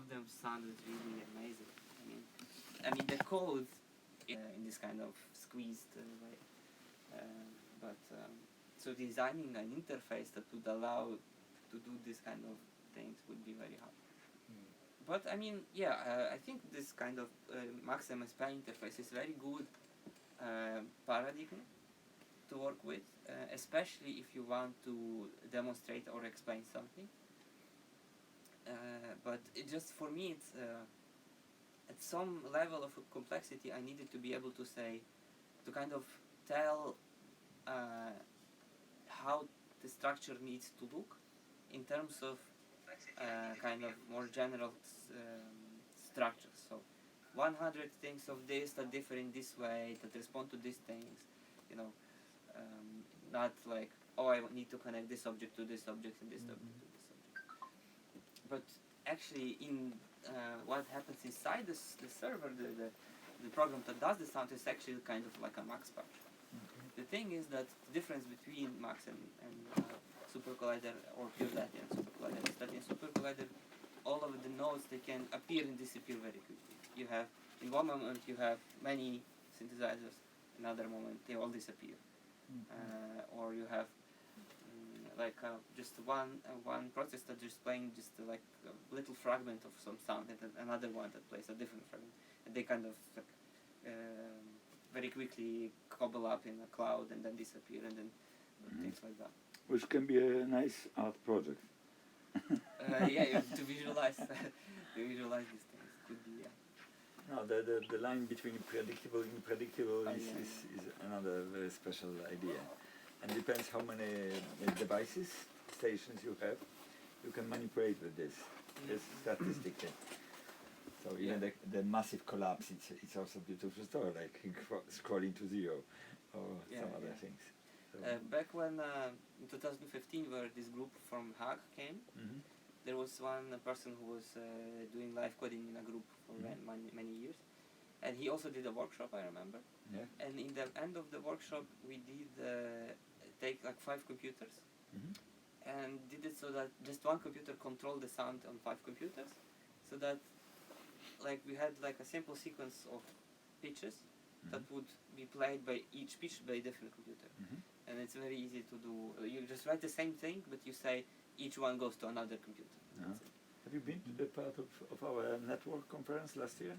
of them sounded really amazing. I mean the code in this kind of squeezed way. So designing an interface that would allow to do this kind of things would be very hard. But I mean, yeah, I think this kind of Max MSP interface is very good paradigm to work with, especially if you want to demonstrate or explain something. But it just for me, it's at some level of complexity, I needed to be able to say, to kind of tell how the structure needs to look in terms of kind of more general structures. So 100 things of this that differ in this way, that respond to these things, you know, not like, oh, I need to connect this object to this object and this object to this object. But actually in what happens inside the server, the program that does the sound is actually kind of like a Max patch. The thing is that the difference between Max and Super Collider or pure Latin and Super Collider is that in Super Collider all of the nodes, they can appear and disappear very quickly. You have, in one moment you have many synthesizers, another moment they all disappear. Or you have just one process that just playing just like a little fragment of some sound and another one that plays a different fragment, and they kind of very quickly cobble up in a cloud and then disappear and then things like that. Which can be a nice art project. Yeah, you have to visualize these things. Could be, yeah. No, the line between predictable and unpredictable is another very special idea. And depends how many devices, stations you have, you can manipulate with this. It's statistically. So even the massive collapse, it's also a beautiful story, like scrolling to zero or some other things. So back when in 2015, where this group from Hague came, there was one person who was doing live coding in a group for many years, and he also did a workshop, I remember. Yeah. And in the end of the workshop, we did take like 5 computers and did it so that just one computer controlled the sound on 5 computers, so that like we had like a simple sequence of pitches that would be played by each pitch by a different computer. And it's very easy to do. You just write the same thing, but you say each one goes to another computer. Have you been to the part of our network conference last year?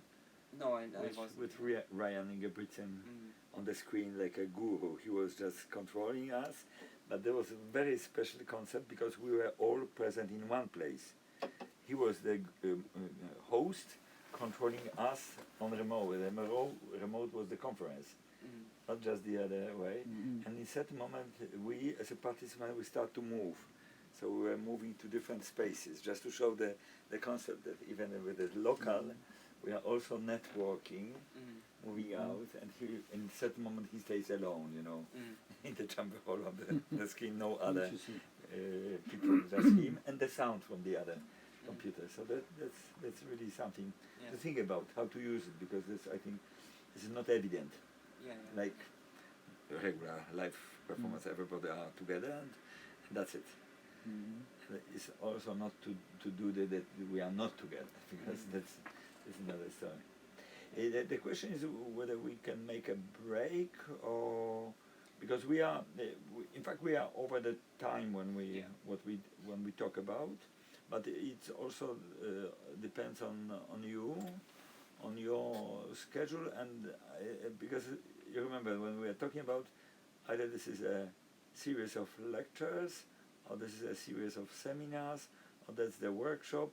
No, I wasn't. With Ryan Ingebrigtsen on the screen like a guru. He was just controlling us, but there was a very special concept because we were all present in one place. He was the host, controlling us on remote. The remote was the conference, not just the other way. And in certain moment, we as a participant, we start to move. So we were moving to different spaces, just to show the concept that even with the local, we are also networking, moving out, and he, in certain moment he stays alone, you know, in the chamber hall on the screen, no other people, just him and the sound from the other computer. So that's really something to think about, how to use it, because this, I think, this is not evident. Like regular live performance, everybody are together and that's it. It's also not to do that we are not together, because that's another story. The question is whether we can make a break, or because we are, in fact, we are over the time when we when we talk about, but it also depends on you, on your schedule, and because you remember when we are talking about either this is a series of lectures, or this is a series of seminars, or that's the workshop,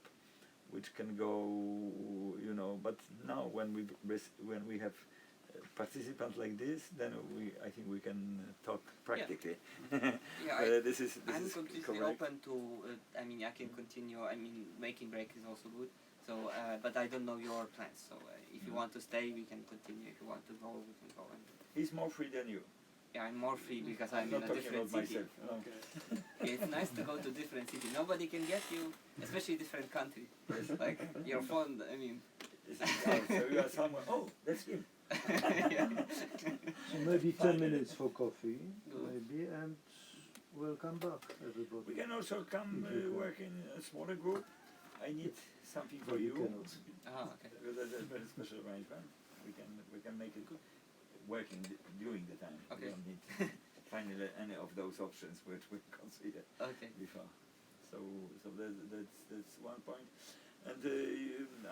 which can go, you know. But now when we have participants like this, then I think we can talk practically. This is I'm completely correct. open to. I mean, I can continue. I mean, making break is also good. So, but I don't know your plans. So, if you want to stay, we can continue. If you want to go, we can go. He's more free than you. Yeah, I'm more free because I'm in a different city. It's nice to go to different city. Nobody can get you, especially different country. It's like your phone. I mean. So you are somewhere. Oh, that's him. So maybe 10 minutes for coffee, maybe, and we'll come back, everybody. We can also come work in a smaller group. I need something but for we you. cannot. Okay. Because that's a very special arrangement. We can make it working during the time. Okay. We don't need finally any of those options which we considered Okay. before. So that's one point. And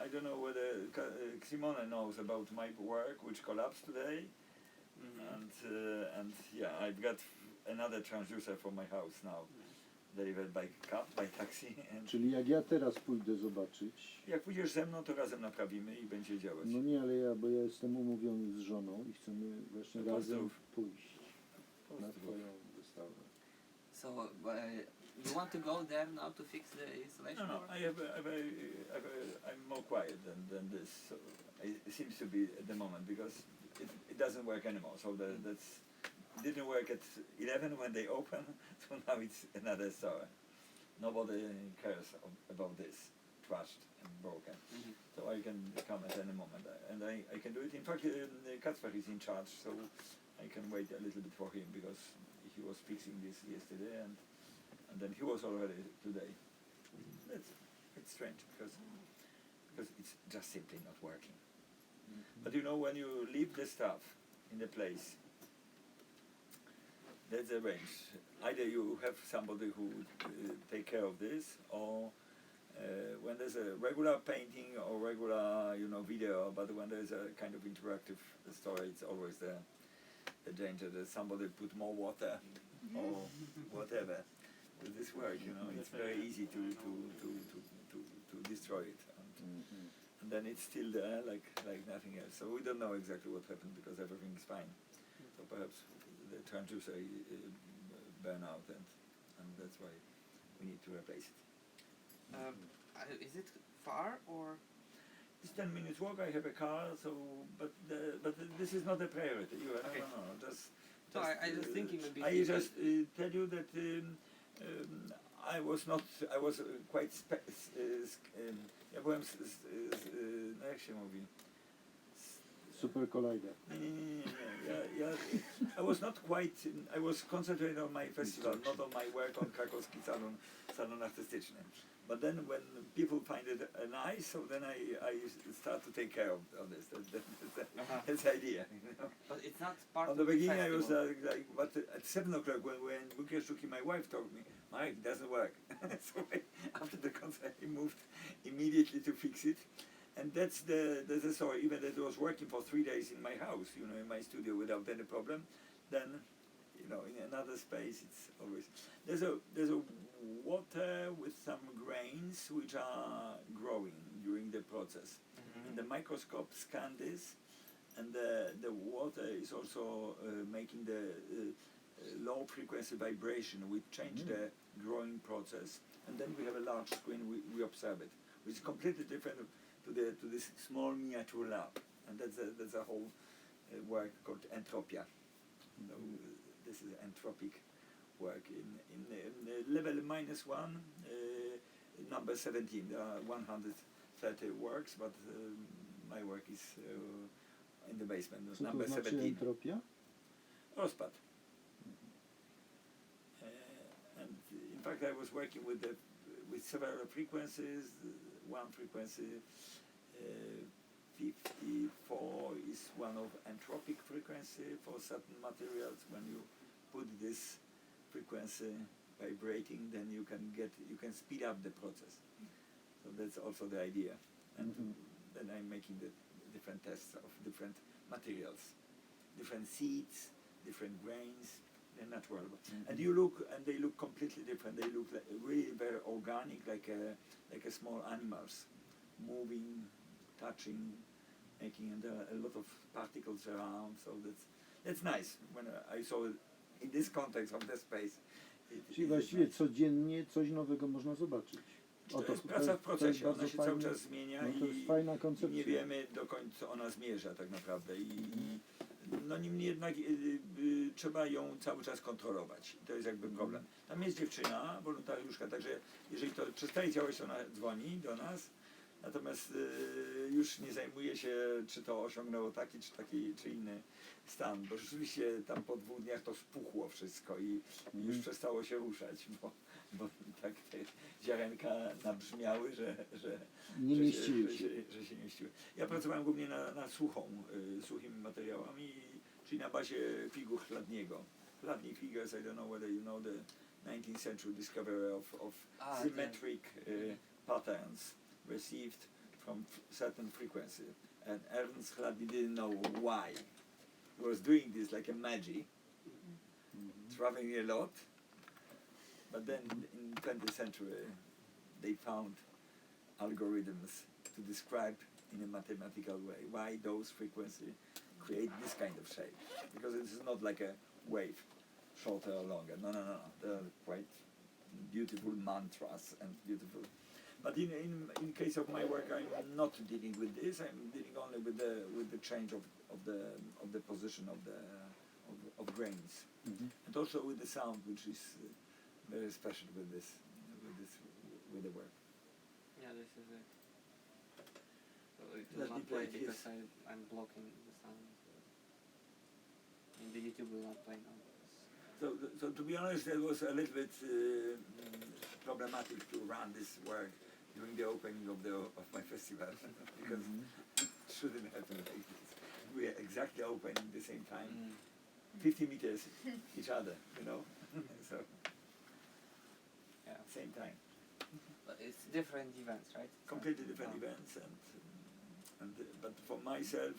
I don't know whether Simone knows about my work, which collapsed today. And yeah, I've got another transducer for my house now, delivered by taxi. And Czyli jak ja teraz pójdę zobaczyć, jak pójdziesz ze mną, to razem naprawimy i będzie działać. no nie, ale bo ja jestem umówiony z żoną i chcemy właśnie No razem pozdrów. pójść na Pozdrów. twoją wystawę. So, you want to go there now to fix the installation? No, or? I'm more quiet than this. So it seems to be at the moment because it doesn't work anymore. So that's didn't work at 11 when they open. So now it's another story. Nobody cares about this, trashed and broken. So I can come at any moment, and I can do it. In fact, Kacper is in charge, so I can wait a little bit for him because he was fixing this yesterday, and then he was already today. It's strange because it's just simply not working. But you know, when you leave the stuff in the place, that's a range. Either you have somebody who take care of this, or when there's a regular painting or regular, video, but when there's a kind of interactive story, it's always the danger that somebody put more water or whatever with this work. It's very easy to destroy it, and then it's still there like nothing else. So we don't know exactly what happened because everything is fine. So perhaps the transducer burn out, and that's why we need to replace it. Is it far or? It's 10 minutes walk. I have a car, so but this is not a priority. Okay. No. No, I was thinking maybe. I just tell you that I was quite ja byłem no jak się mówi? Super Collider. Nie. I was not quite. I was concentrated on my festival, not on my work on krakowski salon artystyczny. But then when people find it nice, so then I start to take care of this. That's the idea. But it's not part On the of beginning, the I was festival. but at 7 o'clock when Bukashtuki, my wife, told me, Mike, it doesn't work. So after the concert, I moved immediately to fix it. And that's the story. Even that it was working for 3 days in my house, in my studio without any problem, then, in another space, it's always there's a water with some grains which are growing during the process. And the microscope scanned this, and the water is also making the low frequency vibration, which change the growing process. And then we have a large screen. We observe it, which is completely different to this small miniature lab. And that's a whole work called entropia. This is entropic work in level -1, number 17. There are 130 works, but my work is in the basement, Co number to znaczy 17. entropia? Rozpad. And in fact, I was working with several frequencies. One frequency, 54, is one of entropic frequency for certain materials. When you put this frequency vibrating, then you can speed up the process. So that's also the idea. And then I'm making the different tests of different materials, different seeds, different grains. They're natural, and they look completely different. They look really very organic, like a small animals, moving, touching, making, and there are a lot of particles around. So that's nice. When I saw it in this context of the space. Czyli właściwie codziennie coś nowego można zobaczyć. To jest praca w procesie, ona się cały czas zmienia, no to jest fajna koncepcja. i nie wiemy, dokąd ona zmierza tak naprawdę. No niemniej jednak trzeba ją cały czas kontrolować. To jest jakby problem. Tam jest dziewczyna, wolontariuszka, także jeżeli to przestaje działać, to ona dzwoni do nas. Natomiast już nie zajmuje się, czy to osiągnęło taki czy inny stan, bo rzeczywiście tam po 2 dniach to spuchło wszystko i już przestało się ruszać, bo tak te ziarenka nabrzmiały, że Nie mieściły się. Że się nie mieściły. Ja pracowałem głównie na suchymi materiałami, czyli na bazie figu chladniego. Chladni figures, I don't know whether you know the 19th century discovery of symmetric patterns received from certain frequency. And Ernst Chladni didn't know why. He was doing this like a magic, traveling a lot. But then in 20th century, they found algorithms to describe in a mathematical way why those frequencies create this kind of shape. Because it is not like a wave, shorter or longer. No. They're quite beautiful mantras and beautiful. But in case of my work, I'm not dealing with this. I'm dealing only with the change of the position of grains, and also with the sound, which is very special with the work. Yeah, this is it. So it Let will me not play play because his. I'm blocking the sound. And the YouTube will not play now. So to be honest, it was a little bit problematic to run this work during the opening of my festival because it shouldn't happen like this. We are exactly opening at the same time, 50 meters each other, you know. So Yeah. same time, But it's different events, right? completely different Oh. events, but for myself,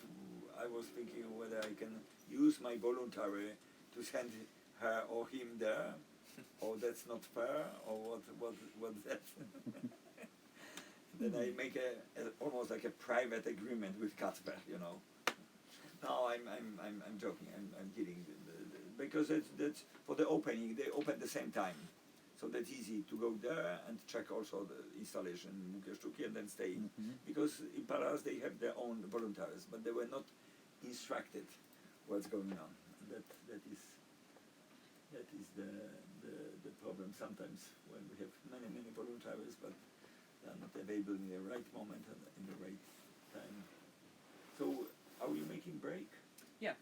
I was thinking whether I can use my voluntary to send her or him there, or that's not fair, or what's that? Then I make almost like a private agreement with Kacper, you know. No, I'm joking. I'm kidding. Because that's for the opening. They open at the same time, so that's easy to go there and check also the installation in Bukieszczuki and then stay. Because in Paras they have their own volunteers, but they were not instructed what's going on. That is the problem sometimes when we have many volunteers, but they are not available in the right moment and in the right time. So, are we making break? Yeah.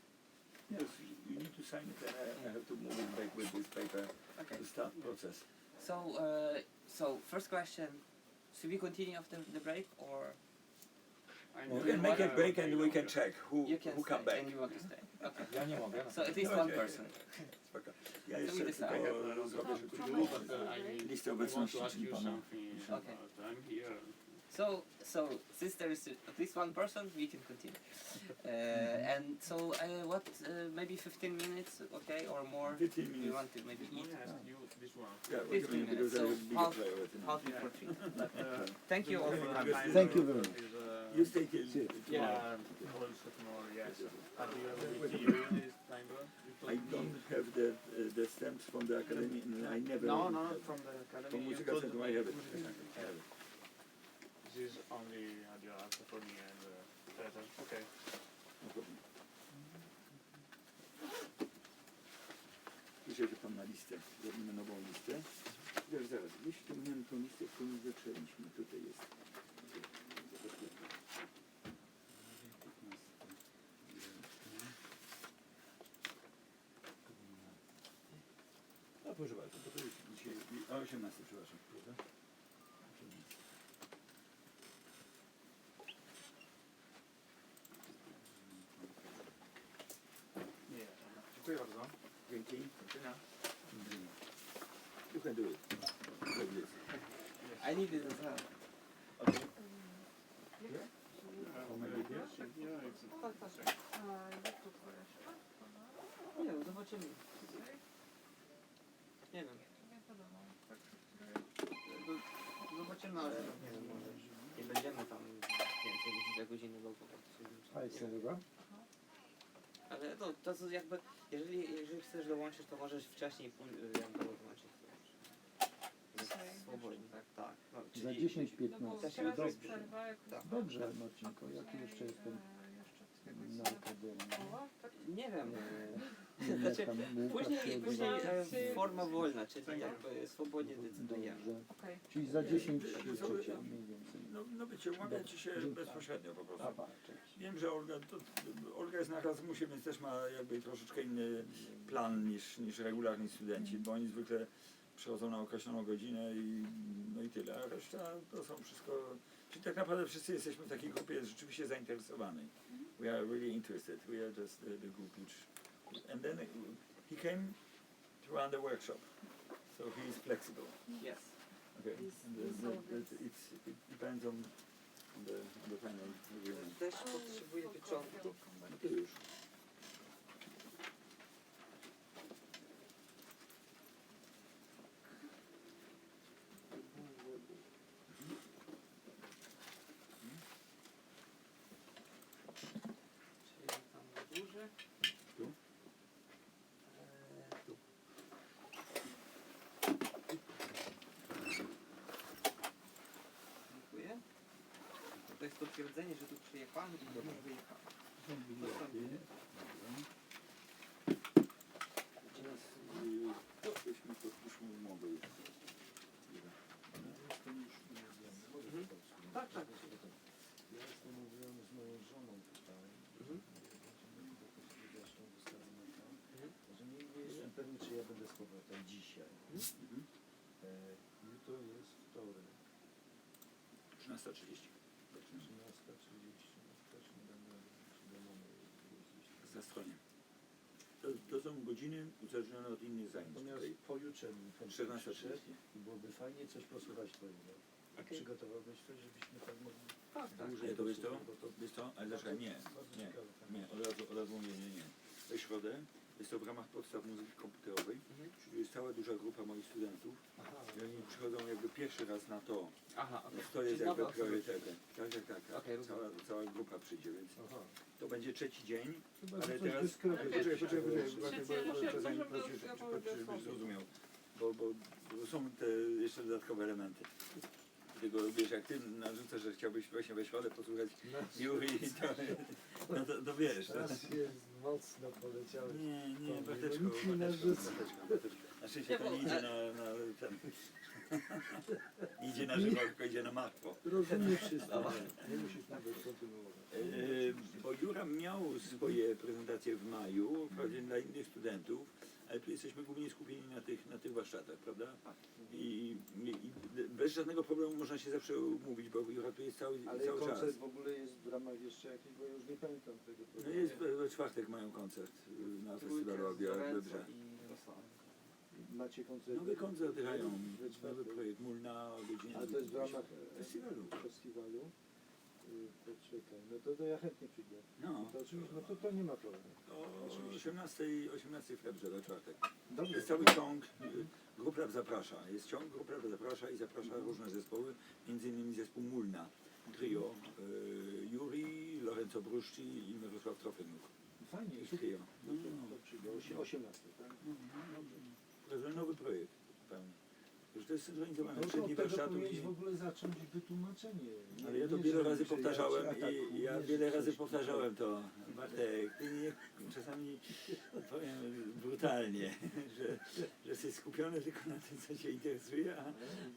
Because you need to sign it, and I have to move it back with this paper Okay. to start process. So first question: should we continue after the break, or You can make a break and we can check who you can come stay back. and you want to stay? Okay. Ja nie mogę. So at least one person. Spoko. Ja So jeszcze we decide. tylko zrobię szybko listę obecności, czyli pana. Okay. So since there is at least one person, we can continue. And so what? Maybe 15 minutes, okay, or more? 15 We minutes. want to maybe eat. Yeah, 15 recommend because minutes, I so have bigger half- player. Half before 3. Thank you all for coming. Thank you very much. You stay till See you. tomorrow. Yes. I don't have the stamps from the academy, and I never. No, from the From academy. Musica Centrum, I have it. This is only the answer for me and Peter. Okay. No problem. Pisze się pan na listę. Zrobimy nową listę. Zaraz. Gdzieś tu miałem tą listę, którą zaczęliśmy. Tutaj jest. A proszę bardzo, bo to jest dzisiaj 18, przepraszam. Prawda? 18. Nie. Dziękuję bardzo. Dzięki. You can do it. Like this. I need it as well. Okay. Nie wiem, zobaczymy. Nie wiem. Zobaczymy, ale nie wiem, może nie będziemy tam więcej niż 2 godziny bo po prostu. A jest chyba? Ale to jakby, jeżeli chcesz dołączyć, to możesz wcześniej jakby dołączyć. Swobodnie, tak. No, Za czyli 10-15. Dobrze. Dobrze, Marcinko, jaki jeszcze jestem na akademii? nie wiem. Nie, Znaczy, jak tam Łukasz się Później odzywa. forma wolna, czyli jakby swobodnie decydujemy. Dobrze. Czyli za 10 trzecia mniej więcej. No wiecie, umawiacie się Dziękuję. bezpośrednio po prostu. Dobra, cześć. Wiem, że Olga jest na Erasmusie, więc też ma jakby troszeczkę inny plan niż regularni studenci, bo oni zwykle przychodzą na określoną godzinę i no i tyle, a reszta to są wszystko, czyli tak naprawdę wszyscy jesteśmy w takiej grupie rzeczywiście zainteresowanej. We are really interested, we are just the group which, and then he came to run the workshop, so he is flexible. Yes. Okay, He's- and he's always- it depends on the final agreement. Też potrzebuję pieczątki. No to już. Czyli tam na górze. Tu? Tu. Dziękuję. To jest potwierdzenie, że tu przyjechałem i tu już wyjechałem. Teraz byśmy podpiszmy umowę już. Tak, tak. Ja jestem umówiony z moją żoną tutaj. Mhm. Będziemy jakoś wyjaśnią wystawę na to. Mhm. Że nie jestem pewny, czy ja będę z powrotem dzisiaj. Jutro jest wtorek. 13:30. 13:30. Też nie będę się do mamy jeździć. Na stronie. To są godziny uzależnione od innych zajęć. Natomiast Tutaj pojutrze bym chętnie 14:30. przyszedł i byłoby fajnie coś posłuchać twojego. Okej. Przygotowałbyś coś, żebyśmy tak mogli Tak, tak. dłużej Nie, to wiesz posłuchać, to? bo Wiesz co? Ale zaczekaj, nie. bardzo Nie. ciekawe, tak. Nie, od razu mówię, nie. We środę jest to w ramach podstaw muzyki komputerowej, Mhm. czyli jest cała duża grupa moich studentów Aha, i oni przychodzą jakby pierwszy raz na to. Aha, okej. To jest Czyli jakby nowe osoby. priorytetem. Tak. Okej, rozumiem. Cała grupa przyjdzie, więc aha. to będzie trzeci dzień. Chyba, Ale że coś teraz- dyskretnie. Poczekaj, Możemy żebyś zrozumiał, bo są te jeszcze dodatkowe elementy. Dlatego wiesz, jak ty narzucasz, że chciałbyś właśnie we środę posłuchać Juri, to wiesz. Teraz jest mocno poleciały. Nie, To Barteczko, nic nie narzuca. Na szczęście to nie idzie na ten. Nie idzie na żywo, tylko idzie na martwo. Rozumiem wszystko. Nie musisz nawet kontynuować. Bo Jura miał swoje prezentacje w maju, wprawdzie dla innych studentów, ale tu jesteśmy głównie skupieni na tych warsztatach, prawda? I bez żadnego problemu można się zawsze umówić, bo Jura tu jest cały Ale czas. koncert w ogóle jest w ramach jeszcze jakiś, bo ja już nie pamiętam tego No programu. jest we czwartek mają koncert na festiwalu Abiera Dobrze. I Rosława. Macie koncert? Nowy koncert grają, We nowy czwartek. projekt Mulna o godzinie. Ale to jest w ramach festiwalu. festiwalu. Poczekaj, no to ja chętnie przyjdę. No, To oczywiście, no to nie ma problemu. o 18 Febrze we czwartek. Dobrze. Jest cały ciąg, Group Lab zaprasza, jest ciąg, Group Lab zaprasza i zaprasza różne zespoły, między innymi zespół Mulna, trio, Juri, Lorenzo Bruszci i Mirosław Trofenuk. Fajnie, Jest super. trio. No to przyjdę, 18, tak? To jest nowy projekt zupełnie. Już to jest synchronizowane, No 3 to dni od tego warsztatów powinieneś i... w ogóle zacząć wytłumaczenie. Ale ja to Nie, wiele że razy się powtarzałem atakuje, i ja nie, wiele że razy coś powtarzałem to. Bartek, ty nie, czasami powiem brutalnie, że jesteś skupiony tylko na tym, co cię interesuje,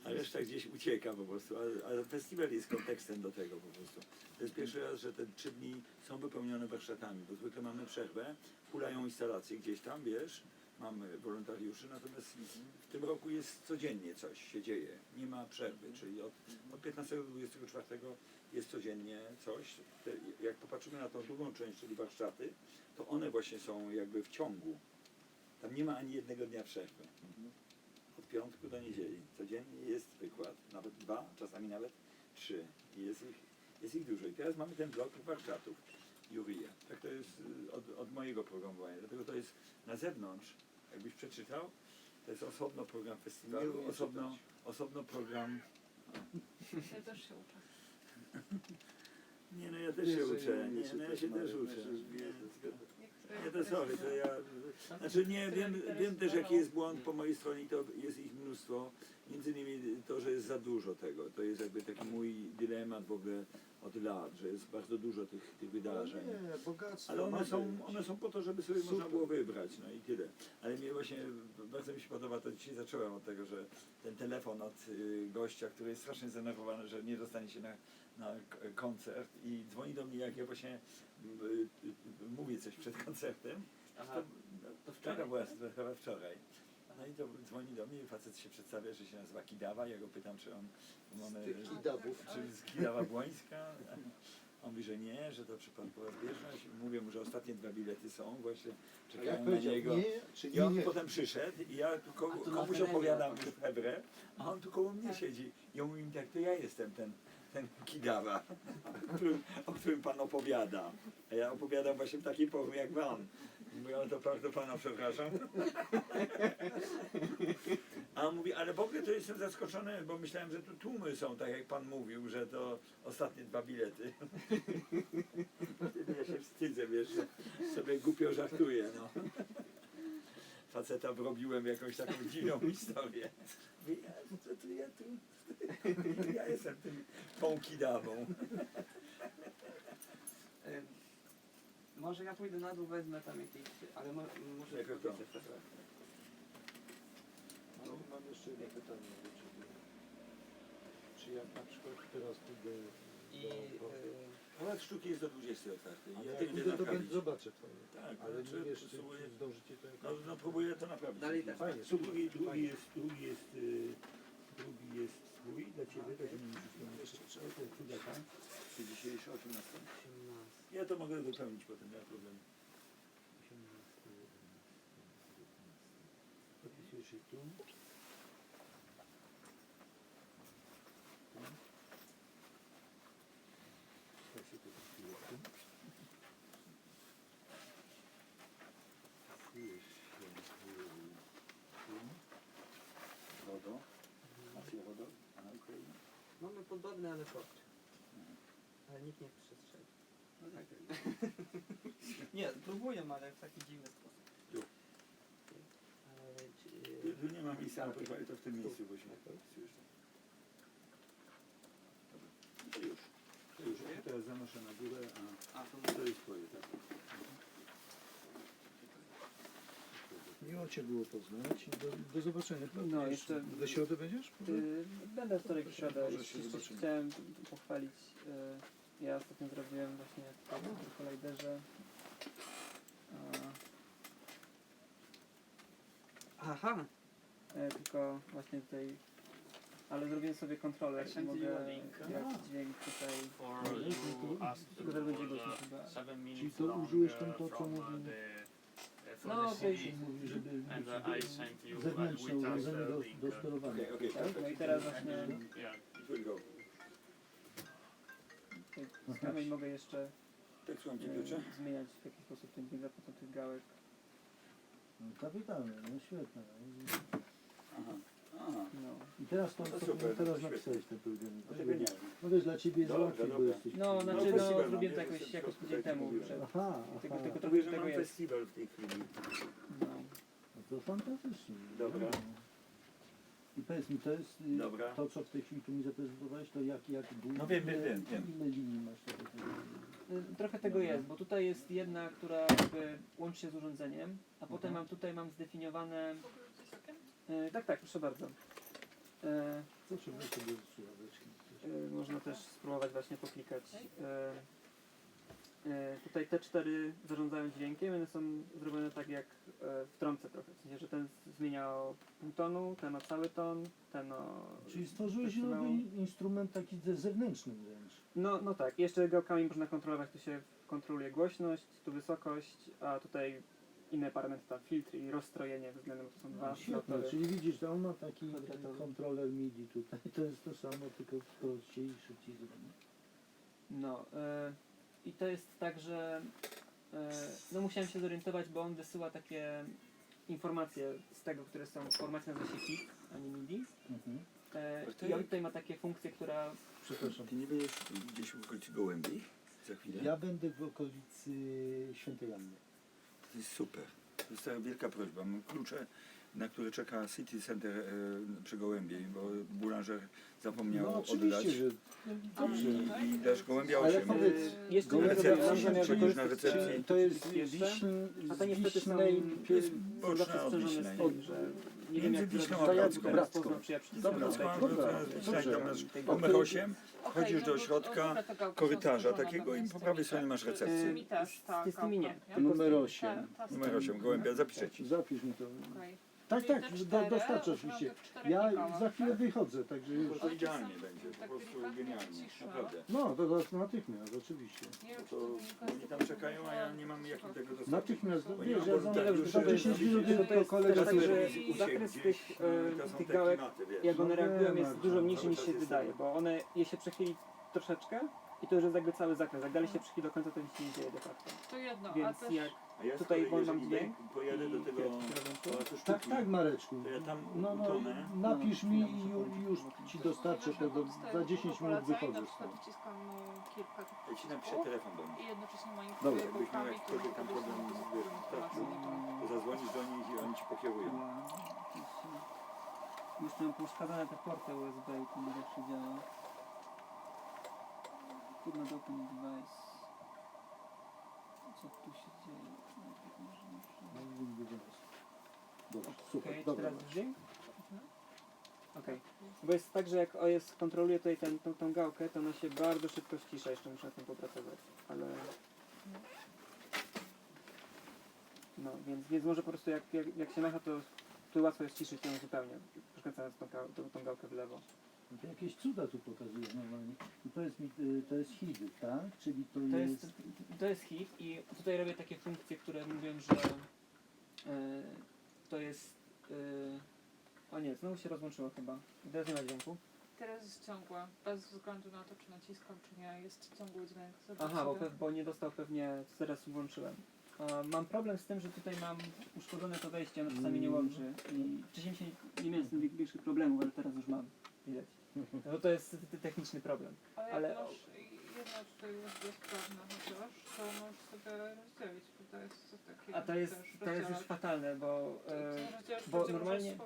a reszta gdzieś ucieka po prostu. A festiwal jest kontekstem do tego po prostu. To jest pierwszy raz, że te 3 dni są wypełnione warsztatami, bo zwykle mamy przerwę, hulają instalacje gdzieś tam, wiesz, mamy wolontariuszy, natomiast w tym roku jest codziennie coś się dzieje, nie ma przerwy, czyli od 15 do 24 jest codziennie coś. Jak popatrzymy na tą drugą część, czyli warsztaty, to one właśnie są jakby w ciągu. Tam nie ma ani jednego dnia przerwy. Od piątku do niedzieli. Codziennie jest wykład, nawet 2, czasami nawet 3. I jest ich dużo. I teraz mamy ten blok warsztatów Jurija. Tak to jest od mojego programowania. Dlatego to jest na zewnątrz, jakbyś przeczytał, to jest osobno program festiwalu, Nie umiem osobno program... Ja też się uczę. Nie, no ja też się uczę. Nie, no ja się też uczę. Nie, to sorry, to ja... Znaczy nie, wiem też jaki jest błąd po mojej stronie i to jest ich mnóstwo. Między innymi to, że jest za dużo tego. To jest jakby taki mój dylemat w ogóle od lat, że jest bardzo dużo tych wydarzeń. Nie, bogactwo. Ale ma one być. są po to, żeby sobie Super. można było wybrać, no i tyle. Ale mnie właśnie bardzo mi się podoba, to dzisiaj zacząłem od tego, że ten telefon od gościa, który jest strasznie zdenerwowany, że nie dostanie się na koncert i dzwoni do mnie, jak ja właśnie mówię coś przed koncertem. Aha. To wczoraj była chyba wczoraj. No i to dzwoni do mnie i facet się przedstawia, że się nazywa Kidawa. Ja go pytam, czy on Kidawów. czy z Kidawa Błońska. On mówi, że nie, że to przypadkowa zbieżność. Mówię mu, że ostatnie 2 bilety są, właśnie czekają na niego. Nie, czy I on nie? potem przyszedł i ja tu A tu komuś na opowiadam terenie. już Hebrę, a on tu koło mnie siedzi. I on mówi mi tak, to ja jestem ten Kidawa, o którym pan opowiada. A ja opowiadam właśnie w takiej formie jak pan. Mówię, ale to bardzo pana przepraszam. A on mówi, ale w ogóle to jestem zaskoczony, bo myślałem, że tu tłumy są, tak jak pan mówił, że to ostatnie 2 bilety. Wtedy ja się wstydzę, wiesz, że sobie głupio żartuję, no. Faceta wrobiłem w jakąś taką dziwną historię. Mówię, ja jestem tą Kidawą. Może ja pójdę na dół, wezmę tam jakieś, ale może... Jako to. Mam jeszcze jedno pytanie do Ciebie. Czy jak na przykład teraz pójdę I... do... Pałac sztuki jest do 20 otwarty. Ale Ja jak to idę pójdę, to naprawić. zobaczę Twoje. Tak, Ale znaczy, nie wiesz, czy próbuję, zdążycie to jakoś... no próbuję to naprawić. Dalej też. Fajnie, Drugi fajnie. jest swój dla Ciebie, będziemy już to jest data. Czy dzisiejszy 18? Ja to mogę wypełnić potem, nie ma problemu. 18, 11, 19. Podpisujesz się tu. Tak się to podpisuje tu. Podpisujesz się tu. RODO. Macie RODO? Na Ukrainie? Mamy podobne, ale krótsze. Ale nikt nie przestrzega. No tak. Nie, próbuję, ale w taki dziwny sposób. Tu. Ale Tu nie ma miejsca na podpalę, to w tym miejscu, bo się podpisujesz. Dobra. To już. To już. Teraz zanoszę na górę, a to jest twoje, tak? Miło Cię było poznać i do zobaczenia. No, jeszcze- We środę będziesz? Będę wtorek w środę. Może się Jeszcze zobaczymy. chciałem pochwalić. Ja ostatnio zrobiłem właśnie w kolajderze. Aha! Tylko właśnie tutaj. Ale zrobiłem sobie kontrolę, czy mogę jaki dźwięk tutaj. For you asked Tylko że będzie for głośno the chyba. 7 Czyli minutes to long użyłeś tam to, co from mówił. for No, the okej. CD, Mówi, żeby and I sent you zewnętrzne without urządzenie the link. do sterowania. Okej, No i teraz właśnie Yeah. It will go. z i mogę jeszcze Tak, słucham Cię, Piotrze. zmieniać w jakiś sposób ten dźwięk za pomocą tych gałek. No, kapitalne, no świetne. Aha. Aha. No. I teraz to, No to super, teraz świetnie. napisałeś ten program. To genialnie. No wiesz, dla Ciebie jest Dobra, łatwiej, bo dobra. jesteś... No, znaczy festiwal no, mam, zrobiłem to nie? jakoś To tydzień tak temu. mówiłem. Że Aha, tylko aha. trochę Mówię, że tego mam jest. festiwal w tej chwili. No. No to fantastycznie. Dobra. No. I powiedz mi, to jest Dobra. to, co w tej chwili tu mi zaprezentowałeś, to jak długo? No wiem. Ile linii masz tego? Trochę tego jest, bo tutaj jest jedna, która jakby łączy się z urządzeniem, a potem mam zdefiniowane... Tak, proszę bardzo. Proszę, weź sobie słuchaweczki. Można też spróbować właśnie poklikać. Tutaj te 4 zarządzają dźwiękiem, one są zrobione tak jak w trąbce trochę, w sensie, że ten zmienia o pół tonu, ten o cały ton, ten o... Czyli stworzyłeś Zaczynał- nowy instrument taki zewnętrzny wręcz. No tak, jeszcze gałkami można kontrolować, tu się kontroluje głośność, tu wysokość, a tutaj inne parametry, tam filtry i rozstrojenie względem, to są dwa Świetnie, filtry. czyli widzisz, to on ma taki Kwadratowy. kontroler MIDI tutaj, to jest to samo, tylko prościej i szybciej zrobione. No i to jest tak, że no musiałem się zorientować, bo on wysyła takie informacje z tego, które są w formacie na zasieki, a nie MIDI. I on tutaj ma takie funkcje, która... Przepraszam. Ty nie będziesz gdzieś w okolicy Gołębi za chwilę? Ja będę w okolicy Świętej Anny. To jest super. To jest taka wielka prośba. Mam klucze, na które czeka City Center przy Gołębiej, bo boulanger zapomniał No oddać. oczywiście, że dobrze. I dasz Gołębia Ale 8. powiedz, Jeszcze Gołębia nie recepcji, mam zamiar czyli już na wykorzystać recepcji. to jest jeszcze. Wiśń, A te niestety są, Wiśnej, jest są boczna zawsze od sprzężone z Wiśnej. tym, że nie wiem jak Między Wiśnią a zrobić, Jacką. żeby rozpoznał, czy ja przycisnę Dobra, tutaj. dobra. Tam masz Okej. numer 8, wchodzisz do środka korytarza takiego i po prawej stronie masz recepcję. Mi też, tak. Z tymi nie. Ja? Tylko Numer z- 8. Ta Numer 8, Gołębia, zapiszę ci. Zapisz mi to. Okej. Tak, Czyli tak, te cztery, dostarczę używam oczywiście. tych czterech Ja nikałach, za chwilę tak? wychodzę, także No już... to idealnie będzie, po tak prostu delikatnie genialnie, cisza. naprawdę. No, to natychmiast, oczywiście. Nie wiem, No czy to wynika z oni tego, tam że czekają, a ja nie mam jak słuchawki tego dostać. Natychmiast, Bo wiesz, nie ja mam za już 10 minut to to jest kolega tak, sobie... że uciekł zakres gdzieś, tych, to są tych te gałek, klimaty, wiesz. jak one No reagują, wiem, jest ale dużo to mniejsze cały niż czas się jest wydaje, tak. bo one, je się przechyli troszeczkę i to już jest jakby cały zakres, jak dalej się przychyli do końca, to nic się nie dzieje de facto. To jedno, a Więc też jak A ja tutaj z kolei, mam jeżeli dźwięk pojadę do tego Tak, tak, Mareczku. to ja tam No, utonę. napisz mi i już ci dostarczę to, za 10 minut wychodzę Na przykład stąd. wciskam kilka tych Ja ci napiszę przycisków telefon do nich. i jednocześnie Dobra, manipuluję jakbyś miał bułkami, które jakikolwiek tam problem z informacje nie to. To zadzwonisz do nich i oni ci pokierują. Jeszcze mam pouszkadzane te porty USB i to nie zawsze działa. Could not open device. Co tu się dzieje? Dobra, Okej, super, czy dobra. teraz dźwięk? Okej. Bo jest tak, że jak OS kontroluje tutaj tą gałkę, to ona się bardzo szybko ścisza, jeszcze muszę nad tym popracować, ale... No, więc może po prostu jak się macha, to łatwo jest ciszyć ją zupełnie, przekręcając tą gałkę w lewo. No to jakieś cuda tu pokazujesz normalnie. I powiedz mi, to jest HID, tak? Czyli To jest hit i tutaj robię takie funkcje, które mówią, że to jest... o nie, znowu się rozłączyło chyba. Teraz nie ma dźwięku. Teraz jest ciągła, bez względu na to, czy naciskam, czy nie, jest ciągły dźwięk. Zobacz Aha, sobie. bo nie dostał pewnie, teraz włączyłem. Mam problem z tym, że tutaj mam uszkodzone to wejście, ono czasami nie łączy. I wcześniej się nie miałem z tym większych problemów, ale teraz już mam. Widać. No to jest techniczny problem. Ale ale- jak masz jedno tutaj USB sprawne chociaż, to możesz sobie rozdzielić, bo to jest coś takiego. A to jest już fatalne, bo bo normalnie-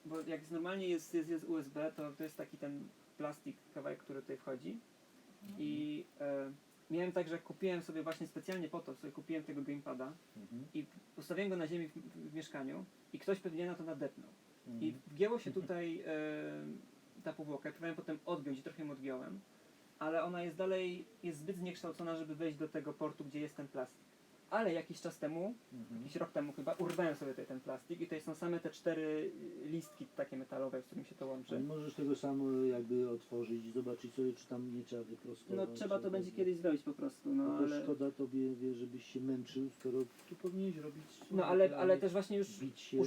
bo jak normalnie jest USB, to jest taki ten plastik, kawałek, który tutaj wchodzi. I miałem tak, że jak kupiłem sobie właśnie specjalnie po to, sobie kupiłem tego gamepada i ustawiłem go na ziemi w mieszkaniu i ktoś pewnie na to nadepnął. I wgięło się tutaj ta powłoka, próbowałem potem odgiąć i trochę ją odgiąłem, ale ona jest dalej, jest zbyt zniekształcona, żeby wejść do tego portu, gdzie jest ten plastik. Ale jakiś czas temu, jakiś rok temu chyba, urwałem sobie tutaj ten plastik i tutaj są same te 4 listki takie metalowe, z którymi się to łączy. Nie możesz tego samo jakby otworzyć i zobaczyć sobie, czy tam nie trzeba wyprostować. No trzeba to czy będzie tak. kiedyś zrobić po prostu, no No to ale... szkoda tobie, wiesz, żebyś się męczył, skoro tu powinieneś robić... No ale też właśnie już bić się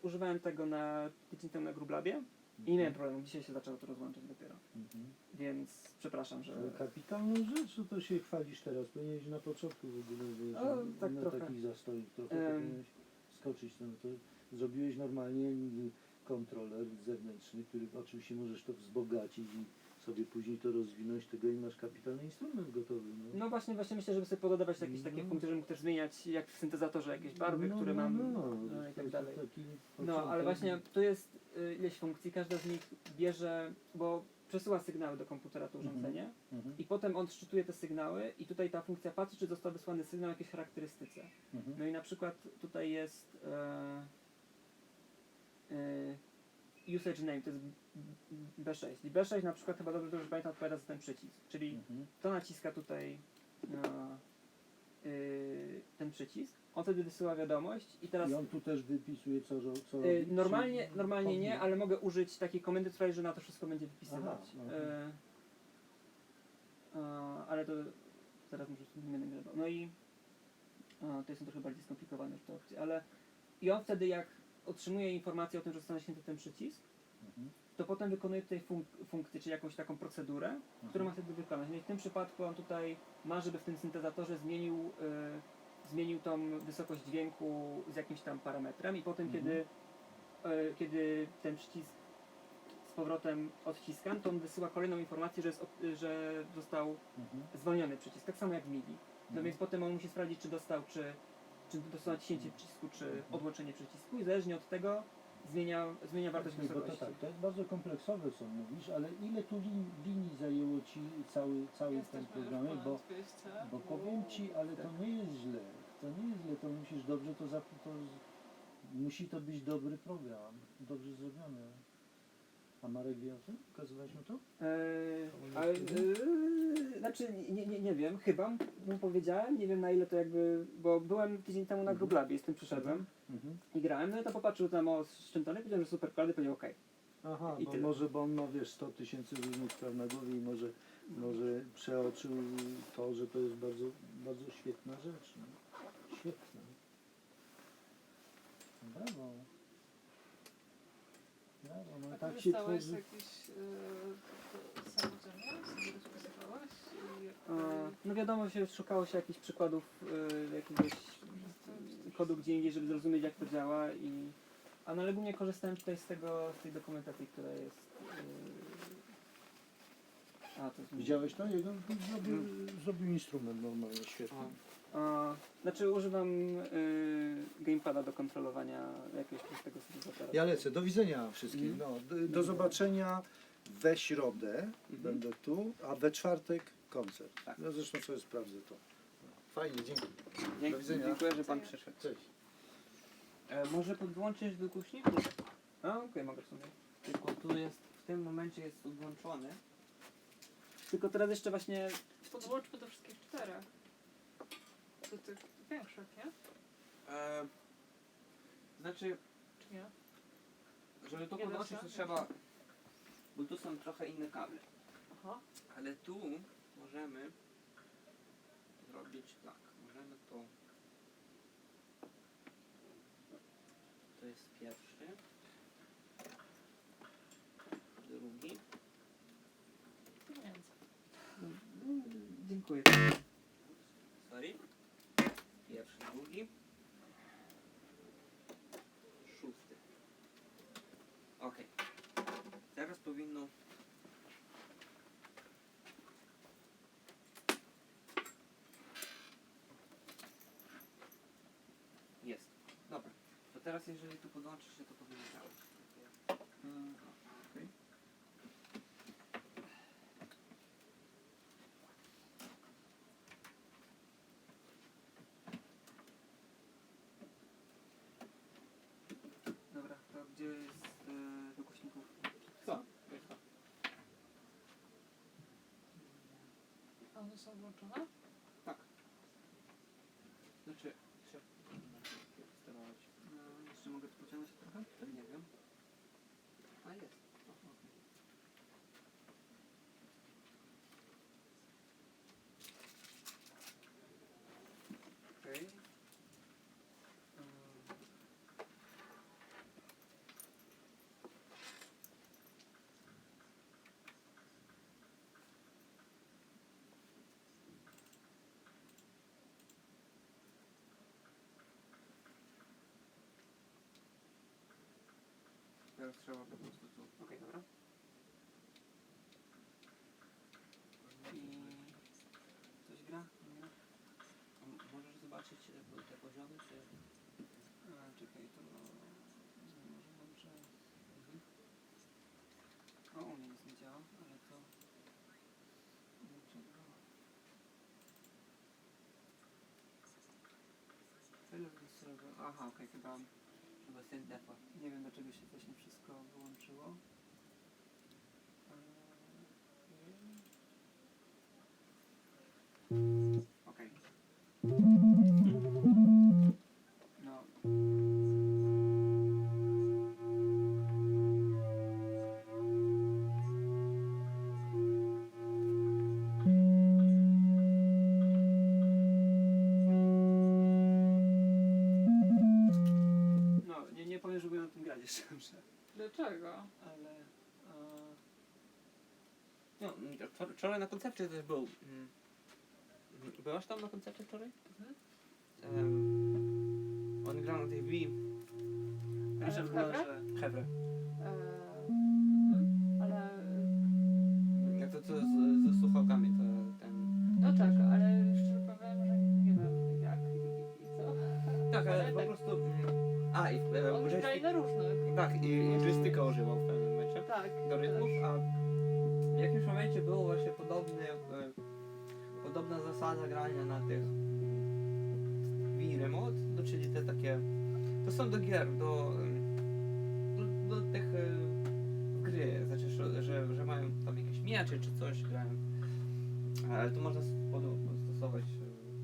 używałem tego na tydzień temu na GrubLabie i nie miałem problemu, dzisiaj się zaczęło to rozłączać dopiero. Więc przepraszam, że... Ale kapitalną rzecz, no to się chwalisz teraz, powinieneś na początku w ogóle, wiesz, O, tak na trochę. takich zastojach trochę powinieneś skoczyć, no to zrobiłeś normalnie kontroler zewnętrzny, który oczywiście możesz to wzbogacić i sobie później to rozwinąć tego i masz kapitalny instrument gotowy. No właśnie myślę, żeby sobie pododawać jakieś takie funkcje, że mógł też zmieniać jak w syntezatorze jakieś barwy, które mam i tak dalej. No ale właśnie tu jest ileś funkcji, każda z nich bierze, bo przesyła sygnały do komputera to urządzenie i potem on szczytuje te sygnały i tutaj ta funkcja patrzy, czy został wysłany sygnał o jakiejś charakterystyce. No i na przykład tutaj jest usage name, to jest B6. I B6 na przykład chyba dobrze pamiętam odpowiada za ten przycisk, czyli to naciska tutaj ten przycisk, on wtedy wysyła wiadomość i teraz... I on tu też wypisuje co robi? Normalnie nie, ale mogę użyć takiej komendy, która że na to wszystko będzie wypisywać. Ale to zaraz może nie będę grzebał. No i to są trochę bardziej skomplikowane już te opcje, ale i on wtedy jak otrzymuje informację o tym, że został naciśnięty ten przycisk, to potem wykonuje tutaj funkcję, czy jakąś taką procedurę, którą ma wtedy wykonać. No i w tym przypadku on tutaj ma, żeby w tym syntezatorze zmienił tą wysokość dźwięku z jakimś tam parametrem i potem kiedy ten przycisk z powrotem odciskam, to on wysyła kolejną informację, że został zwolniony przycisk, tak samo jak w MIDI. No więc potem on musi sprawdzić, czy dostał naciśnięcie przycisku, czy odłączenie przycisku i zależnie od tego zmienia wartość Bo to wysokości. tak, to jest bardzo kompleksowe co mówisz, ale ile tu linii zajęło ci cały ten program, bo powiem ci, ale to nie jest źle, to musisz dobrze musi to być dobry program, dobrze zrobiony. A Marek wie o tym? Pokazywałeś mu to? Znaczy, nie wiem, chyba mu powiedziałem, nie wiem na ile to jakby, bo byłem tydzień temu na Grublabie, z tym przyszedłem i grałem, no i to popatrzył tam o szczętony, powiedziałem, że super klady, powiedział okej. Aha, I bo tyle. może, bo on ma, wiesz, 100 tysięcy różnych spraw na głowie i może przeoczył to, że to jest bardzo, bardzo świetna rzecz. No. Świetna. Brawo. Brawo, no A tak się korzystałeś tworzy. jakiś samodzielnie? Sobie rozpisywałeś? I No wiadomo, szukało się jakichś przykładów jakiegoś kodu gdzie indziej, żeby zrozumieć jak to działa ale głównie korzystałem tutaj z tej dokumentacji, która jest to jest Widziałeś to? Jego zrobił instrument normalnie, świetny. znaczy używam gamepada do kontrolowania jakiegoś prostego syntezatora. Ja lecę. Do widzenia wszystkim. No, do zobaczenia we środę. Będę tu, a we czwartek koncert. Tak. Ja zresztą sobie sprawdzę to. Fajnie, dzięki. Dzięki, Do widzenia. dziękuję, że pan przyszedł. Cześć. Może podłączyć do głośników? Okej, mogę w sumie. Tylko tu jest, w tym momencie jest odłączony. Tylko teraz jeszcze właśnie podłączmy do wszystkich 4. Do tych większych, nie? Znaczy, Czy nie? żeby to Nie da podłączyć, się? to trzeba, bo tu są trochę inne kable. Aha. Ale tu możemy zrobić tak. Możemy to. To jest pierwszy. Drugi. Pieniędzy. dziękuję. Sorry. Pierwszy, drugi. Szósty. Ok. Teraz powinno. Jest. Dobra. To teraz jeżeli tu podłączysz się, to powinno działać. Okej. Dobra, to gdzie jest do głośników? Co? To jest to. A one są włączone? Tak. Znaczy, trzeba testować. Jeszcze mogę tu pociągnąć trochę? Nie wiem. A jest. O, okej. Okej. Teraz trzeba po prostu tu. Okej, dobra. I coś gra? Nie gra? Możesz zobaczyć te poziomy, czy... Czekaj, to może dobrze. O, u mnie nic nie działa, ale to... Dlaczego? Aha, okej, chyba... Chyba send defa. Nie wiem dlaczego się właśnie wszystko wyłączyło. Okej. No. No, nie powiem, że byłem na tym grać jeszcze dobrze. Dlaczego? Ale... No, wczoraj na koncercie też był. Byłaś tam na koncercie wczoraj? On grał na tej Wii. Proszę Hebra? Hebra. Ale... Jak to ze słuchawkami, to ten... No tak, ale szczerze powiem, że nie wiem jak i co. Tak, ale Ale po tak. prostu... On grali na różnych. Tak, i joysticka używał w pewnym momencie. Tak. Do rytmów, a w jakimś momencie było właśnie podobna zasada grania na tych Wii Remote, czyli te takie, to są do gier, do tych gry, znaczy, że mają tam jakieś miecze czy coś, grają Ale to można stosować,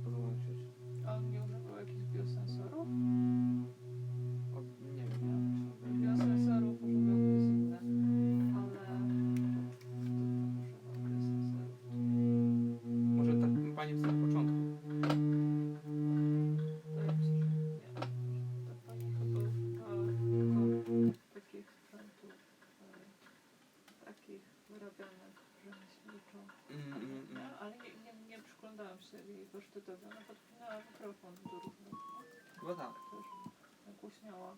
podłączyć. A on nie używał jakichś biosensorów? Nie wiem, Biosensorów używał ktoś inny, ale... Kto tam używał biosensorów? może tak pani na początku. Wydaje mi się, że nie. Ta pani chyba używała tylko takich sprzętów, takich wyrabianych rzemieślniczo. Nie, ale nie przyglądałam się jej warsztatowi. Ona podpinała mikrofon do różnych, Chyba tak. też nagłośniała.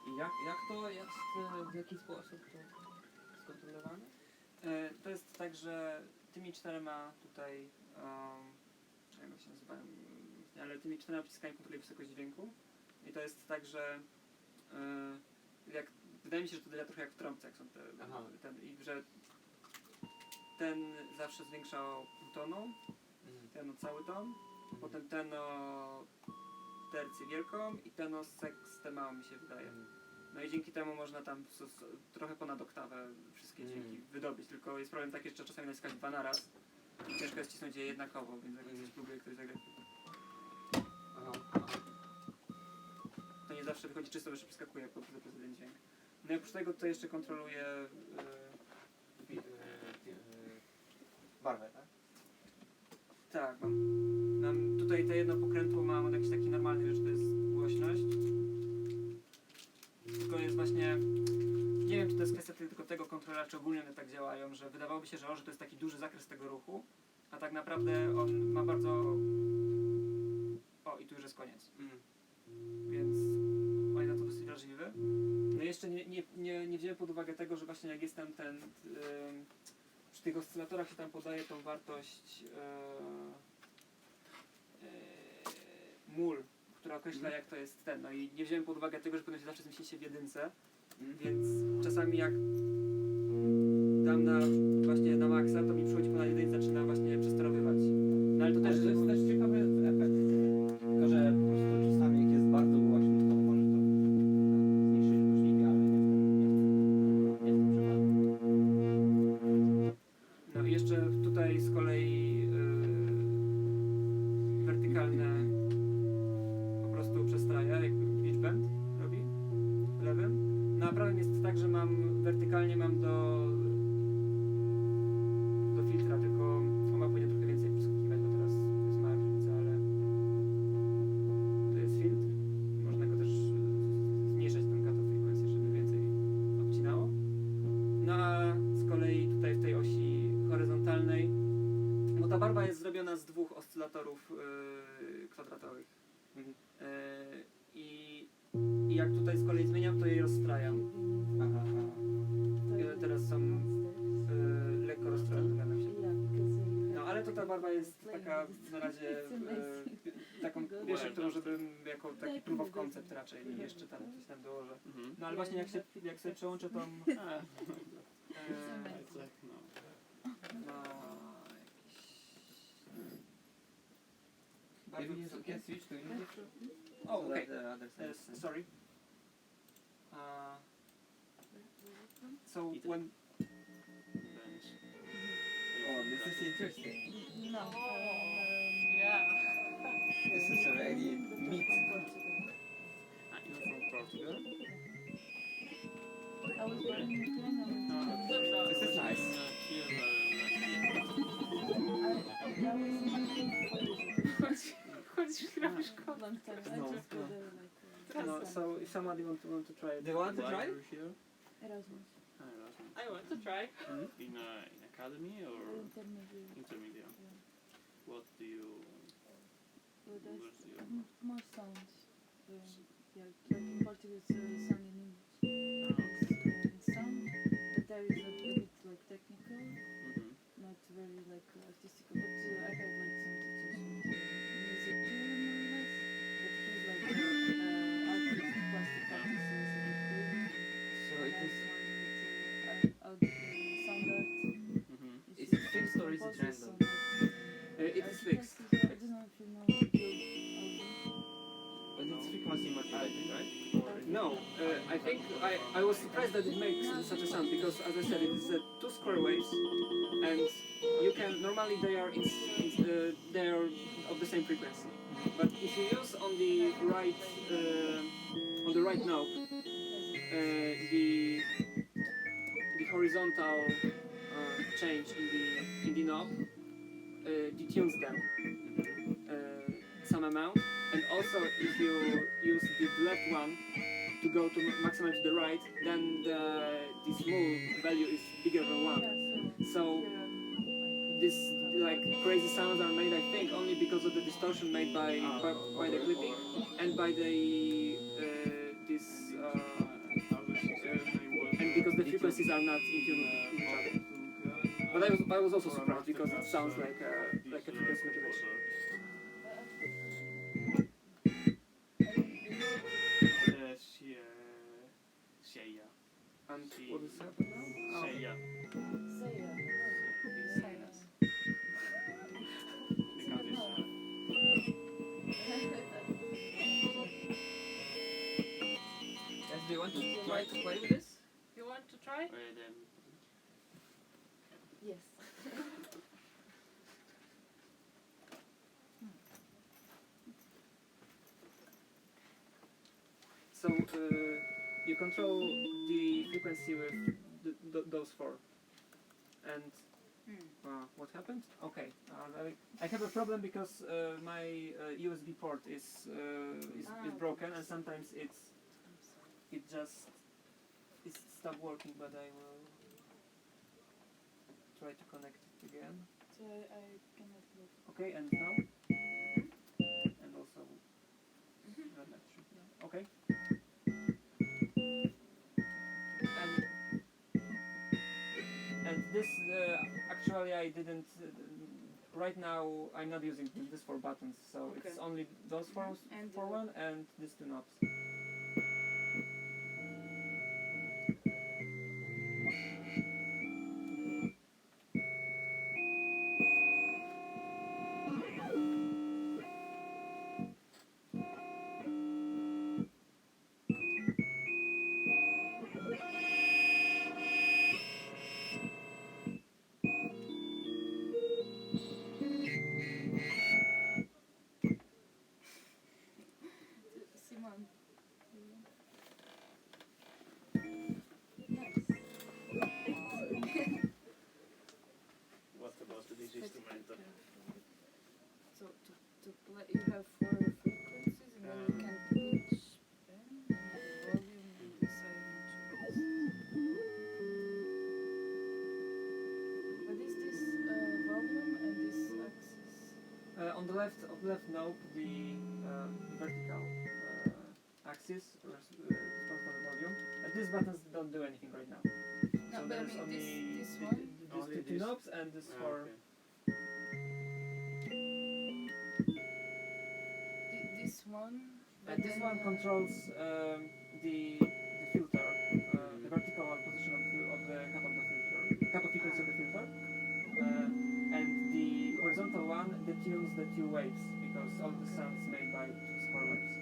I jak to jest, w jaki sposób to skontrolowane? To jest tak, że tymi 4 tutaj, jak się nazywają, ale tymi 4 przyciskami kontroluje wysokość dźwięku. I to jest tak, że wydaje mi się, że to działa trochę jak w trąbce, jak są i że ten zawsze zwiększa o pół tonu, ten o cały ton, potem ten o tercję wielką i ten o sekstę małą, mi się wydaje. No i dzięki temu można tam trochę ponad oktawę wszystkie dźwięki wydobyć, tylko jest problem taki, że czasami naciskać 2 na raz i ciężko jest cisnąć je jednakowo, więc jak ktoś próbuje ktoś zagrać, to nie zawsze wychodzi czysto, bo jeszcze przeskakuje po ten dźwięk. No i oprócz tego to jeszcze kontroluje Barwę, tak? tak, mam tutaj te jedno pokrętło, mam jakiś taki normalny, wiesz, to jest głośność. Tylko jest właśnie, nie wiem czy to jest kwestia tylko tego kontrolera, czy ogólnie one tak działają, że wydawałoby się, że to jest taki duży zakres tego ruchu, a tak naprawdę on ma bardzo... O, i tu już jest koniec. Więc on jest na to dosyć wrażliwy. No i jeszcze nie wziąłem pod uwagę tego, że właśnie jak jest tam przy tych oscylatorach się tam podaje tą wartość mól, która określa jak to jest ten. No i nie wziąłem pod uwagę tego, że powinno się zawsze zmieścić się w jedynce, więc czasami jak dam właśnie na maksa, to mi przychodzi ponad jedynce, zaczyna właśnie przesterowywać. No ale to też jest też ciekawy efekt. Tylko, że po prostu czasami jak jest bardzo głośno, to może to zmniejszyć głośniki, ale nie w tym przypadku. No i jeszcze tutaj z kolei wertykalne po prostu przestraja, jakby pitch bend robi lewym. No a prawym jest tak, że wertykalnie mam do filtra, tylko on ma później trochę więcej przeskakiwać, bo teraz to jest mała różnica, ale to jest filtr. Można go też zmniejszać tą cut-off frequency, żeby więcej obcinało. No a z kolei tutaj w tej osi horyzontalnej, bo ta barwa jest zrobiona z 2 oscylatorów kwadratowych. I jak tutaj z kolei zmieniam, to je rozstrajam. I one teraz są lekko rozstrojone się. No ale to ta barwa jest taka na razie taką pierwszą, którą żebym jako taki proof of concept raczej i jeszcze tam coś tam dołożę. No ale właśnie jak sobie przełączę tą Maybe you can switch to English. Oh, okay. The other side. Sorry. So when Oh, this is interesting. No. Yeah. This is already meat. You're from Portugal? I was born in Ukraine. This is nice. Chodzisz chwilę w szkole. Long time. I No, just go there like no, so if somebody want to try it. Do you want to try? Here? Erasmus. Erasmus. I want to try. In academy or Intermediate. intermediate? Yeah. What do you? Well, there's What's your? more sounds. Yeah, like in Portugal it's sound in English. Sound, but there is a bit like technical, not very like artistical. But I have like some teachers with music theory more or less. But he's like artist, plastic artist, So it is. Sound art. Is it fixed or is it random? It is fixed. I don't know if you know But it's frequency modulated, right? No, I think I was surprised that it makes such a sound because, as I said, it is 2 square waves, and you can normally they are they are of the same frequency. But if you use on the right knob the horizontal change in the knob detunes them some amount, and also if you use the left one to go to maximum to the right, then the small value is bigger than 1. So these like crazy sounds are made, I think, only because of the distortion made by the clipping and by the and because the frequencies are not in tune with each other. But I was also surprised because it sounds like a frequency modulation. And what is happening now? Yes, do you want to try to play with this? You want to try? Yes. So you control the frequency with those four. And what happened? Okay, I have a problem because my USB port is broken, and sometimes it just stopped working. But I will try to connect it again. So I cannot look. Okay, and now, and also that should be now. Okay. And this actually I didn't. Right now I'm not using these 4 buttons, so it's only those four for one and these 2 knobs. Simon. What about this instrument? So to play, you have 4 frequencies, and then you can pitch and volume and decide which ones. What is this volume and this axis? On the left knob, the vertical axis responsible for the volume. And these buttons don't do anything right now. No, So but I there's mean only this one. these 2 knobs and this for. This one. And this one controls the filter, the vertical position of the cap of frequency of the filter, and the horizontal one detunes the 2 waves because all the sound is made by 2 square waves.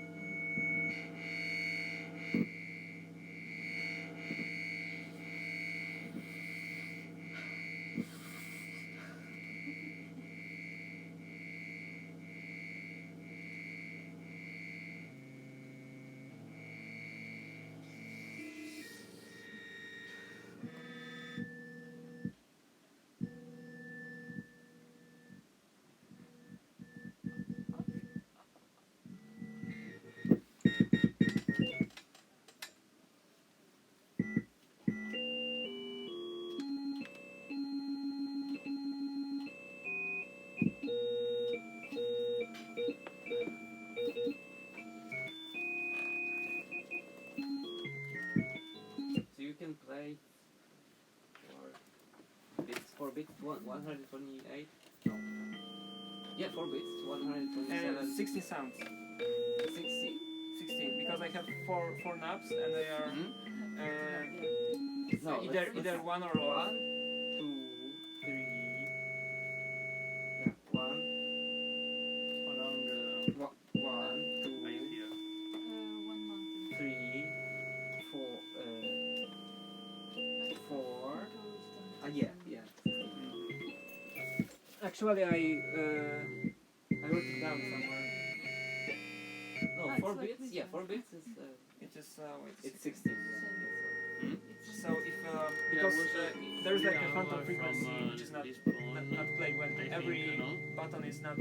So you can play 4 bits, 128. No. Yeah, 4 bits, 127. 16 sounds. 16 because I have four knobs and they are No, either one or 1, 2, 3. Yeah, 1, Along 1, 2, I am here. 1 month. 3, 4, 4. Goes down to Yeah, 7. yeah. Actually, I wrote it down somewhere. No, Ah, 4 it's like bits. this Yeah, one. 4 bits is It is it's 16. Yeah. So if because there's like a phantom frequency which is not played when every button is not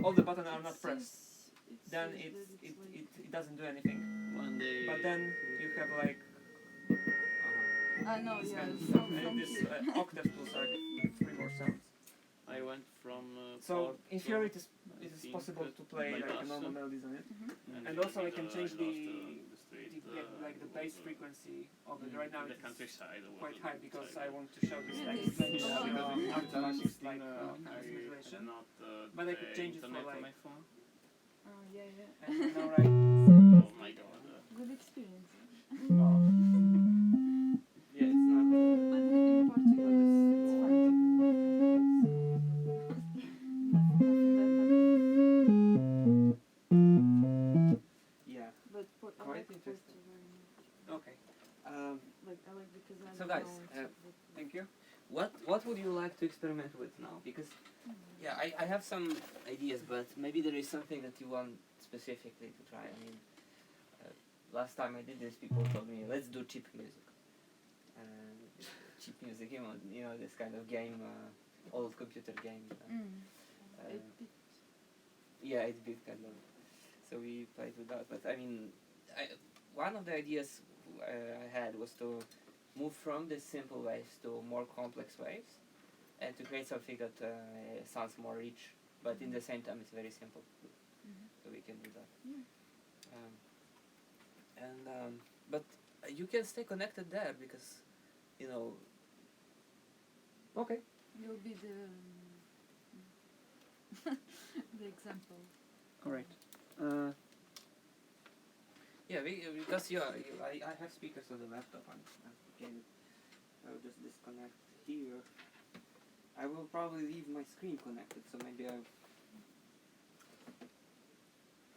all the buttons are not pressed, then it doesn't do anything. One day. But then you have like No, this yeah, kind of from, stuff, and from this here. octave plus like 3 more sounds. I went from. So in theory it is I possible think, to play by like a Russian. normal melodies on it, Mhm. and also I can I change lost, the street, like the bass frequency of it. Right now the it's countryside. quite high because I want to show this Yeah, like it's Flemish a lot. artifacts like I customization. not. But I could change it for internet on like- my phone. Yeah, yeah. And now right. Oh my god. Good experience. Oh. Yeah, it's not. But in Portugal, it's fine. Yeah. But I Quite like interesting. Portugal very much. Okay. Like I like because I So don't guys, know. Thank you. What would you like to experiment with now? Because yeah, I have some ideas, but maybe there is something that you want specifically to try. I mean, last time I did this, people told me let's do cheap music. Cheap music, you know this kind of game, old computer game. Uh, 8-bit. Yeah, 8-bit kind of. So we played with that. But I mean, one of the ideas I had was to move from the simple waves to more complex waves, and to create something that sounds more rich, but in the same time it's very simple. So we can do that. Yeah. But you can stay connected there because, you know. Okay. You'll be the the example. All right. Yeah, because I have speakers on the laptop. I will just disconnect here. I will probably leave my screen connected, so maybe I.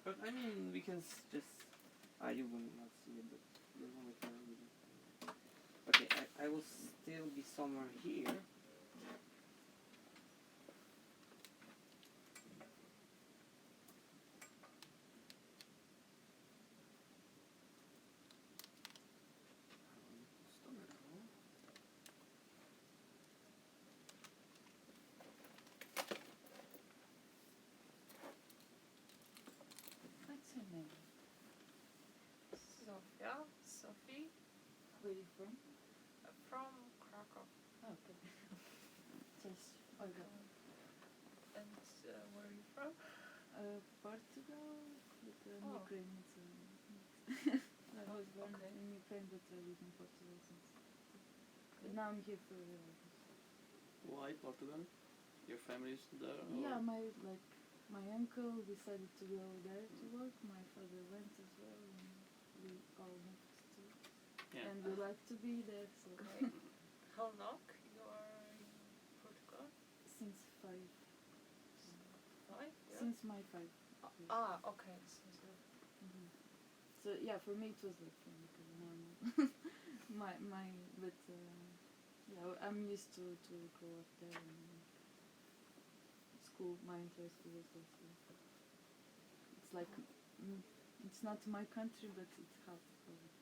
But I mean, we can just. You will not see it, but you know it. Okay, I will still be somewhere here. What's her name? Sophie, Where are you from? from Krakow. Oh, okay. Just Olga. And where are you from? Portugal, but Oh. Ukraine. I was born Okay. in Ukraine, but I live in Portugal since. But now I'm here for. Why Portugal? Your family is there? Or? Yeah, my uncle decided to go there to work. My father went as well, and we all moved to. Yeah. And we like to be there, so Okay. How long you are in Portugal? since 5. 5? Yeah. Since my 5. Okay. Mhm. So yeah, for me it was like normal. But yeah, I'm used to grow up there. And school, my entire school was there. So it's like it's not my country, but it's half of it.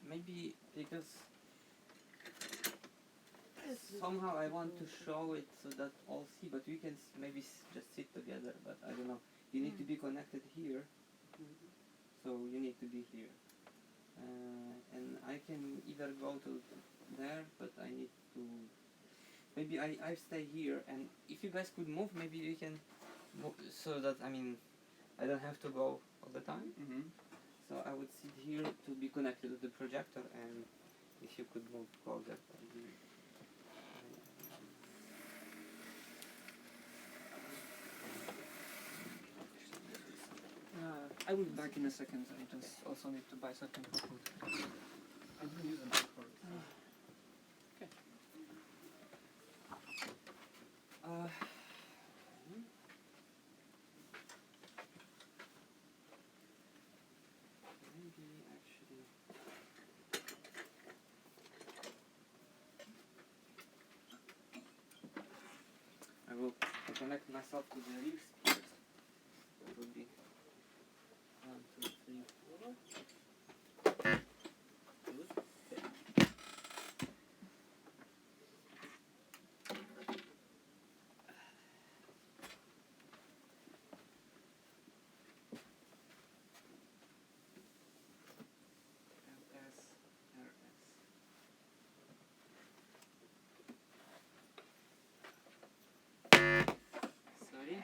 Maybe because Yes, somehow I want to people- show it so that all see, but we can maybe just sit together. But I don't know. You need to be connected here, so you need to be here. And I can either go to there, but I need to. Maybe I stay here, and if you guys could move, maybe we can move so that I don't have to go all the time. Mm-hmm. So I would sit here to be connected to the projector, and if you could move closer. I will be back in a second. I just also need to buy something for food. I didn't use a bag for it. Maybe actually. will connect myself to the rear speakers. It will be 1, 2, 3, 4. Good. Okay. Sorry.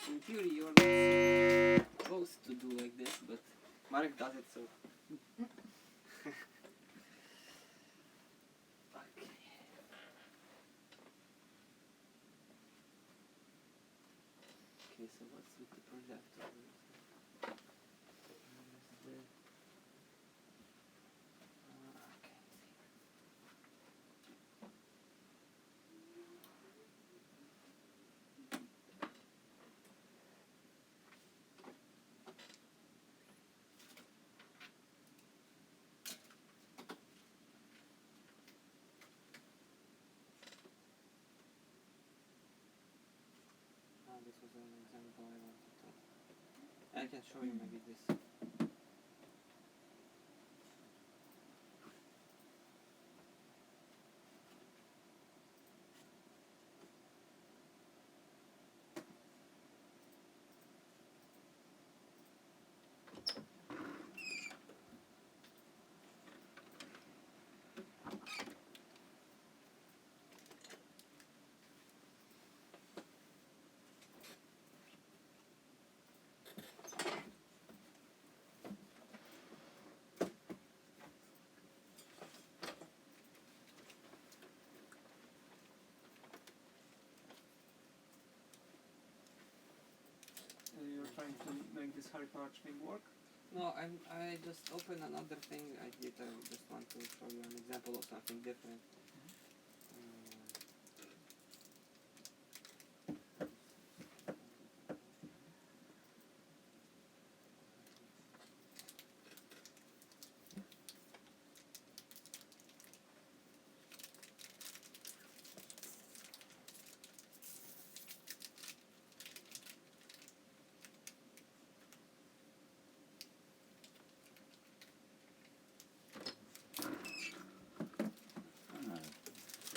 In theory, you're not supposed to do like this, but Marek does it, so. Okay. Okay, so what's with the projector? Okay. This was an example I wanted to. I can show you maybe this. You're trying to make this Harry Potter thing work? No, I just opened another thing I did. I just want to show you an example of something different.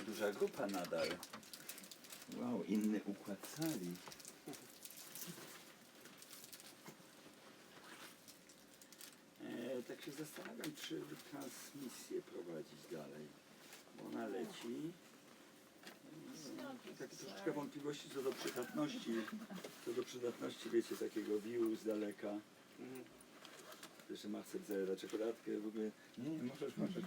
Duża grupa nadal. Wow, inny układ sali. Tak się zastanawiam, czy transmisję prowadzić dalej. Bo ona leci. Takie troszeczkę wątpliwości co do przydatności, wiecie, takiego view z daleka. Jeszcze Marcel zajada czekoladkę, w ogóle. Nie, możesz. Może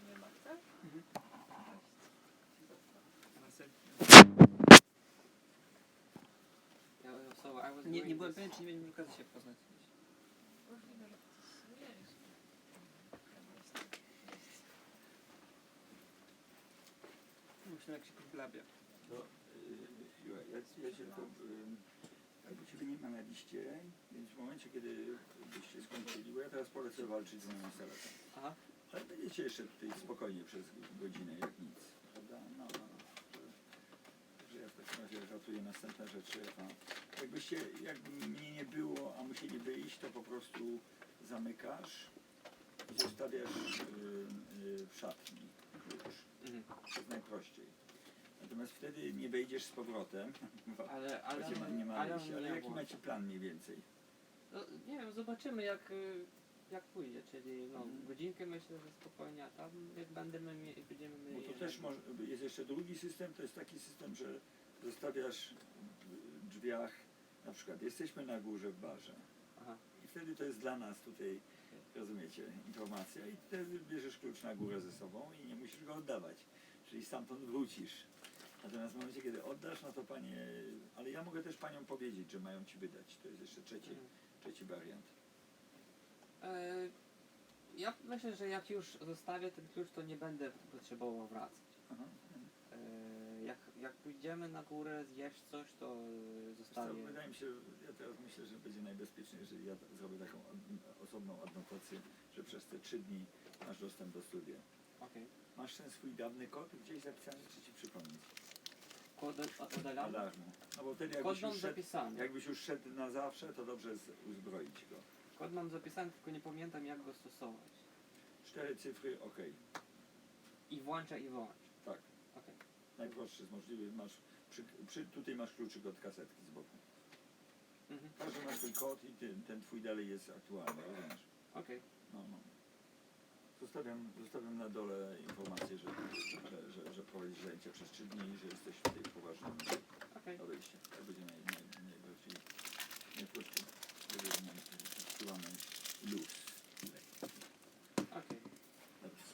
nie ma, tak? So I was Nie doing byłem this. pewien, czy nie będziemy okazji się poznać. Możliwe, że mieliśmy. Myślę, jak się podglabia. To, ja się tylko, jakby Ciebie nie ma na liście, więc w momencie, kiedy byście skończyli, bo ja teraz polecę walczyć z moją instalacją. Aha. Ale będziecie jeszcze tutaj spokojnie przez godzinę, jak nic, prawda? No. Także ja w takim razie ratuję następne rzeczy, a jakby mnie nie było, a musieli wyjść, to po prostu zamykasz i zostawiasz w szatni klucz. To jest najprościej. Natomiast wtedy nie wejdziesz z powrotem, bo nie ma wyjścia. Ale jaki macie plan mniej więcej? No, nie wiem, zobaczymy jak pójdzie, czyli no, godzinkę myślę, że spokojnie, a tam jak będziemy mieli. Bo to też jest jeszcze drugi system, to jest taki system, że zostawiasz w drzwiach, na przykład jesteśmy na górze w barze. Aha. I wtedy to jest dla nas tutaj, rozumiecie, informacja i wtedy bierzesz klucz na górę ze sobą i nie musisz go oddawać. Czyli stamtąd wrócisz. Natomiast w momencie, kiedy oddasz, no to panie, ale ja mogę też paniom powiedzieć, że mają ci wydać. To jest jeszcze trzeci wariant. Ja myślę, że jak już zostawię ten klucz, to nie będę potrzebował wracać. Aha. jak pójdziemy na górę, zjesz coś, to Wiesz co, zostawię. wydaje mi się, ja teraz myślę, że będzie najbezpieczniej, jeżeli ja zrobię taką osobną adnotację, że przez te 3 dni masz dostęp do studia. Okej. Masz ten swój dawny kod gdzieś zapisany, czy ci przypomnieć? Kod od alarmu? Alarmu. No bo wtedy Kod jakbyś mam już, szedł, zapisany. jakbyś już szedł na zawsze, to dobrze uzbroić go. Kod mam zapisany, tylko nie pamiętam jak go stosować. 4 cyfry, ok. I włącza i wyłącza. Tak. Okej. Najprostszy z możliwych. Masz tutaj masz kluczyk od kasetki z boku. Mhm. Każdy ma swój kod i ten twój dalej jest aktualny, rozumiesz? Okej. No. Zostawiam na dole informację, że prowadzisz zajęcia przez 3 dni i że jesteś w tej poważnym Okej. odejściu. To będzie najbardziej najprościej. Wpływamy luz. Okej. Dobrze.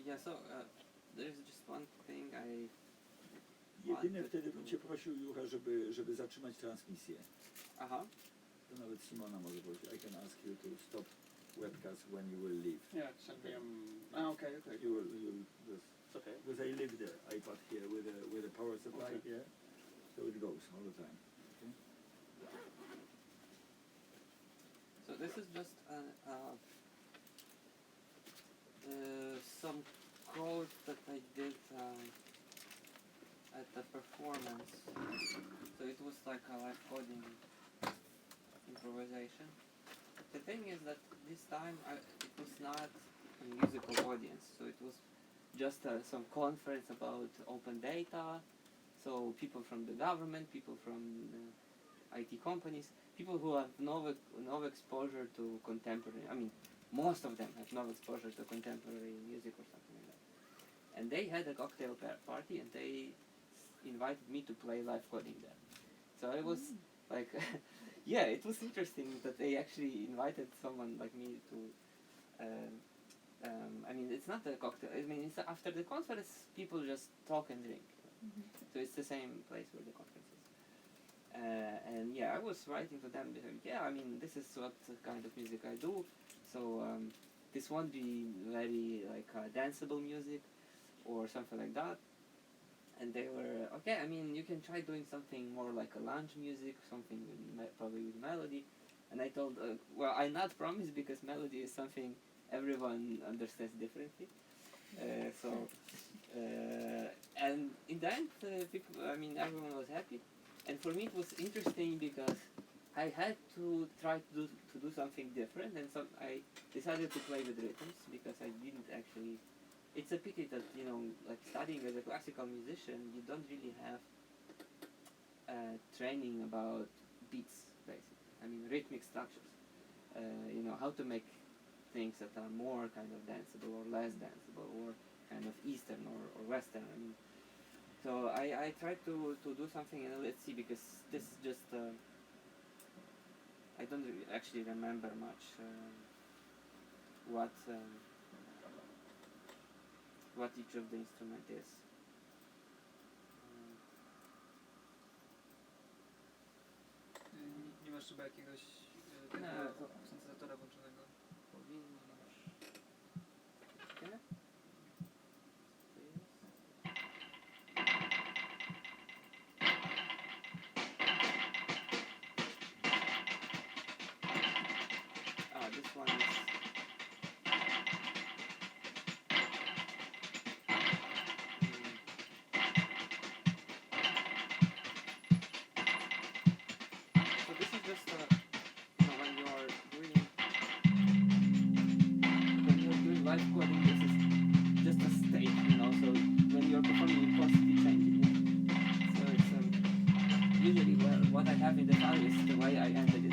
Yeah, so there's just one thing I Jedyne wtedy bym cię prosił, Jucha, żeby zatrzymać transmisję. Aha. To nawet Simona może powiedzieć. I can ask you to stop webcast when you will leave. Yeah, send me okay. You will just, It's okay. because I leave the iPad here with a power supply Okay. here, so it goes all the time. Okay? So this is just some code that I did at the performance. So it was like a live coding improvisation. The thing is that this time it was not a musical audience, so it was just some conference about open data. So people from the government, people from IT companies, people who have no exposure to contemporary. I mean, most of them have no exposure to contemporary music or something like that. And they had a cocktail party, and they invited me to play live coding there. So it was like, yeah, it was interesting that they actually invited someone like me to. I mean, it's not a cocktail. I mean, it's after the conference, people just talk and drink. So it's the same place where the conference is. And yeah, I was writing to them. Yeah, I mean, this is what kind of music I do. So this won't be very like danceable music or something like that. And they were okay. I mean, you can try doing something more like a lounge music, something with probably with melody. And I told, well, I not promise because melody is something everyone understands differently. And in the end, people, I mean, everyone was happy. And for me, it was interesting because I had to try to do something different, and so I decided to play with rhythms because I didn't actually. It's a pity that, you know, like studying as a classical musician, you don't really have training about beats, basically. I mean, rhythmic structures. You know, how to make things that are more kind of danceable or less danceable or kind of Eastern or Western. I mean, so I tried to do something, and let's see, because this is just I don't actually remember much what each of the instrument is. Nie masz chyba jakiegoś Nie, to- syntezatora włączonego? Powinnaś. Troszkę. To jest. This one is. So this is just you know, when you're doing live coding, this is just a state, you know. So when you're performing, you constantly changing it. So it's usually what I have in the file is the way I ended it.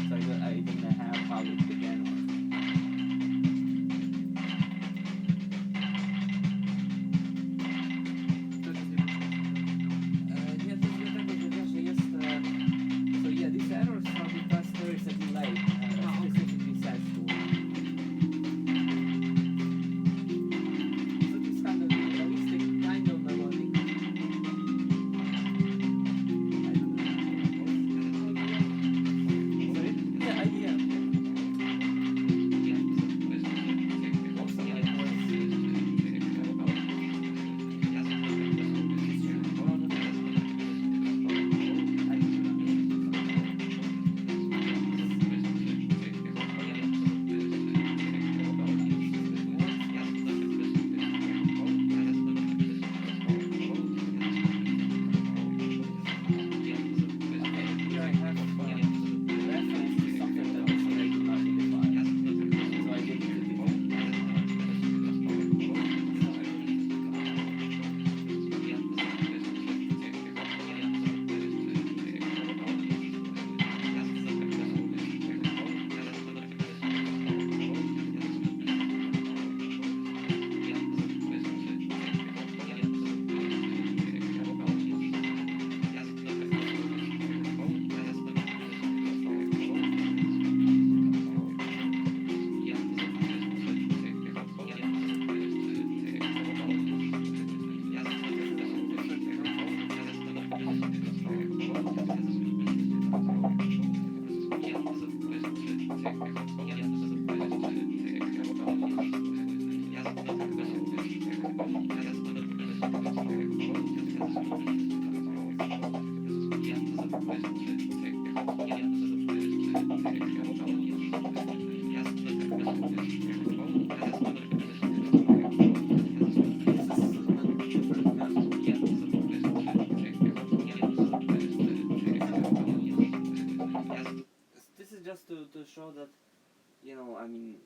So I don't have how it began. This is just to show that, you know, I mean,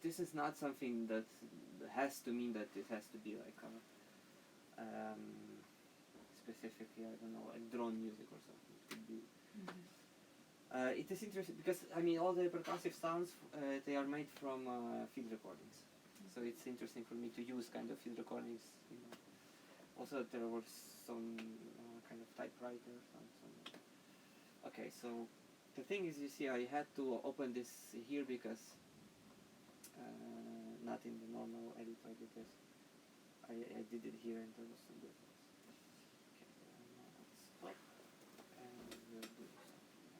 this is not something that has to mean that it has to be like specifically, I don't know, like drone music or something. It could be. It is interesting because, I mean, all the percussive sounds, they are made from field recordings. So it's interesting for me to use kind of field recordings, you know. Also, there were some kind of typewriters and some. Okay, so the thing is, you see, I had to open this here because not in the normal editor because I did it here and there was some difference. Okay, now let's stop and we'll do something.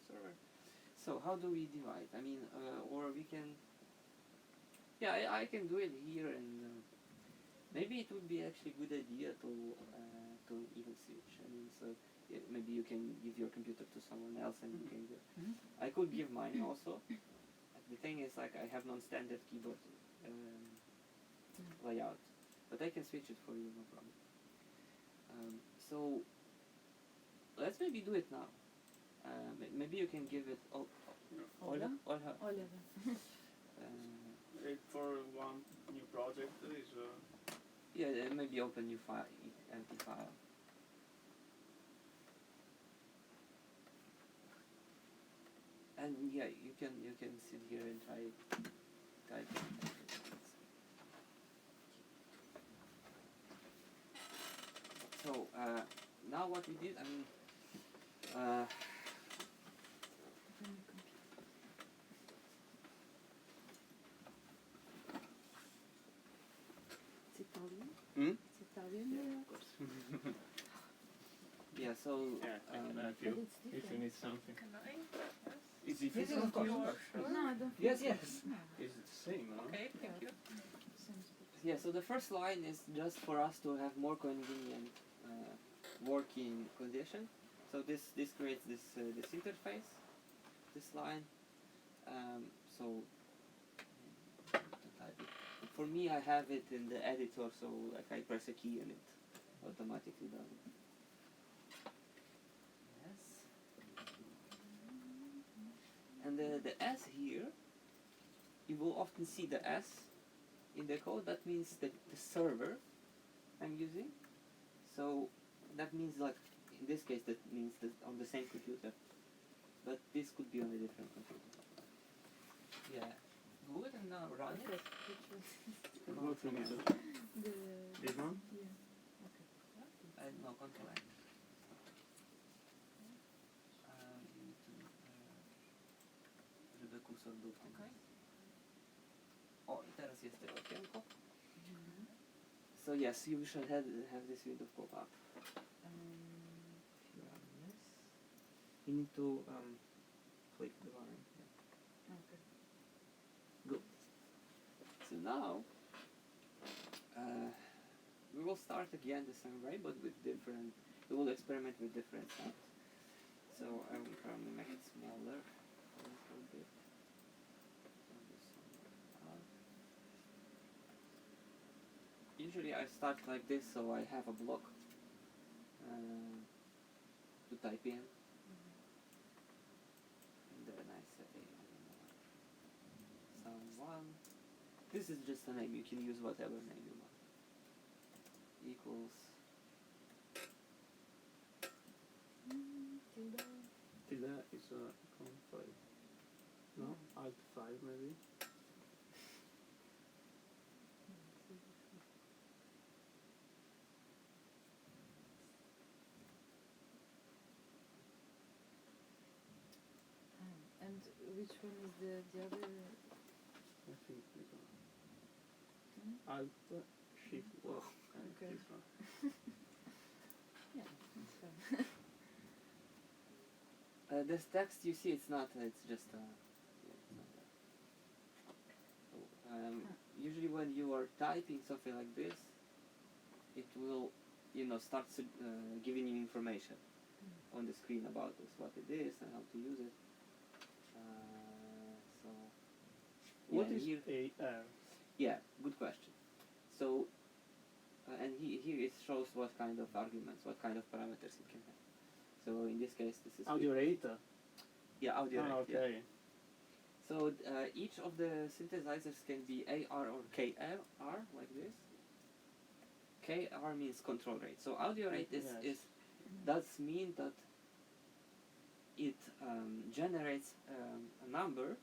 Server. So how do we divide? I mean, or we can. Yeah, I can do it here, and maybe it would be actually a good idea to even switch. I mean, so maybe you can give your computer to someone else, and you can give. I could give mine also. The thing is, like, I have non-standard keyboard layout, but I can switch it for you, no problem. So let's maybe do it now. Maybe you can give it. Ola? Ola. For one new project is Yeah, maybe open new file, empty file. And yeah, you can sit here and try type. So now what we did, I mean, It's Italian. Hmm? It's Italian. yeah, of course. Yeah. So Yeah, I can help But you it's if you different. need something. Can I? is it Yes, easy? of course. Sure. No, I don't. Yes, think yes. So. No. Is it the same, no? Okay, thank you. Seems good. Yeah. So the first line is just for us to have more convenient working condition. So this creates this interface, this line. So to type it. For me, I have it in the editor, so like I press a key and it automatically does it. Yes. And the S here, you will often see the S in the code. That means the server I'm using. So that means, like, in this case, that means that on the same computer, but this could be on a different computer. Yeah. Good, and now run it. Okay, which one? What one is it? This one? Yeah. Okay. No, control N. Żeby kursor był w tym Okay. miejscu. O, i teraz jest to okienko. So yes, you should have this window pop up. If you run this, you need to click the line. Yeah. Okay. Good. So now we will start again the same way, but with different. We will experiment with different sounds. So I will probably make it smaller a little bit. Usually I start like this, so I have a block to type in. And then I say, I don't know, sound 1. This is just a name, you can use whatever name you want. Equals. Tilde is a icon 5. No? Alt 5 maybe? And which one is the other? I think this one. Hmm? Alt Shift Whoa. and Okay. this one. this text you see, it's not. It's just. It's not that. So, usually when you are typing something like this, it will, start giving you information on the screen about this, what it is and how to use it. So. What yeah, is here, AR? Yeah, good question. So, and here it shows what kind of arguments, what kind of parameters it can have. So in this case, this is Audio rate? Yeah, audio rate. Yeah. Okay. So each of the synthesizers can be AR or KR, like this. KR means control rate. So audio rate Yes. does mean that it generates a number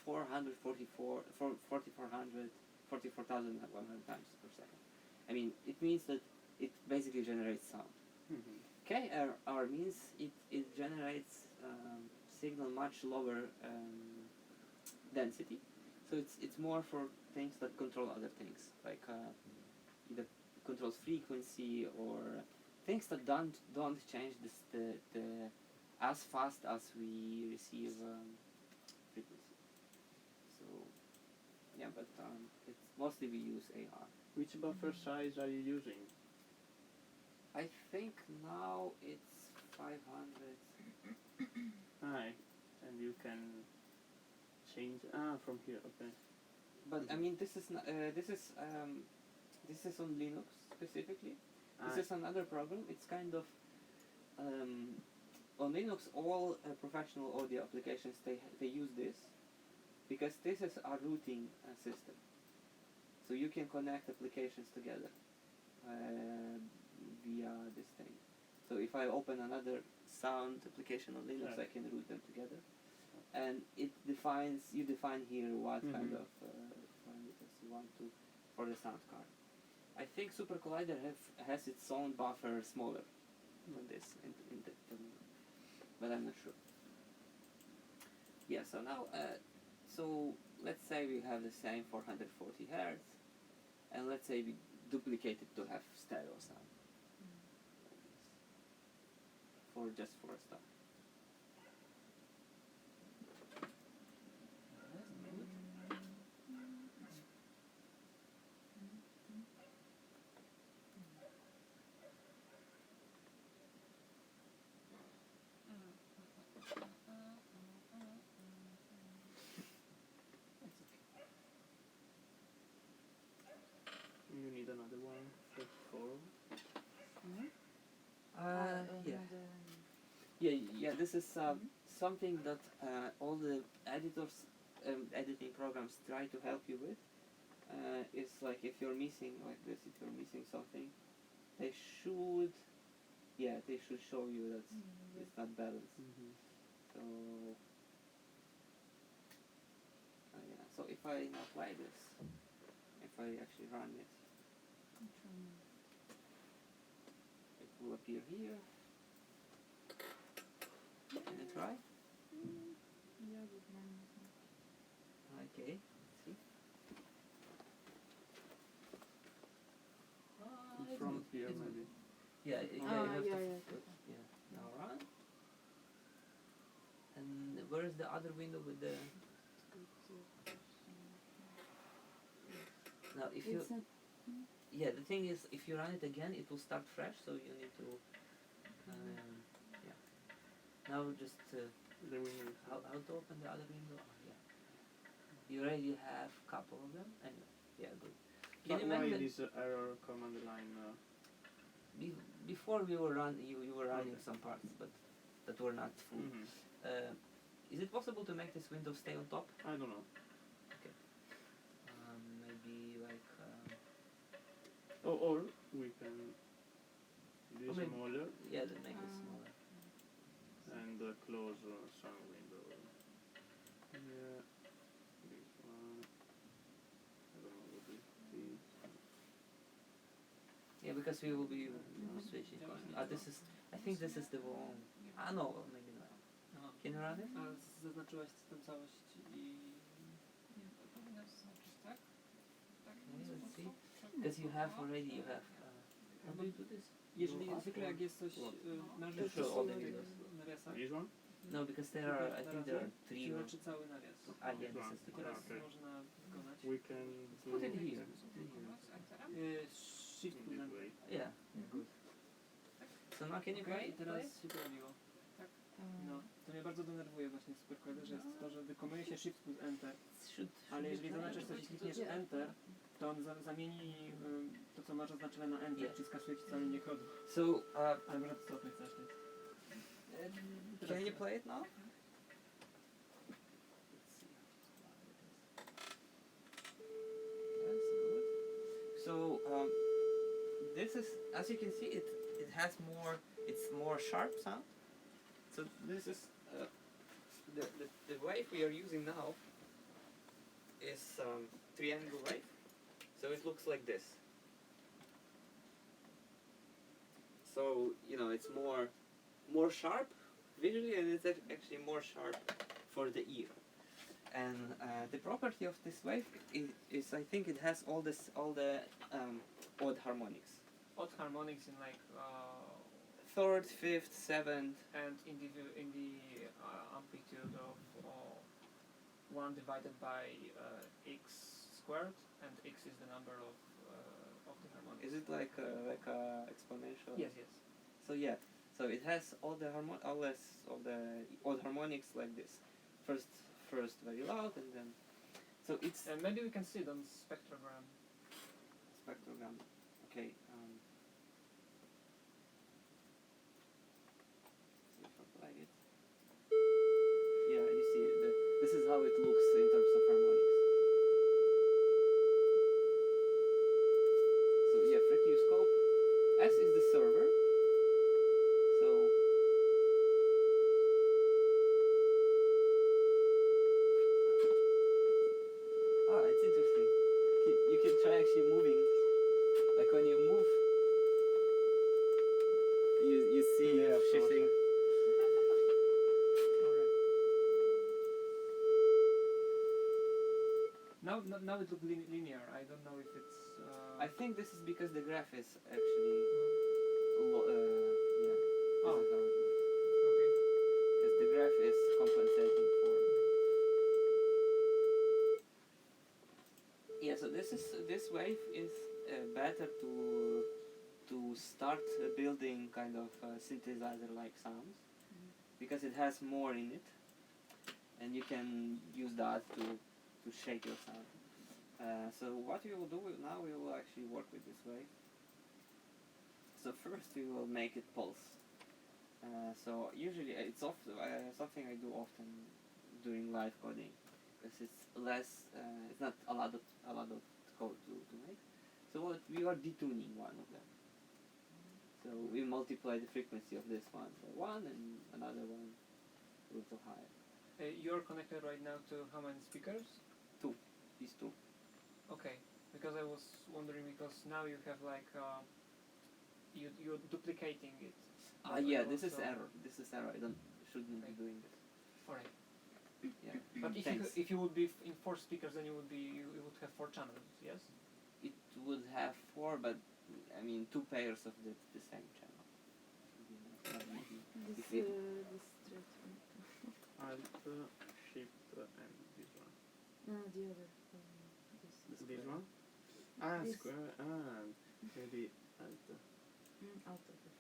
44,100 times per second. I mean, it means that it basically generates sound. Mm-hmm. KRR means it generates signal much lower density, so it's more for things that control other things, like either controls frequency or things that don't change the as fast as we receive frequency. So yeah, but it's mostly we use AR. Which buffer size are you using? I think now it's 500. Aye. And you can change from here, okay. But I mean, this is on Linux specifically. This is another problem. It's kind of on Linux. All professional audio applications they use this because this is a routing system. So you can connect applications together via this thing. So if I open another sound application on Linux, I can route them together. And you define here what kind of parameters you want to for the sound card. I think Super Collider has its own buffer smaller than this, but I'm not sure. Yeah, so now, so let's say we have the same 440 Hertz, and let's say we duplicate it to have stereo sound. Just for a start. You need another one, 34. Yeah. This is something that all the editing programs try to help you with. It's like if you're missing like this, if you're missing something, they should show you that it's not balanced. Mm-hmm. So so if I now play this, if I actually run it, it will appear here. Can I try? Yeah, but mine is not. Okay, see. From here, maybe. Yeah, you have to yeah. now run. And where is the other window with the? Now, if you It's not. the thing is, if you run it again, it will start fresh. So you need to now just The window. how to open the other window? Oh, yeah. You already have a couple of them. Anyway, yeah, good. Can But you why make this error command line? before we were you were running some parts, but that were not full. Mm-hmm. Is it possible to make this window stay on top? I don't know. Okay. Maybe like. Or we can do Or maybe- smaller Yeah, then make it smaller. and close some window. Yeah. This one. I don't know what it is. Yeah, because we will be switching. I think this is the wrong. No, maybe not. Can you run it? A zaznaczyłaś tę całość i... Powinno zaznaczyć, tak? Tak, Okay, w ten let's see. sposób? Because you have already, how do you do this? Jeżeli zwykle jak jest coś na Sure, all the na windows. nawiasach, This one? No, because there are, I think there are three. Siłę czy cały nawias. Ah, yeah, this is I the teraz Okay. można wykonać. We can do Put it here. Shift plus enter. wait. Yeah, good. So now can you Okej, play? i teraz się pojawiło. No, to mnie bardzo denerwuje właśnie w supercoderze, jest to, że wykonuje się Shift plus Enter, ale jeżeli zaznaczysz coś i klikniesz Enter, to on zamieni to, co masz oznaczone na Enter, Yeah. czy skasuje ci całe linię kodu. So, Ale może to co, nie chcesz ty. can you play it now? Let's see. Yes, good. So, this is, as you can see, it has more, it's more sharp sound. So this is the wave we are using now is triangle wave. So it looks like this. So it's more sharp visually, and it's actually more sharp for the ear. And the property of this wave is I think it has all the odd harmonics. Odd harmonics in like Third, fifth, seventh. and in the amplitude of 1 divided by x squared, and x is the number of the harmonics. Is it like a exponential? Yes. So yeah, so it has all the odd harmonics like this. First very loud, and then so it's And maybe we can see it on spectrogram. spectrogram. Okay. See if I play it. Yeah, you see this is how it looks in terms of harmonics. So yeah, frequency-scope. S is the server. So it's interesting. You can try actually moving. Like when you move, you see Yeah, of course. shifting. Alright. Now it looks linear. I don't know if it's. I think this is because the graph is actually yeah. Oh. This is how it looks. Okay. Because the graph is compensating for. Yeah, so this wave is better to start building kind of synthesizer-like sounds because it has more in it, and you can use that to shape your sound. So what we will do now, we will actually work with this wave. So first we will make it pulse. So usually it's something I do often during live coding, because it's less, it's not a lot of code to make. So what we are detuning one of them. So we multiply the frequency of this one by 1 and another one a little higher. You're connected right now to how many speakers? These two. Okay, because I was wondering, because now you have like you're duplicating it. Yeah, this is Also- error. This is error. Shouldn't be Okay. doing this. Alright. Yeah. But if you would be in 4 speakers, then you would have 4 channels. Yes. It would have 4, but I mean 2 pairs of the same channel. Not maybe. This If it- this thread. Alt, Shift, and this one. No, the other. This. This one? Ah, This. square, maybe Alt. Out of it.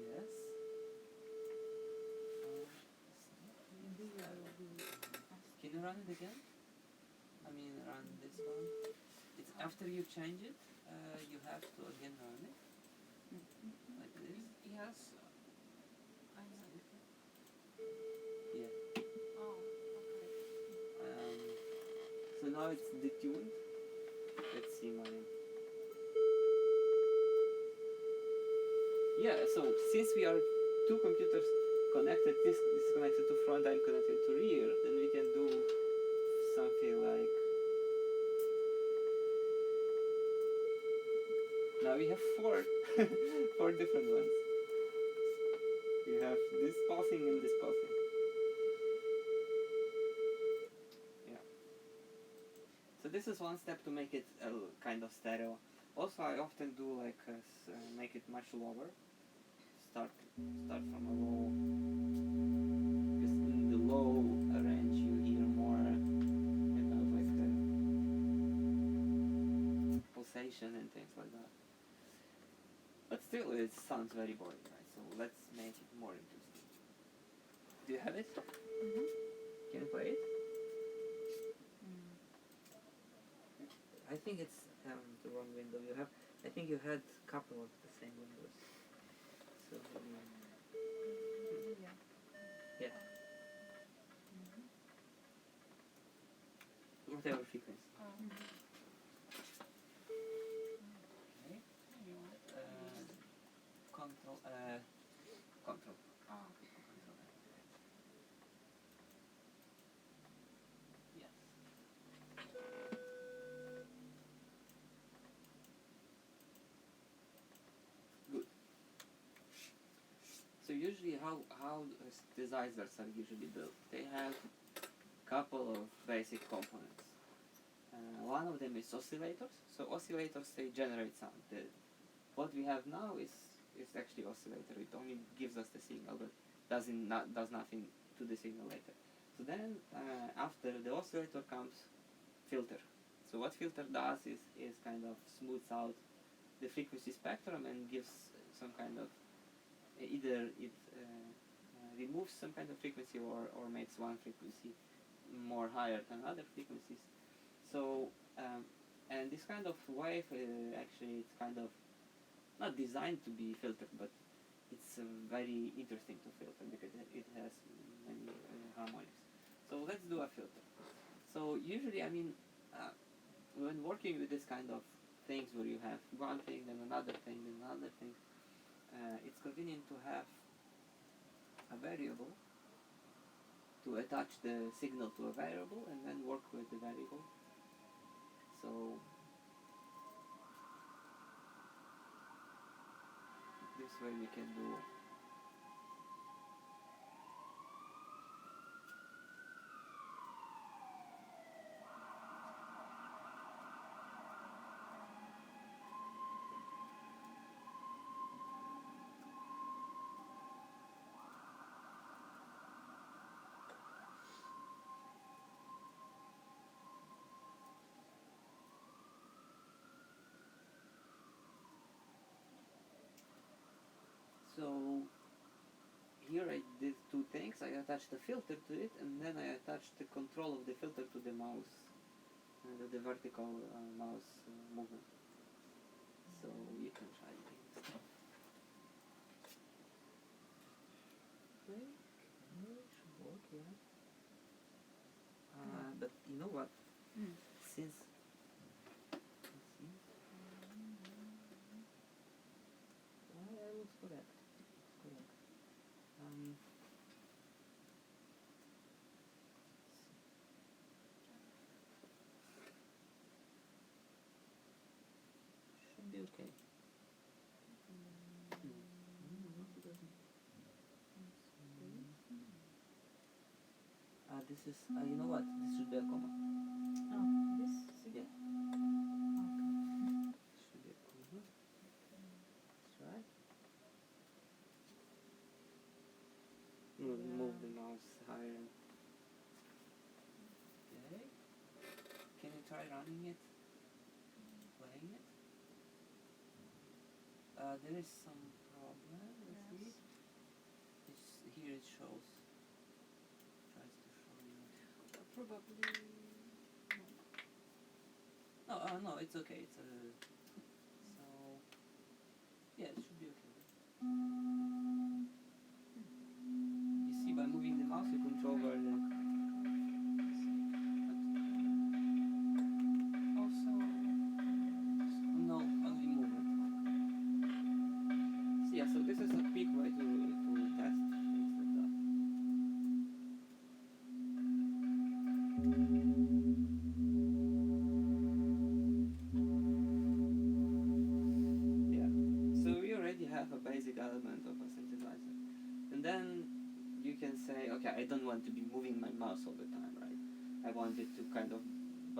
Yes. Maybe I will be. Can you run it again? I mean, run this one. It's after you change it, you have to again run it like this. Yes. I know. Yeah. Oh, okay. So now it's detuned. Let's see my. Yeah. So since we are 2 computers connected, this is connected to front, I'm connected to rear, then we can do something like. Now we have 4 4 different ones. You have this pulsing and this pulsing. So this is one step to make it kind of stereo. Also, I often do like make it much lower. Start from a low. Because in the low range you hear more kind of like pulsation and things like that. But still, it sounds very boring, right? So let's make it more interesting. Do you have it? Mm-hmm. Can you play it? Mm. I think it's the wrong window. I think you had a couple of the same windows. So Yeah. yeah, Mm-hmm. whatever frequency. Mm-hmm. Okay. Control. Control. Oh. Control. Yes. Good. So usually how synthesizers are usually built? They have couple of basic components. One of them is oscillators. So oscillators, they generate sound. What we have now is actually oscillator. It only gives us the signal, but does nothing to the signal later. So then after the oscillator comes filter. So what filter does is kind of smooths out the frequency spectrum and gives some kind of either it removes some kind of frequency or makes one frequency more higher than other frequencies. So and this kind of wave actually it's kind of not designed to be filtered, but it's very interesting to filter because it has many harmonics. So let's do a filter. So usually, I mean, when working with this kind of things where you have one thing, then another thing, then another thing, it's convenient to have a variable to attach the signal to a variable and then work with the variable. So this way we can do so here I did two things. I attached the filter to it and then I attached the control of the filter to the mouse, the vertical mouse movement. So you can try it. Okay, should work, yeah. But you know what? Mm. Since let's see. It looks correct. Correct. Should be okay. This is, you know what? This should be a comma. Oh, this signal? Yeah. Okay. Should be a comma. That's right. Move the mouse higher. Okay. Can you try running it? Playing it? There is some problem. Let's see. Here it shows. Tries to show you. Probably. No, no, it's okay. It's so yeah, it should be okay. You see, by moving the mouse, you control where the Also. no, only movement. So yeah, so this is a quick way to test things like that. Yeah. So we already have a basic element of a synthesizer. And then you can say, okay, I don't want to be moving my mouse all the time, right? I want it to kind of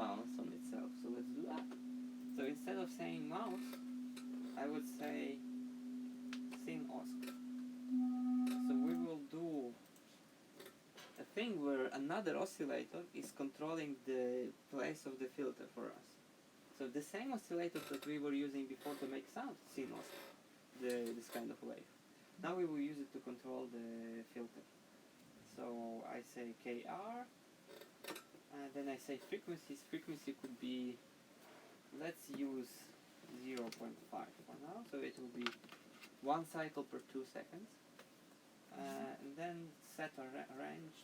bounce on itself. So let's do that. So instead of saying mouse, I would say sin osc. So we will do a thing where another oscillator is controlling the place of the filter for us. So the same oscillator that we were using before to make sound, sin osc, this kind of wave. Now we will use it to control the filter. So I say KR, and then I say frequencies. Frequency could be, let's use 0.5 for now, so it will be 1 cycle per 2 seconds. And then set a range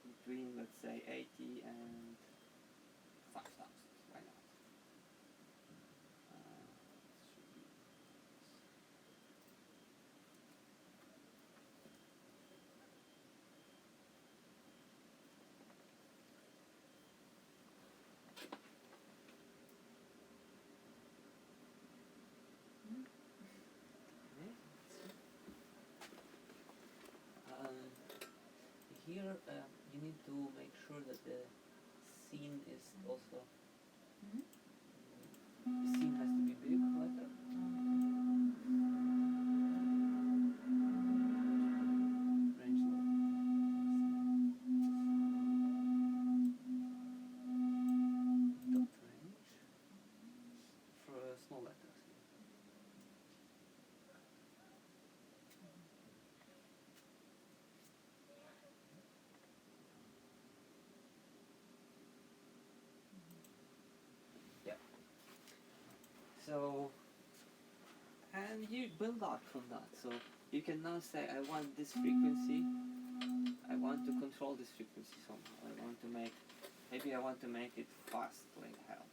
between, let's say, 80 and 5,000. Why not? Here you need to make sure that the scene is also the scene has to be big letter. Range low. Dot range for small letters. So, and you build up from that. So you can now say, I want this frequency, I want to control this frequency somehow. I want to make, maybe I want to make it fast like hell.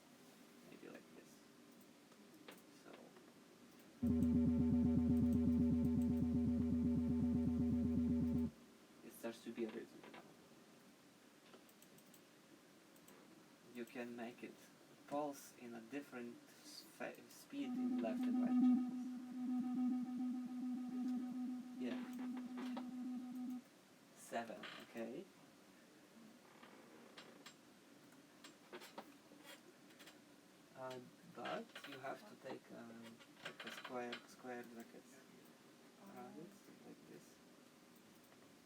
Maybe like this. So, it starts to be a rhythm now. You can make it pulse in a different speed in left and right channels. Yeah. 7, okay. But you have to take like a square brackets around it, like this.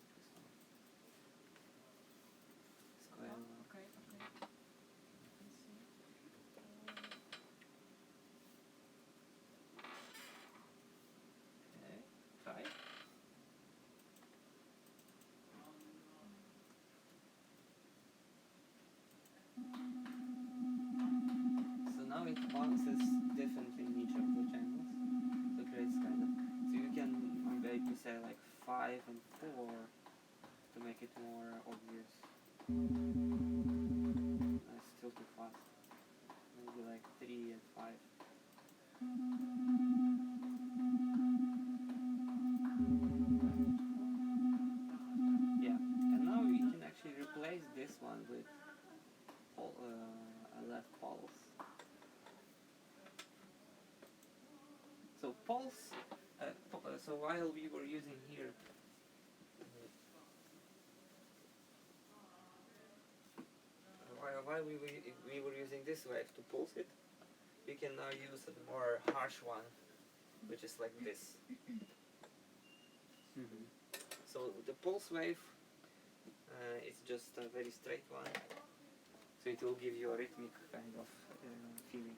This one. Square one. Okay, okay. Okay, try. So now it bounces differently in each of the channels. So it creates kind of, so you can maybe say like 5 and 4 to make it more obvious. It's still too fast. Maybe like 3 and 5. Yeah, and now we can actually replace this one with a left pulse. So pulse, so while we were using here, while we were using this wave to pulse it, we can now use a more harsh one, which is like this. So the pulse wave is just a very straight one, so it will give you a rhythmic kind of feeling.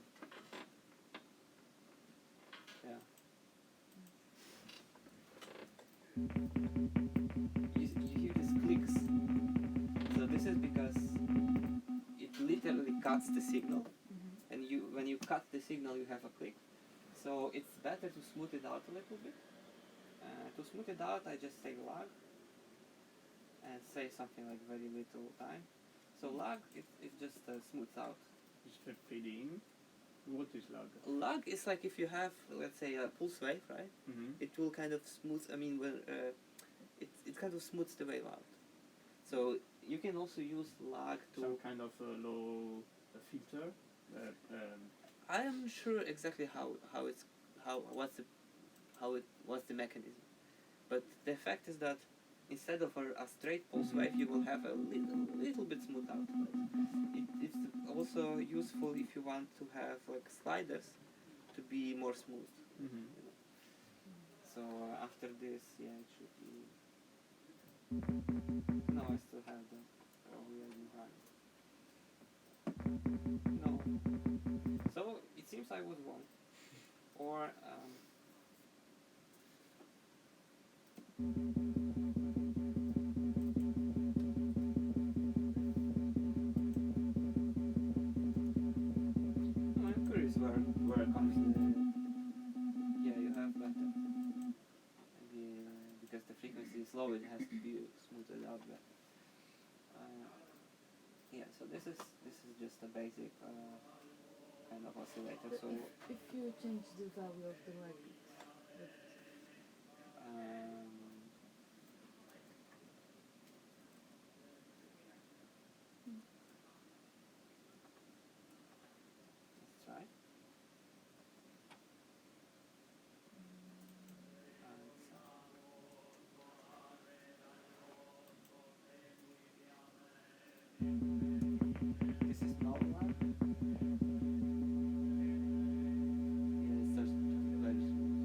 Yeah. You hear these clicks. So this is because it literally cuts the signal, and when you cut the signal, you have a click. So it's better to smooth it out a little bit. To smooth it out, I just say lag and say something like very little time. So lag, it just smooths out. Is that fading? What is lag? Lag is like if you have, let's say, a pulse wave, right? It will kind of smooth. I mean, when it kind of smooths the wave out. So you can also use lag to. Some kind of low filter. I am sure exactly what's the mechanism, but the fact is that instead of a straight pulse wave, you will have a little bit smooth put out. It's also useful if you want to have like sliders to be more smooth. Mhm. You know. So after this, yeah, it should be. No, I still have the weird environment. No. So it seems I was wrong. Or I'm curious where comes the. Yeah, you have better. Maybe because the frequency is low, it has to be smoothed out better. Yeah, so this is just a basic kind of oscillator. But So if you change the value of the lag bit, um, let's try. This is normal lag. Yeah, it starts very smooth.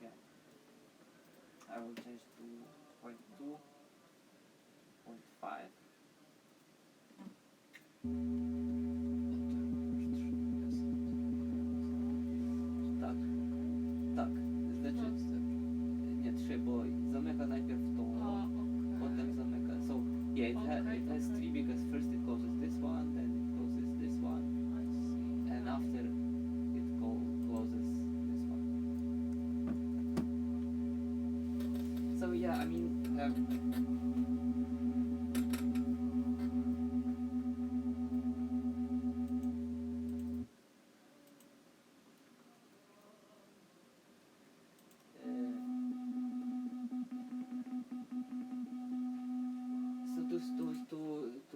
Yeah. I will change to 0.2, 0.5. Tak, tak, znaczy nie 3, bo zamyka najpierw tą, potem zamyka. So yeah, it has 3 because first it closes this one, then it closes this one, and after it closes this one. So yeah, I mean.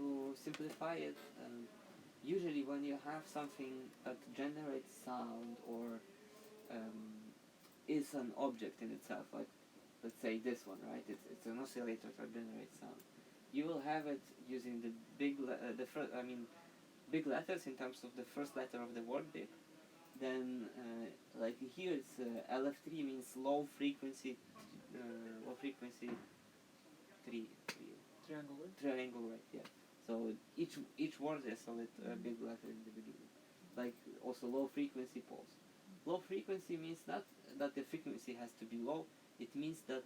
To simplify it, usually when you have something that generates sound or is an object in itself, like let's say this one, right? It's an oscillator that generates sound. You will have it using the big letters in terms of the first letter of the word big. Then like here it's LF3 means low frequency 3 triangle rate, yeah. So each word is a big letter in the beginning. Like also low frequency pulse. Low frequency means not that the frequency has to be low. It means that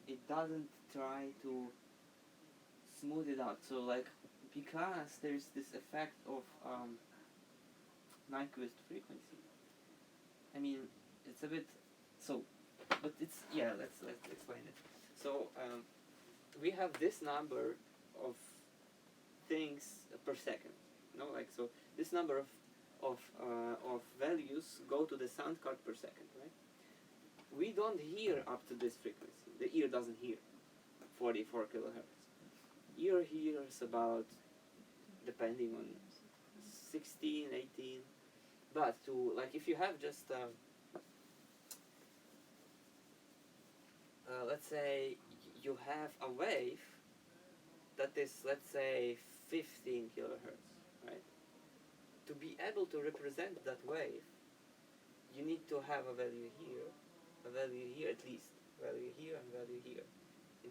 it doesn't try to smooth it out. So like because there's this effect of Nyquist frequency. I mean, it's a bit so, but it's yeah. Let's explain it. So we have this number of things per second. No, like so. This number of values go to the sound card per second, right? We don't hear up to this frequency. The ear doesn't hear 44 kilohertz. Ear hears about, depending on 16, 18. But to like if you have just let's say you have a wave that is, let's say, 15 kilohertz, right? To be able to represent that wave, you need to have a value here at least, value here and value here. In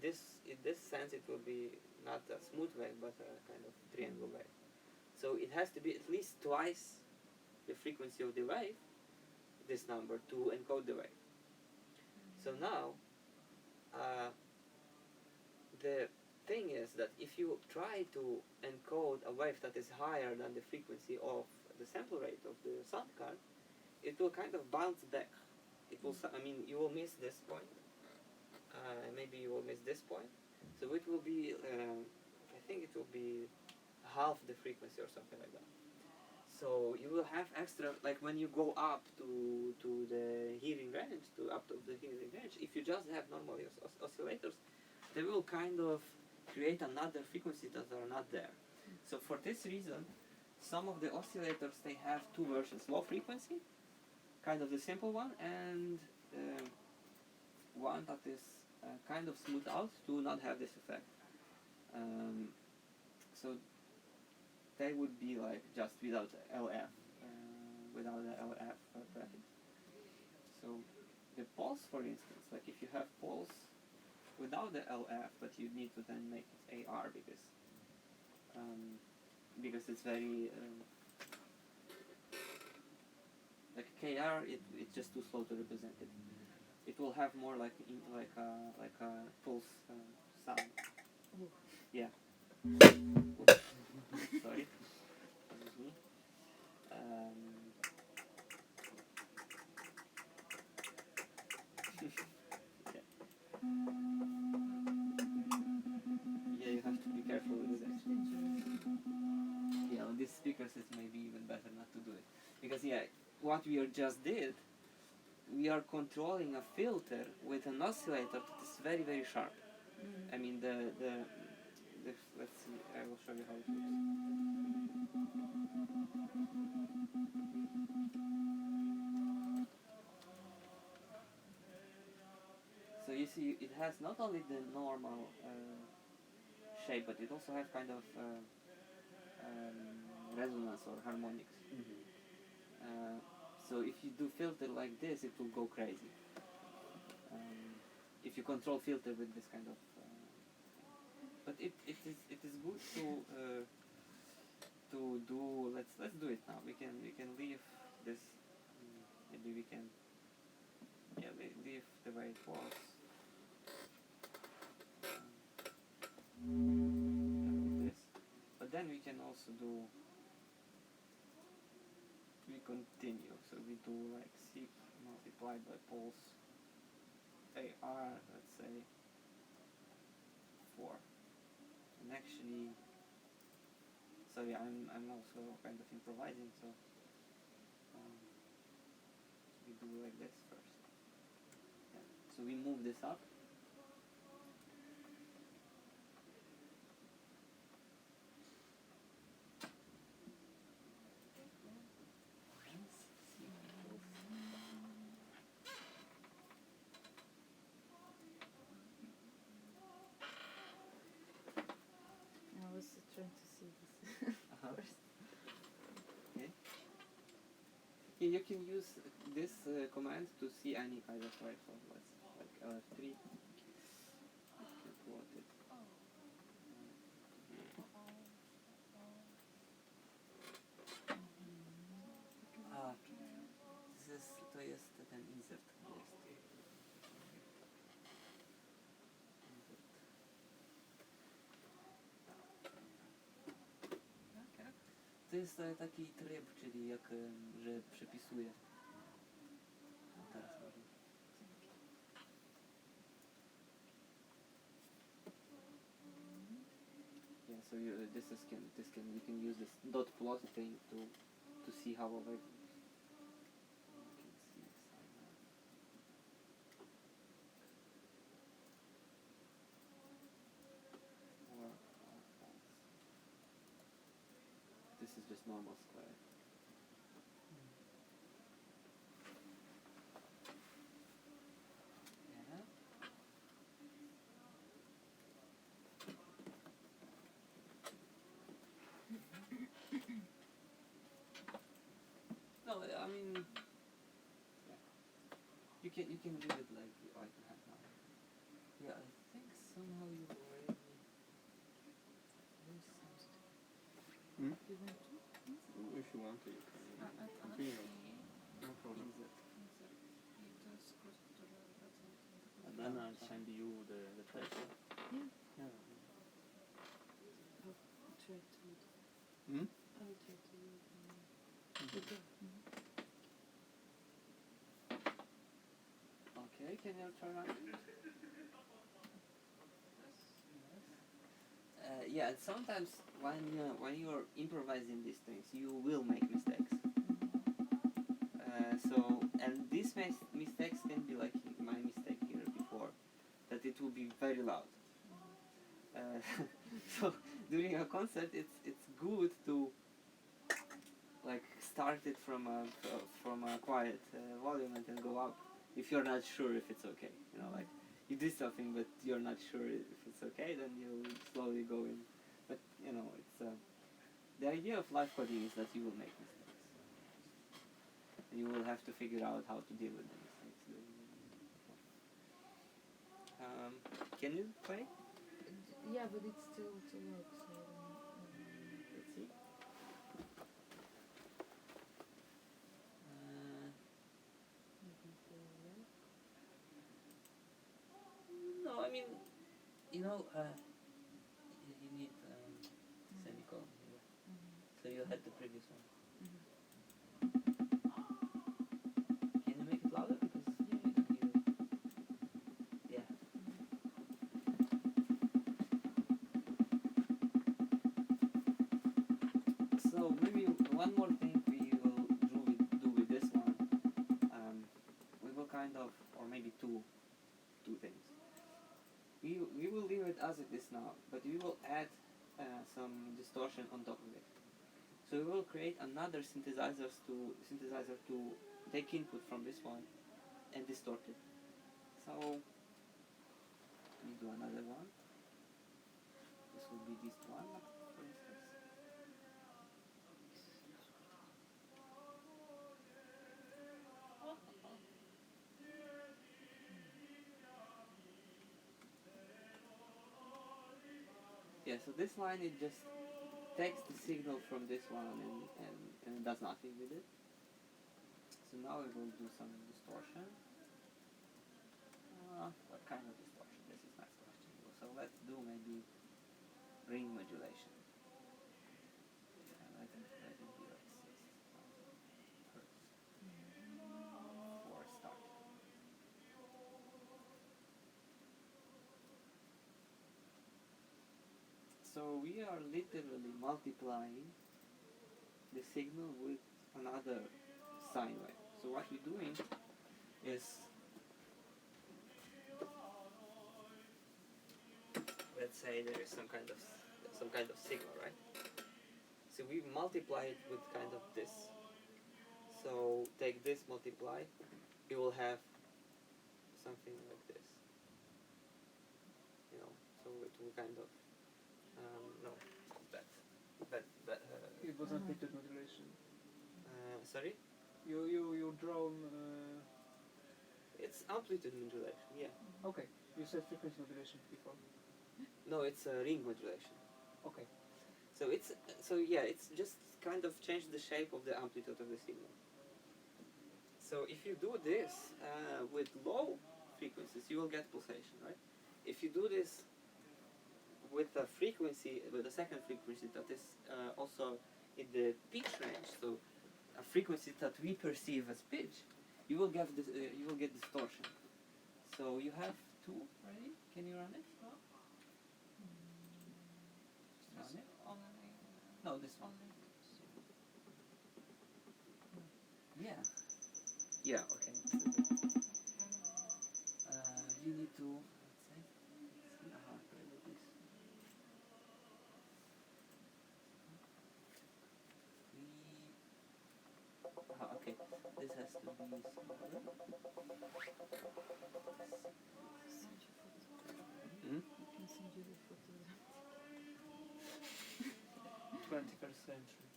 this sense, it will be not a smooth wave, but a kind of triangle wave. So it has to be at least twice the frequency of the wave, this number, to encode the wave. So now, the thing is that if you try to encode a wave that is higher than the frequency of the sample rate of the sound card, it will kind of bounce back. It will, I mean, you will miss this point. Maybe you will miss this point. So it will be, I think it will be half the frequency or something like that. So you will have extra, like when you go up to the hearing range, up to you just have normal oscillators, they will kind of create another frequency that are not there. So for this reason, some of the oscillators, they have two versions: low frequency, kind of the simple one, and one that is kind of smooth out to not have this effect. So they would be like just without LF, without the LF bracket. So the pulse, for instance, like if you have pulse without the LF, but you need to then make it AR because it's very like KR, it's just too slow to represent it. It will have more like a pulse sound. Yeah. Oops. Sorry. Excuse me. Yeah, you have to be careful with it. Yeah, on these speakers it's maybe even better not to do it. Because yeah, what we just did, we are controlling a filter with an oscillator that is very, very sharp. I mean let's see, I will show you how it looks. So you see, it has not only the normal shape, but it also has kind of resonance or harmonics. So if you do filter like this, it will go crazy. If you control filter with this kind of, but it is good to do. Let's do it now. We can leave this. Maybe we can leave the way it was. Like this. But then we can also do. We continue. So we do like 6 multiplied by pulse AR. Let's say 4. And actually, sorry, I'm also kind of improvising. So we do like this first. Yeah. So we move this up. I was trying to see this first. Okay. Yeah, you can use this command to see any kind of waveform, like LF3. You can plot it. To jest ten insert. To jest taki tryb, czyli jak, że przepisuje. No teraz można. Yeah, so you, you can use this dot plot thing to see how a wave looks. You can see some, or false. This is just normal square. Yeah. No, I mean, yeah. You can do it like you have now. Yeah, I think somehow you already. There's some You want to? If you want to, you can A continue. No problem. insert. I to jest skrót, który pracuje w And then I'll send you the text. Yeah. Yeah. I'll try to. Hmm? I will try to. Okay. Okay, can you try running? Yeah, sometimes when you're improvising these things, you will make mistakes. So, and these mistakes can be like my mistake here before. very loud. So during a concert, it's good to like start it from a quiet volume and then go up if you're not sure if it's okay. You know, like you do something but you're not sure if it's okay, then you slowly go in. But you know, it's the idea of live coding is that you will make mistakes. And you will have to figure out how to deal with the mistakes. Can you play? Yeah, but it's still too loud, so I don't know. Let's see. No, I mean, you know, you need semicolon here. So you had the previous one. Can you make it louder? Because yeah. So maybe one more thing we will do with this one. We will kind of, or maybe two things. We will leave it as it is now, but we will add some distortion on top of it. So we will create another synthesizer to take input from this one and distort it. So we do another one. This will be this one, for instance. Yeah, so this line, it just takes the signal from this one and does nothing with it. So now we will do some distortion. What kind of distortion? This is next question. So let's do maybe ring modulation. Let it be like 60,000 hertz for start. So we are literally multiplying the signal with another sine wave. So what we're doing is, let's say there is some kind of signal, right? So we multiply it with kind of this. So take this, multiply, you will have something like this. You know, so it will kind of no, It was amplitude modulation. sorry? You drawn. It's amplitude modulation, yeah. Okay, you said frequency modulation before. No, it's ring modulation. Okay. So it's just kind of change the shape of the amplitude of the signal. So if you do this with low frequencies, you will get pulsation, right? If you do this with a frequency, with a second frequency that is also in the pitch range, so a frequency that we perceive as pitch, you will get this, you will get distortion. So you have two already. Can you run it? Run it? No, this one. Yeah. Yeah. Okay. You need to. Okay. This has to be smaller. Hmm? I can send you the photograph. 21st century.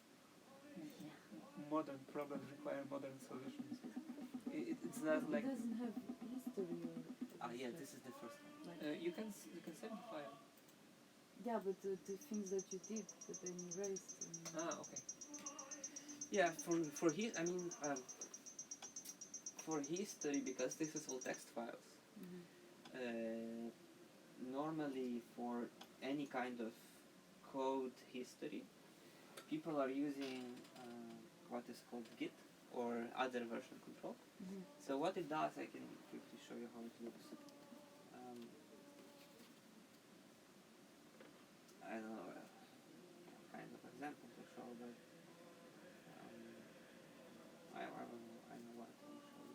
Modern problems require modern solutions. It's not like It doesn't have history or. Yeah. This is the first one. Like, you can send the file. yeah, but the things that you did, that then erased. Okay. Yeah. For history, because this is all text files. Normally, for any kind of code history, people are using what is called Git or other version control. So what it does, I can quickly show you how it looks. I don't know, kind of example to show, but I know what to show you.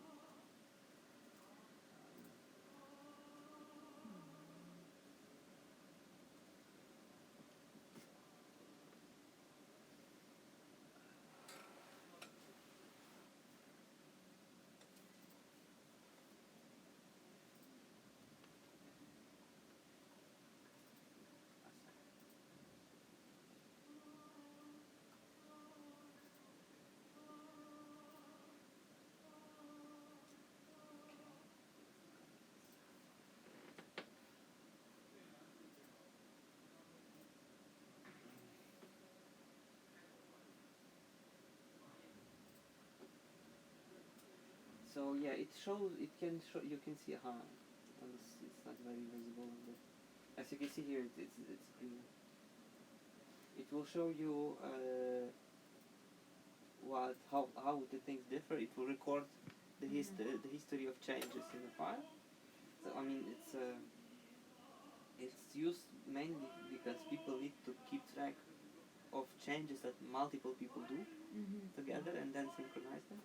So yeah, it shows. It can show. You can see. It's not very visible, but as you can see here, it's clear. It will show you how the things differ. It will record the history of changes in the file. So I mean, it's used mainly because people need to keep track of changes that multiple people do together and then synchronize them.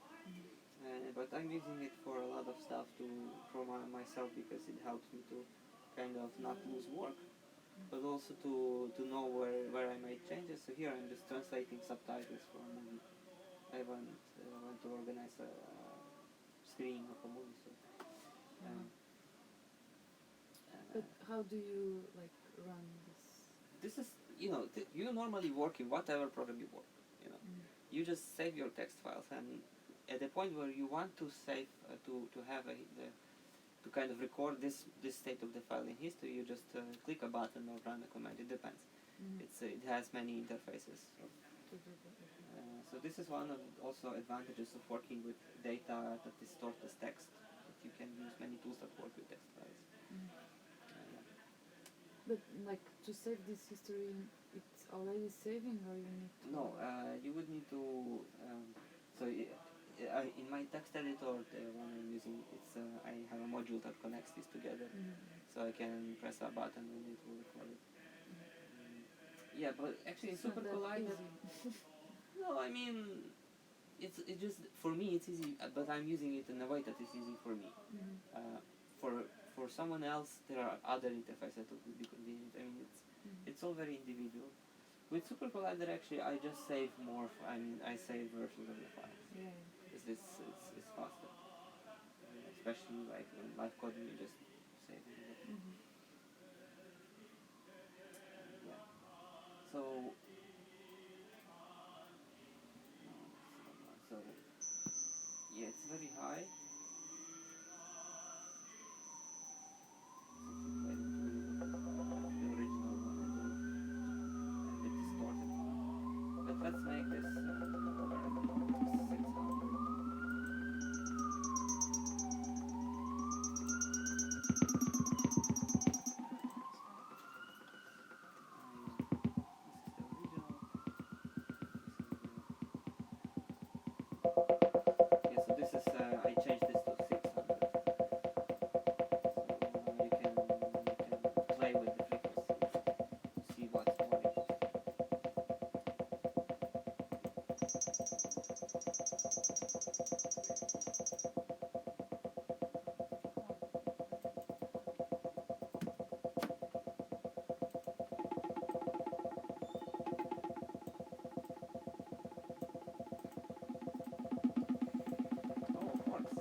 But I'm using it for a lot of stuff for myself because it helps me to kind of not lose work, but also to know where I made changes. So here I'm just translating subtitles for a movie. I want to organize a screening of a movie. So. But how do you like run this? This is, you normally work in whatever program you work. You just save your text files, and at the point where you want to save to have to kind of record this state of the file in history, you just click a button or run a command. It depends. It has many interfaces. So this is one of also advantages of working with data that is stored as text. That you can use many tools that work with text files. But like to save this history, it's already saving, or you need to? No, you would need to. In my text editor, the one I'm using, I have a module that connects these together, so I can press a button and it will record it. Yeah, but actually, It's not Super that Collider. easy. No, I mean, it just for me it's easy, but I'm using it in a way that is easy for me. For someone else, there are other interfaces that would be convenient. I mean, it's all very individual. With Super Collider, actually, I just save more. I save versions of the files. Yeah. It's faster. Especially like when live coding, you just save it. Yeah. So. Yeah, it's very high. The original one and the distorted one. But let's make this 600. This is the original. This is I changed this to 600. So you can play with the frequency to see what's more interesting. Oh, forks.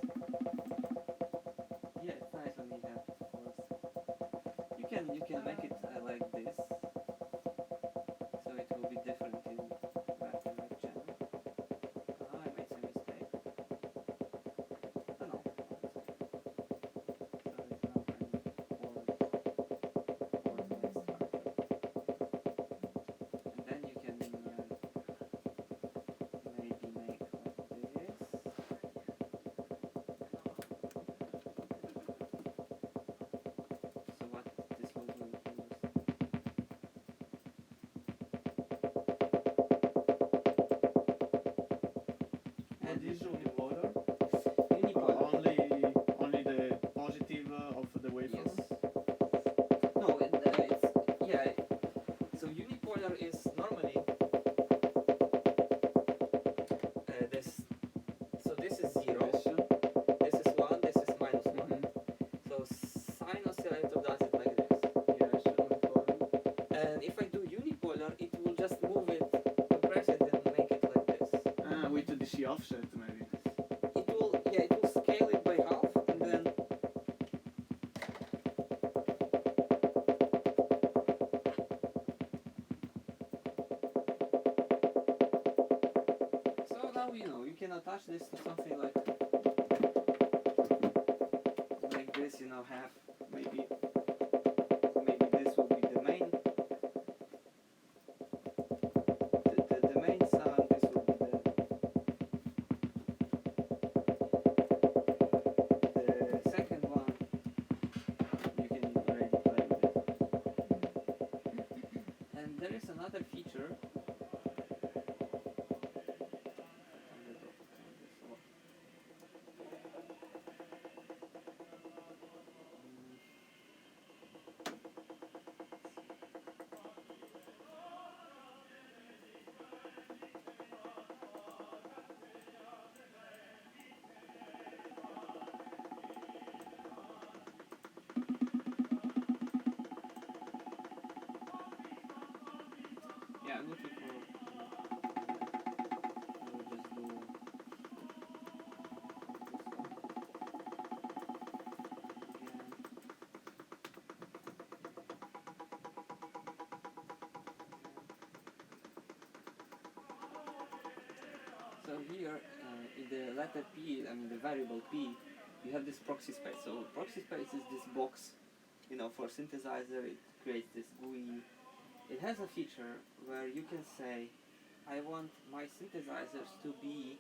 Yeah, it's nice when you have forks. You can make it like this, so it will be different in left and right channel. I made some mistake. Oh no. So it's now kind of chord structure. And then you can maybe make like this. So what this will do is What is unipolar? unipolar. Only the positive of the waveform? Yes. No, it's yeah. So unipolar is normally this. So this is 0. This is 1. This is minus 1. So sine oscillator does it like this. And if I do unipolar, it will just move it, compress it, and make it like this. With the DC offset maybe. It will scale it by half, and then so now you can attach this to something like this. Have maybe this will be the main. The main sound. This will be the So here, in the letter P, I mean the variable P, you have this proxy space. So proxy space is this box, for synthesizer. It creates this GUI. It has a feature where you can say, I want my synthesizers to be,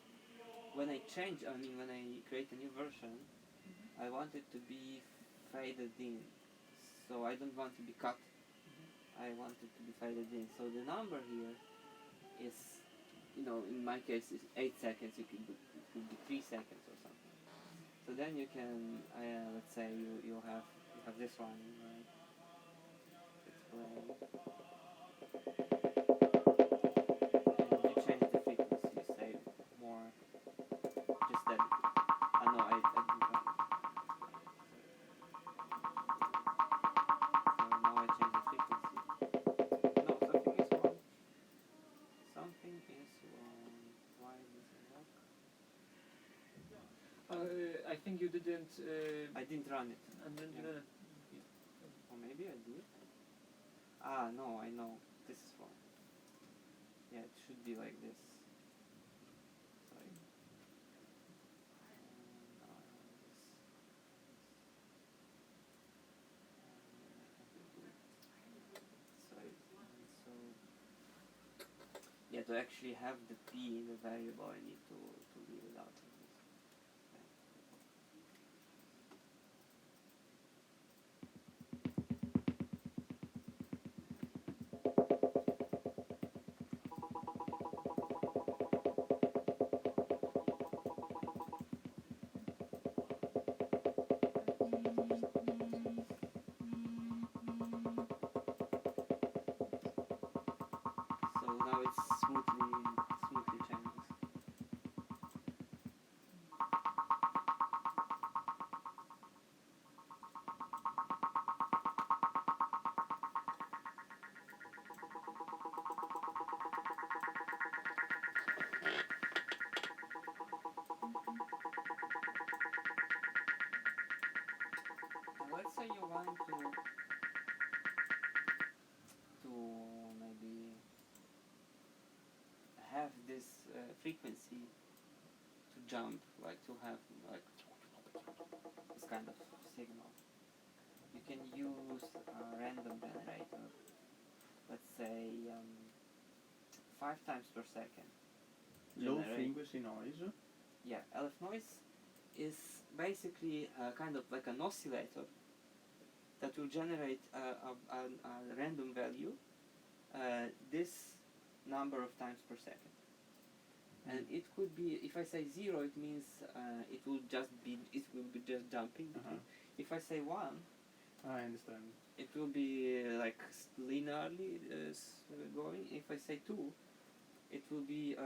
when I create a new version, I want it to be faded in. So I don't want to be cut. I want it to be faded in. So the number here is, in my case, is 8 seconds. It could be 3 seconds or something. So then you can, let's say you have this one, right? It's playing. And you change the frequency. You say more. Just that. No, I didn't run it. So now I change the frequency. No, something is wrong. Something is wrong. Why does it work? I think you didn't. I didn't run it. And then Yeah. Or maybe I did. No, I know. This is wrong. Yeah, it should be like this. Sorry. No, I want this. Sorry. So, yeah, to actually have the P in the variable, I need to leave it out of this. So now it's smoothly changes. And let's say you want to maybe have this frequency to jump, like to have like this kind of signal. You can use a random generator, let's say 5 times per second. Low Generate. frequency noise. Yeah, LF noise is basically kind of like an oscillator that will generate a random value, this number of times per second. And it could be, if I say 0, it means it will be just jumping. If I say 1, I understand. it will be like linearly going. If I say 2, it will be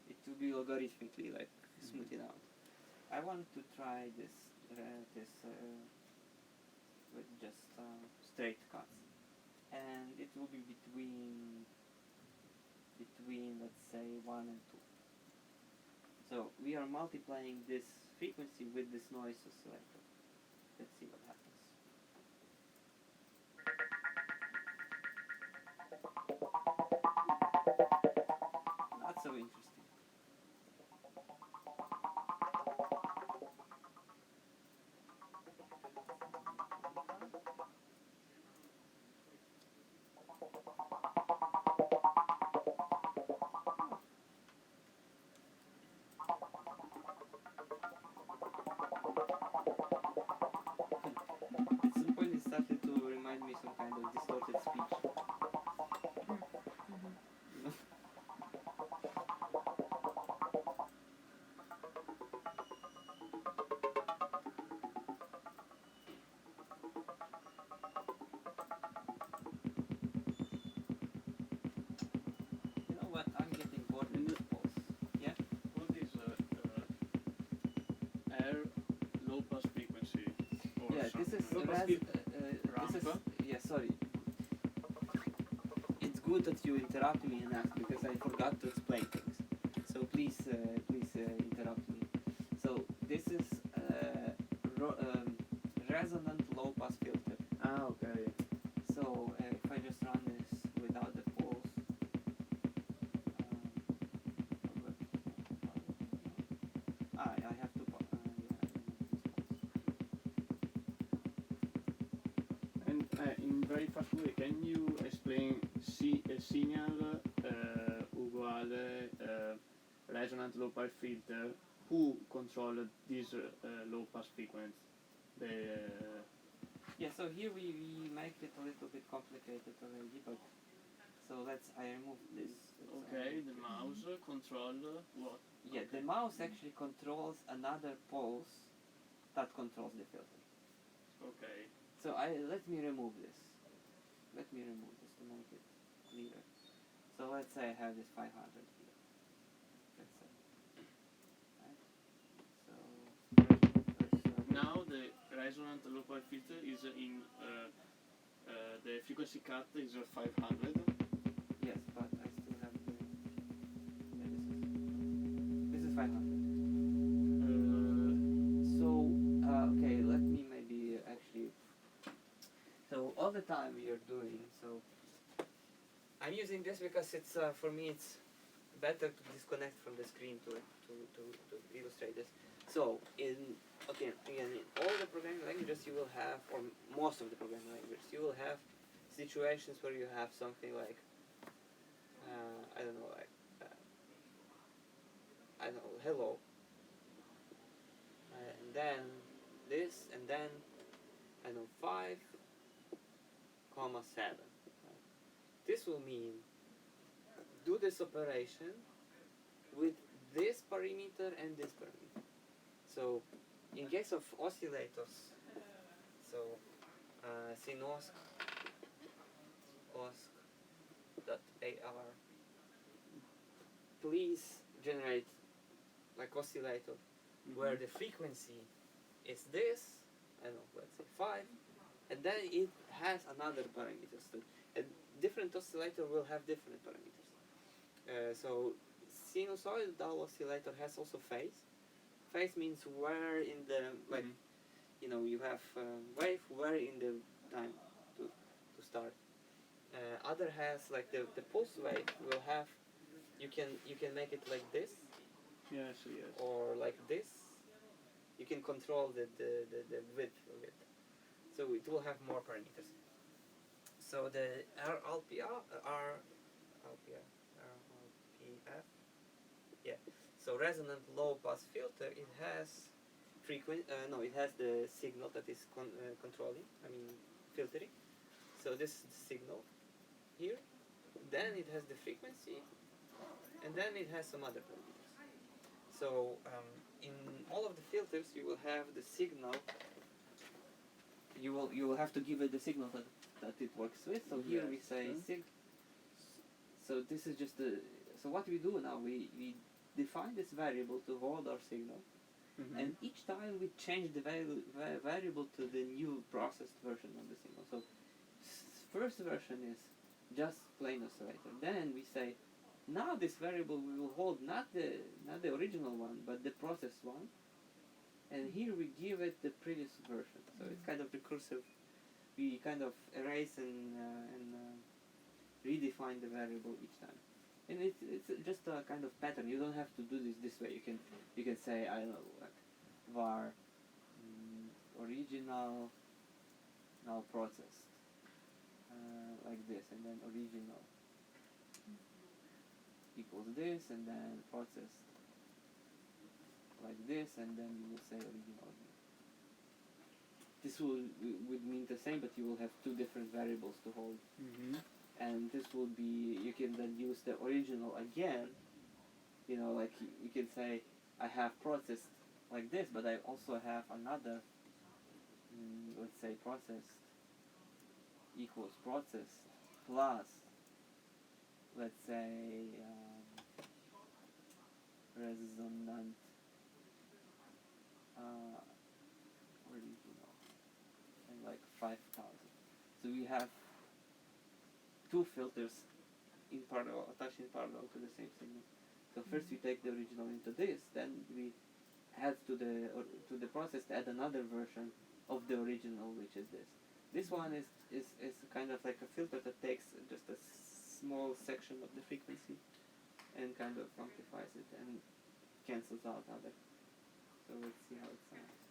it will be logarithmically, like smooth it out. I want to try this with just straight cuts, and it will be between let's say 1 and 2. So we are multiplying this frequency with this noise oscillator. Let's see what happens. Not so interesting. At some point it started to remind me some kind of distorted speech. You know what? I'm getting bored with this pulse. Yeah? What is air low pass frequency? Or Yeah, this is low pass ras- filter? this is Ramp? yeah. Sorry. It's good that you interrupt me and ask because I forgot to explain things. So please interrupt me. So this is resonant low pass filter. Ah, okay. So if I just run this without the pulse, very fast way, can you explain signal uguale resonant low pass filter? Who control this low pass frequency? Yeah, so here we make it a little bit complicated already, but so I remove this. Okay, the mouse control what? Yeah, the mouse actually controls another pulse that controls the filter. Okay. So let me remove this. Let me remove this to make it clearer. So let's say I have this 500 here. Let's say. Right? So let's, Now the resonant low pass filter is in the frequency cut is 500. yes, but I still have the. Yeah, this is 500. So okay, let me maybe actually. So all the time we are doing so. I'm using this because it's for me it's better to disconnect from the screen to illustrate this. So in all the programming languages you will have, or most of the programming languages, you will have situations where you have something like I don't know, like I don't know, hello, and then this, and then I don't know 5, 7. This will mean do this operation with this parameter and this parameter. So in case of oscillators, so sin osc dot AR, please generate like oscillator where the frequency is this, I don't know, let's say 5, and then it has another parameters. So a different oscillator will have different parameters. So sinusoidal oscillator has also phase. Phase means where in the like you have wave where in the time to start. Other has like the pulse wave will have you can make it like this Yes, yes. or like this. You can control the width of it. So it will have more parameters. So the RLPF, yeah. So resonant low pass filter, it has it has the signal that is controlling, filtering. So this is the signal here. Then it has the frequency, and then it has some other parameters. So in all of the filters, you will have the signal. You will have to give it the signal that it works with. So here we say sig. So this is just the. So what we do now, we define this variable to hold our signal, and each time we change the variable to the new processed version of the signal. So first version is just plain oscillator. Then we say, now this variable we will hold not the original one, but the processed one. And here we give it the previous version. So it's kind of recursive. We kind of erase and redefine the variable each time. And it's just a kind of pattern. You don't have to do this way. You can say, I don't know, like var original now processed like this, and then original equals this, and then processed like this, and then you will say original again. This would mean the same, but you will have two different variables to hold. And this will be, you can then use the original again, like you can say, I have processed like this, but I also have another, let's say processed equals processed plus, let's say, resonant original, and like 5,000. So we have two filters in parallel, attached in parallel to the same signal. So first we take the original into this, then we add to the process to add another version of the original, which is this. This one is kind of like a filter that takes just a small section of the frequency and kind of amplifies it and cancels out other. So let's see how it sounds.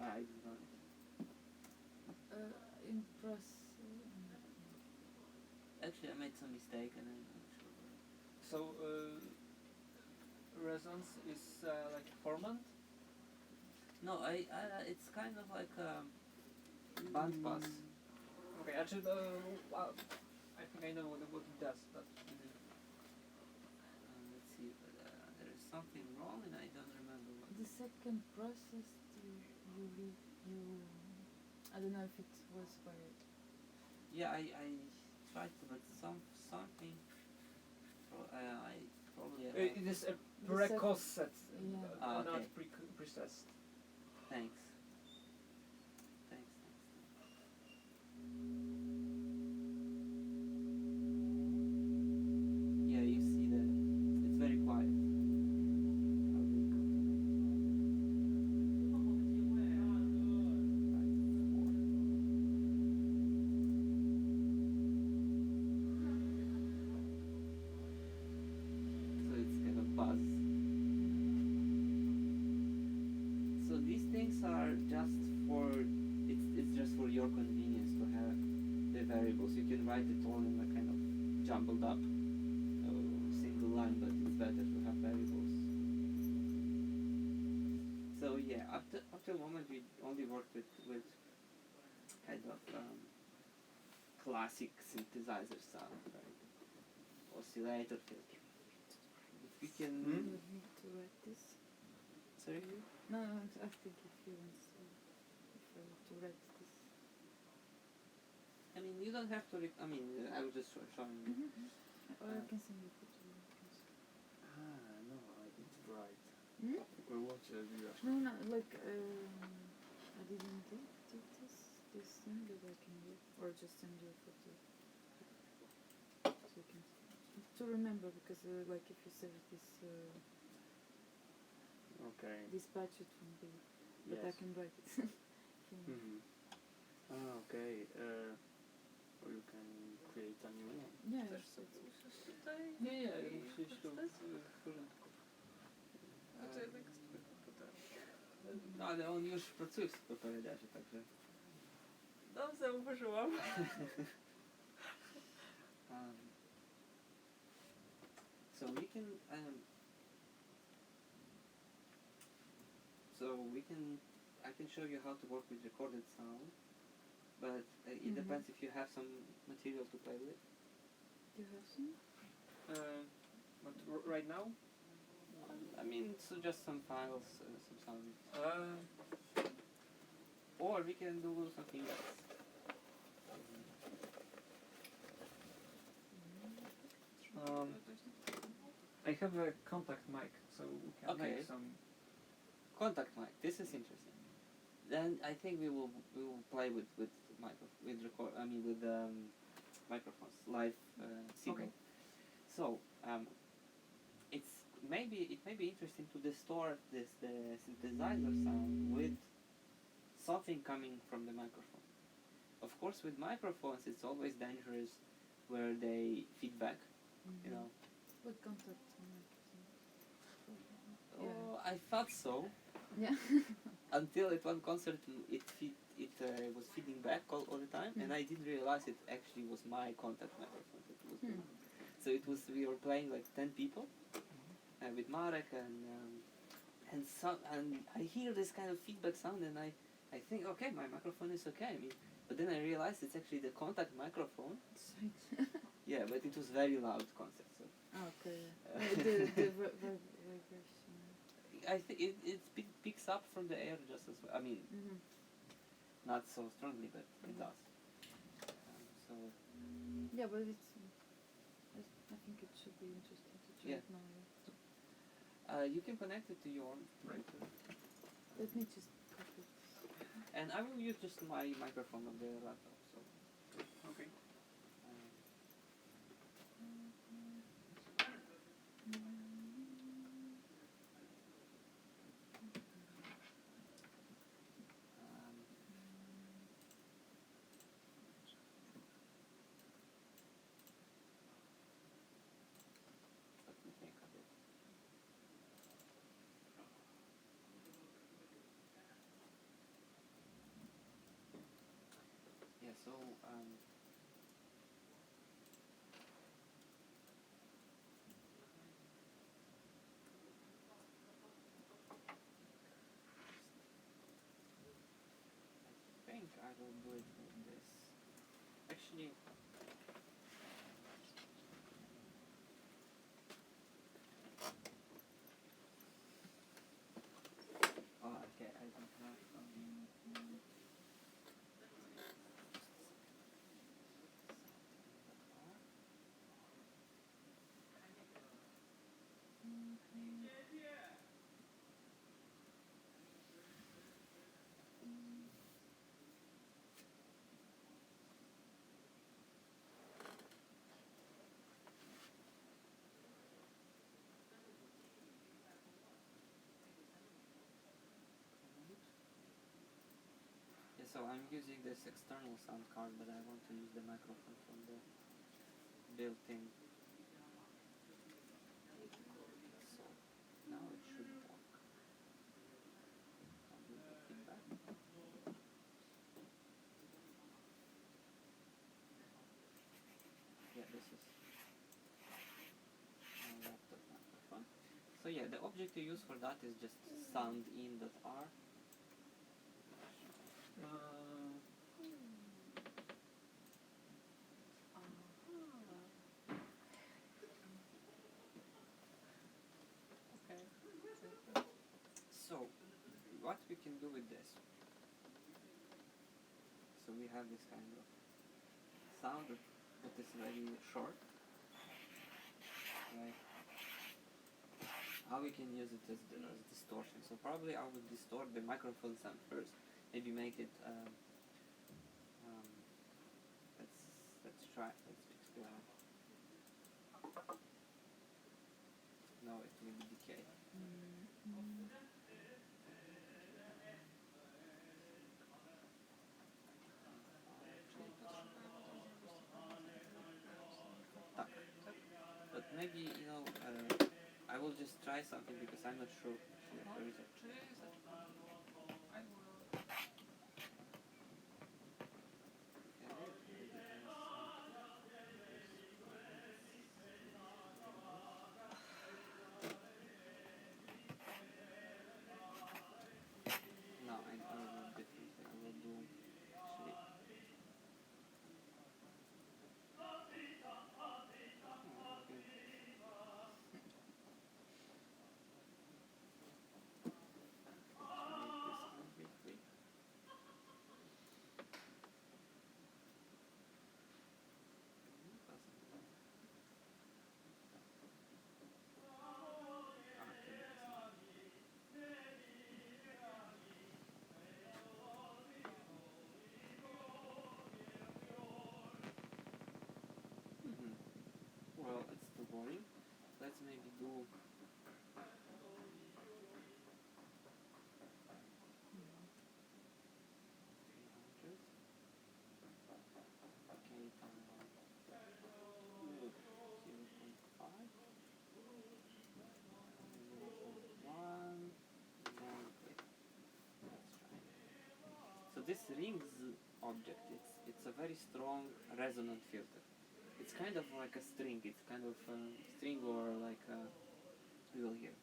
I did not. In process. Actually, I made some mistake and I'm not sure. So resonance is like formant. No, it's kind of like a band pass. Okay, actually, I think I know what it does, but Let's see, there is something wrong and I don't remember what. The second process, you I don't know if it was by. Yeah, I tried to, but something. I probably have. it is a The precoset, Yeah. Ah, not okay. processed. Thanks. Yeah, you see that it's very quiet. How they go to so it's kind of buzz. So these things are just for it's just for your convenience to have the variables. You can write it all in a kind of jumbled up single line, but it's better to have variables. So yeah, up to the moment we only worked with kind of classic synthesizer sound, right? Oscillator filter. If we can You would need to write this. sorry. No, I'm asking if you want to write this. I mean, you don't have to. I mean, I was just showing you. Or I can send you a picture. No, I didn't write. Hmm? What do you ask? No, like I didn't do this thing that I can do, or just send you a photo. So you can to remember, because like if you save this Okay. dispatch it won't be, but I Yes. can write it. If you want. Mm-hmm. Okay. Or you can create a new one. Yeah, Też it's, co musisz tutaj? Nie, I musisz to korzystać? w porządku. No to jednak z twojego komputera. No ale on już pracuje w superpowiadacie, także. No, zauważyłam. So we can I can show you how to work with recorded sound, but it depends if you have some material to play with. do you have some? But right now, I mean, so just some files, some sound, uh, or we can do something else. I have a contact mic, so we can Okay. make some. Contact mic. This is interesting. Then I think we will play with microphones, live signal. Okay. So it may be interesting to distort the synthesizer sound with something coming from the microphone. Of course, with microphones, it's always dangerous where they feedback. You know. What contact mic? Oh, I thought so. Yeah. Until at one concert it was feeding back all the time, and I didn't realize it actually was my contact microphone that was doing. So it was, we were playing like 10 people with Marek, and I hear this kind of feedback sound, and I think, okay, my microphone is okay. I mean, but then I realized it's actually the contact microphone. Yeah, but it was very loud concert. So Okay. The vibration. I think it picks up from the air just as well. I mean, not so strongly, but it does. So Yeah, but I think it should be interesting to try Yeah. it now. you can connect it to your printer, Let me just copy this. and I will use just my microphone on the laptop. So. Okay. Let me think of it. So I think I will do it with this. Actually, oh, okay, I don't have. Yeah, so I'm using this external sound card, but I want to use the microphone from the built-in. So now it should work. I'll do the feedback. Yeah, this is my laptop microphone. So yeah, the object to use for that is just soundin.r. Okay. So what we can do with this? So we have this kind of sound that is very short. Right? How we can use it as distortion? So probably I would distort the microphone sound first. Maybe make it. Let's try. Let's experiment. No, it will decay. Tak. But maybe I will just try something because I'm not sure. Where is it? Czy I will. No, I will do differently. I will do actually. Well, it's too boring. Let's maybe do. Okay, 0.5. 0.1. Then click. Let's try. So this rings object, it's a very strong resonant filter. It's kind of like a string. It's kind of a string or like a. We will hear.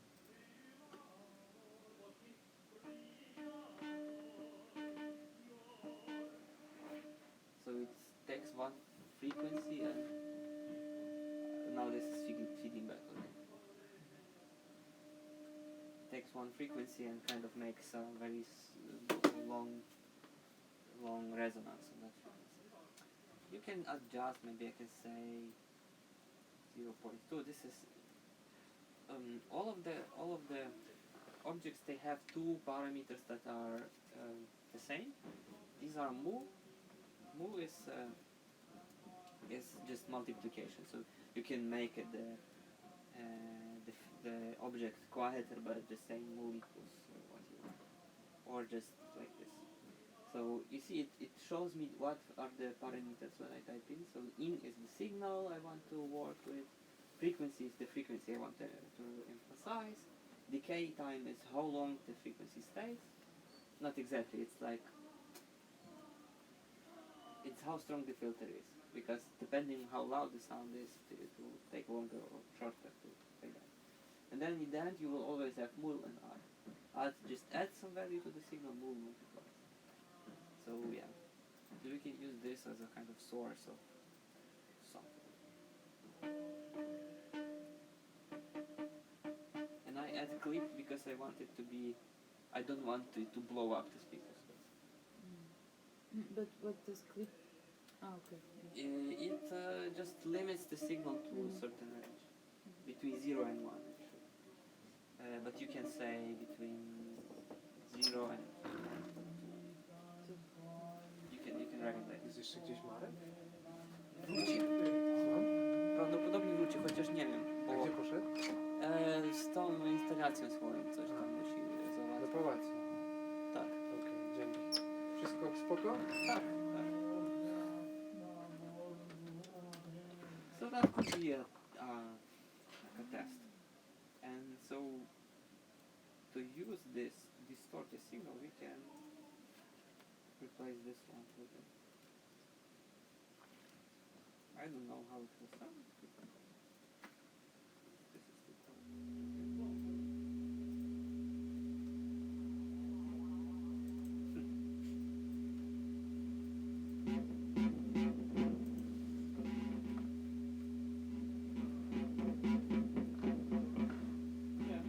So it takes one frequency and now this is feeding back on it. Takes one frequency and kind of makes a very long resonance on that frequency. You can adjust, maybe I can say 0.2. This is all of the objects. They have two parameters that are the same. These are mu. Mu is just multiplication. So you can make it the object quieter, but just saying mu equals what you want, or just like this. So you see, it shows me what are the parameters when I type in. So in is the signal I want to work with. Frequency is the frequency I want to emphasize. Decay time is how long the frequency stays. Not exactly. It's like it's how strong the filter is, because depending how loud the sound is, it will take longer or shorter to play that. And then in the end you will always have mul and r. R just adds some value to the signal, mul multiplies. So yeah, so we can use this as a kind of source of something. And I add clip because I want it to be, I don't want it to blow up the speakers. But what does clip? Ah, okay. Yeah. It just limits the signal to a certain range, between 0 and 1 actually. But you can say between 0 and you can regulate. Jest jeszcze gdzieś Marek? Wróci. Słucham? Prawdopodobnie wróci, chociaż nie wiem, A bo gdzie poszedł? z tą instalacją swoją coś tam musi Do załatwić. pałacu. Tak. Okej, dzięki. Wszystko spoko? Tak, tak. So that could be a like a test. And so to use this distorted signal, we can replace this one with it. I don't know how it will sound. This is the yeah.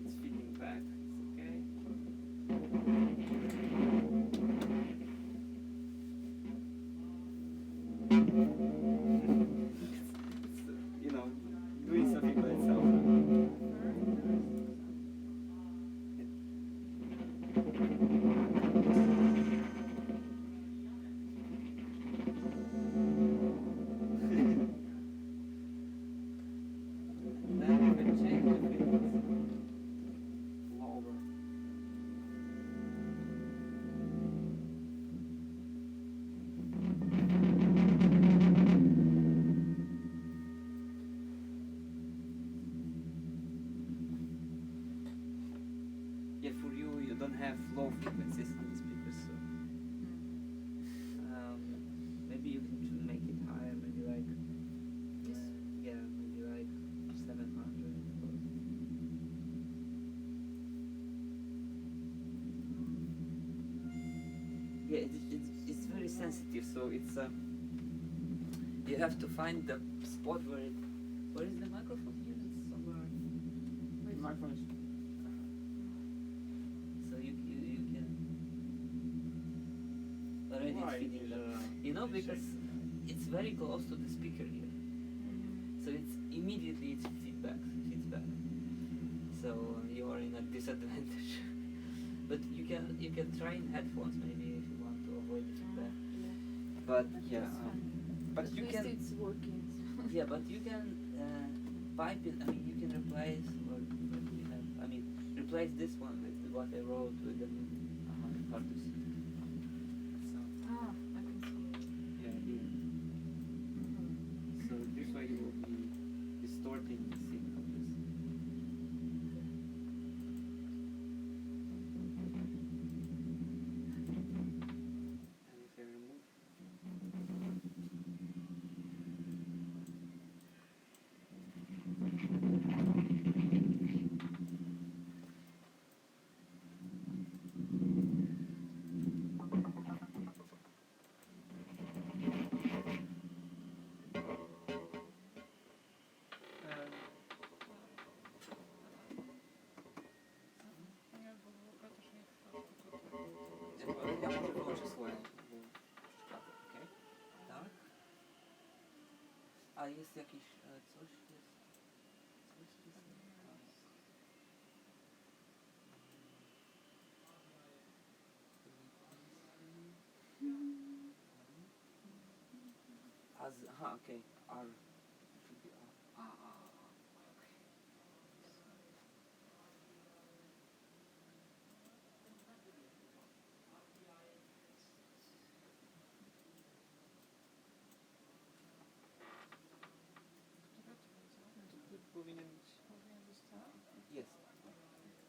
It's feeding back, it's okay. It's, you know, doing something by itself. Then we can change the frequency. Lower. Yeah, for you, you don't have low frequencies on the speakers, so maybe you can make it higher, maybe like This? yeah, maybe like 700. Yeah, it's very sensitive, so it's you have to find the spot where is the microphone here? It's somewhere. The microphone is So you can already Why feeding is, that. You know, because it's very close to the speaker here, so it's immediately it's feeds back. So you are in a disadvantage. But you can try in headphones maybe if you want to avoid the feedback. But yeah, That's fine. but At you least can it's working. yeah, but you can pipe it. I mean, you can replace what we have. I mean, replace this one with what I wrote with the hard to see. So Ah, I can see. yeah, here. So this way you will be distorting the signal. And if I remove Nie, bo Łuka też nie chce. ja może wyłączę swoje, bo przeszkadza, okej? Tak. A jest jakiś coś jest. Aha, okay. R should be R. Okay. Które to będzie? powinien być. Powinien być tak? Jest.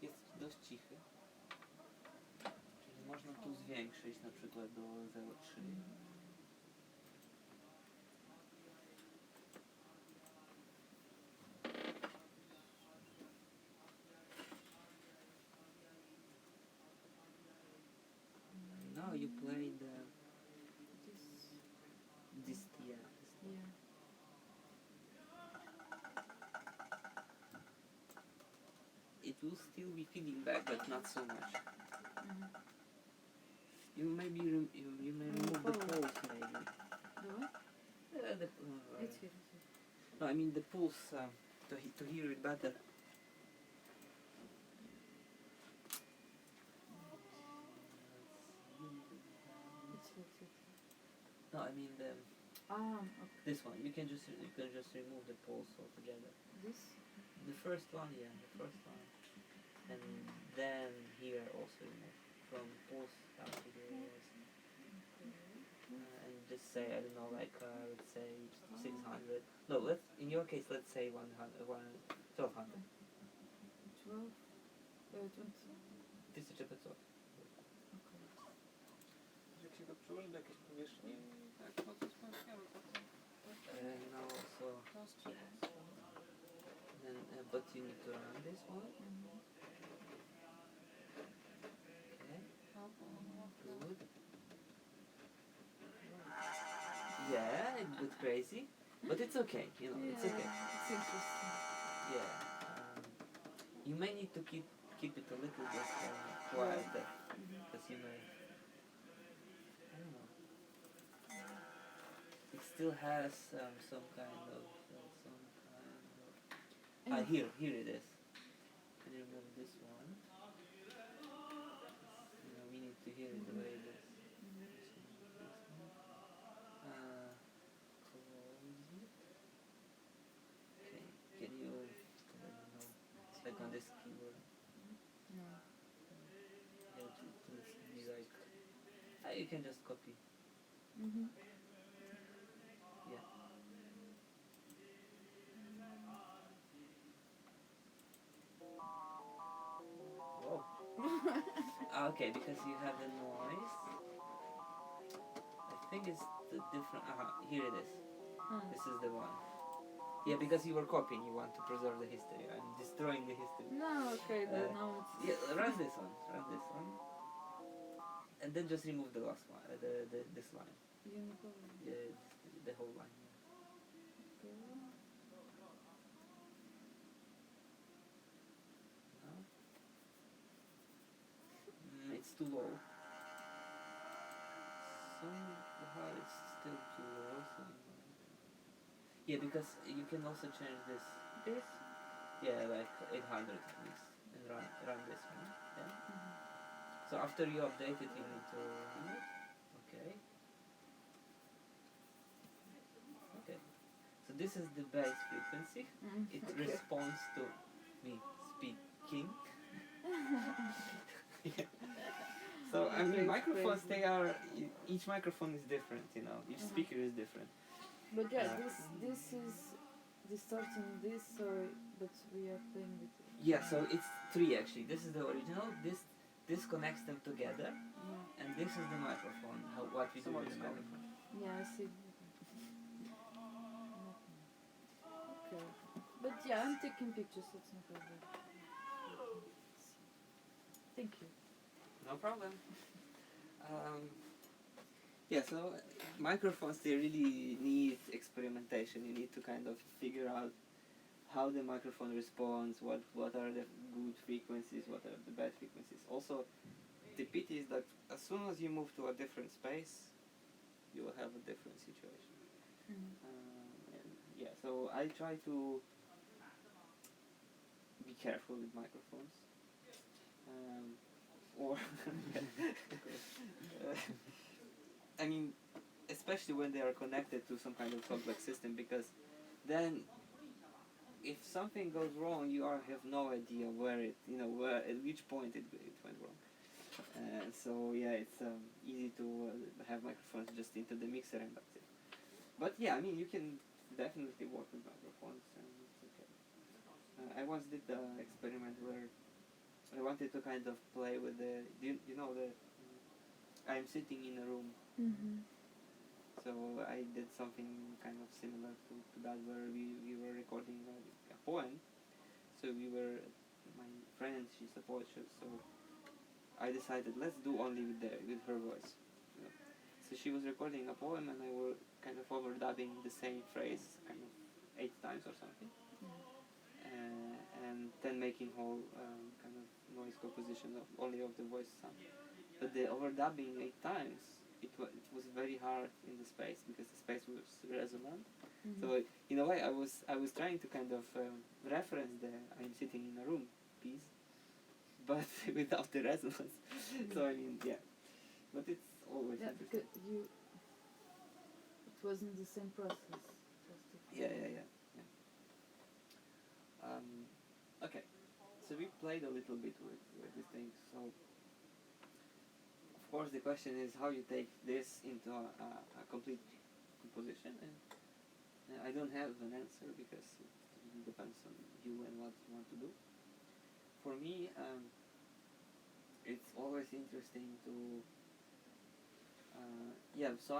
Jest dość cichy. Czyli można tu zwiększyć na przykład do 0,3. Now you play this yeah. Yeah. It will still be feeding back, but not so much. Mhm. You maybe you may remove the Pulse. pulse maybe. The what? It's here. It's here. No, I mean the pulse to hear it better. It's here. It's here. No, I mean Okay. this one. You can just remove the pulse altogether. This? The first one, yeah, the first one, and then here also remove from pulse down to the and just say I don't know, like let's say 600. No, in your case let's say 1200. 12. 20. 1500. Okay. Jak się go przyłoży do jakiejś powierzchni, Tak, mocno smaczniało potem. And now also To strzela. then but you need to run this one. Mhm. Okay, Albo good. Yeah, it went crazy, but it's okay. You know, it's okay. It's interesting. Yeah. You may need to keep it a little bit quieter, because you may. I don't know. It still has some kind of. And Here it is. Can you remove this one? You know, we need to hear it the way it is. Close it. Okay. Can you let me know? Like on this keyboard. no. Yeah, to be like. You can just copy. Mhm. Yeah. Whoa. Okay, because you have the noise. I think it's the different. Here it is. This is the one. Yeah, because you were copying, you want to preserve the history. I'm destroying the history. No, okay, then now it's. Yeah, run this one. And then just remove the last one, this line. Unicorn. Yeah, the whole line. Okay. No? It's too low. Somehow it's still too low. Yeah, because you can also change this. This? Yeah, like 800 at least. And run this one. Yeah. Mhm. So after you update it, you need to. Okay. Okay. So this is the bass frequency. It Okay. responds to me speaking. Yeah. So I mean, That's microphones. crazy. They are. Each microphone is different. You know, each speaker is different. But yeah, Uh, this is distorting this, but we are playing with it. Yeah. So it's 3 actually. This is the original. This connects them together, Yeah. and this is the microphone. What we do Someone with the is coming. microphone. Yeah, I see. Okay. But yeah, I'm taking pictures, so it's no problem. Thank you. No problem. Yeah, so microphones, they really need experimentation. You need to kind of figure out how the microphone responds, what are the good frequencies, what are the bad frequencies. Also, the pity is that as soon as you move to a different space, you will have a different situation. And yeah, so I try to be careful with microphones. Or I mean, especially when they are connected to some kind of complex system, because then if something goes wrong, you have no idea where at which point it went wrong. So yeah, it's easy to have microphones just into the mixer and that's it. But yeah, I mean, you can definitely work with microphones and it's okay. I once did the experiment where I wanted to kind of play with the, you know, the, I'm sitting in a room, Mm-hmm. so I did something kind of similar to that, where we were recording a poem. So we were, my friend, she's a poetess, so I decided let's do only with her voice. You know. So she was recording a poem, and I were kind of overdubbing the same phrase, kind of 8 times or something, and then making whole kind of noise composition of only of the voice sound. But the overdubbing 8 times, it was very hard in the space, because the space was resonant. Mm-hmm. So in a way, I was trying to kind of reference the I'm sitting in a room piece, but without the resonance. So I mean, yeah, but it's always Yeah, interesting. because it wasn't the same process. Just to Yeah. Okay, so we played a little bit with these things. So of course the question is how you take this into a complete composition, and I don't have an answer, because it depends on you and what you want to do. For me, it's always interesting to so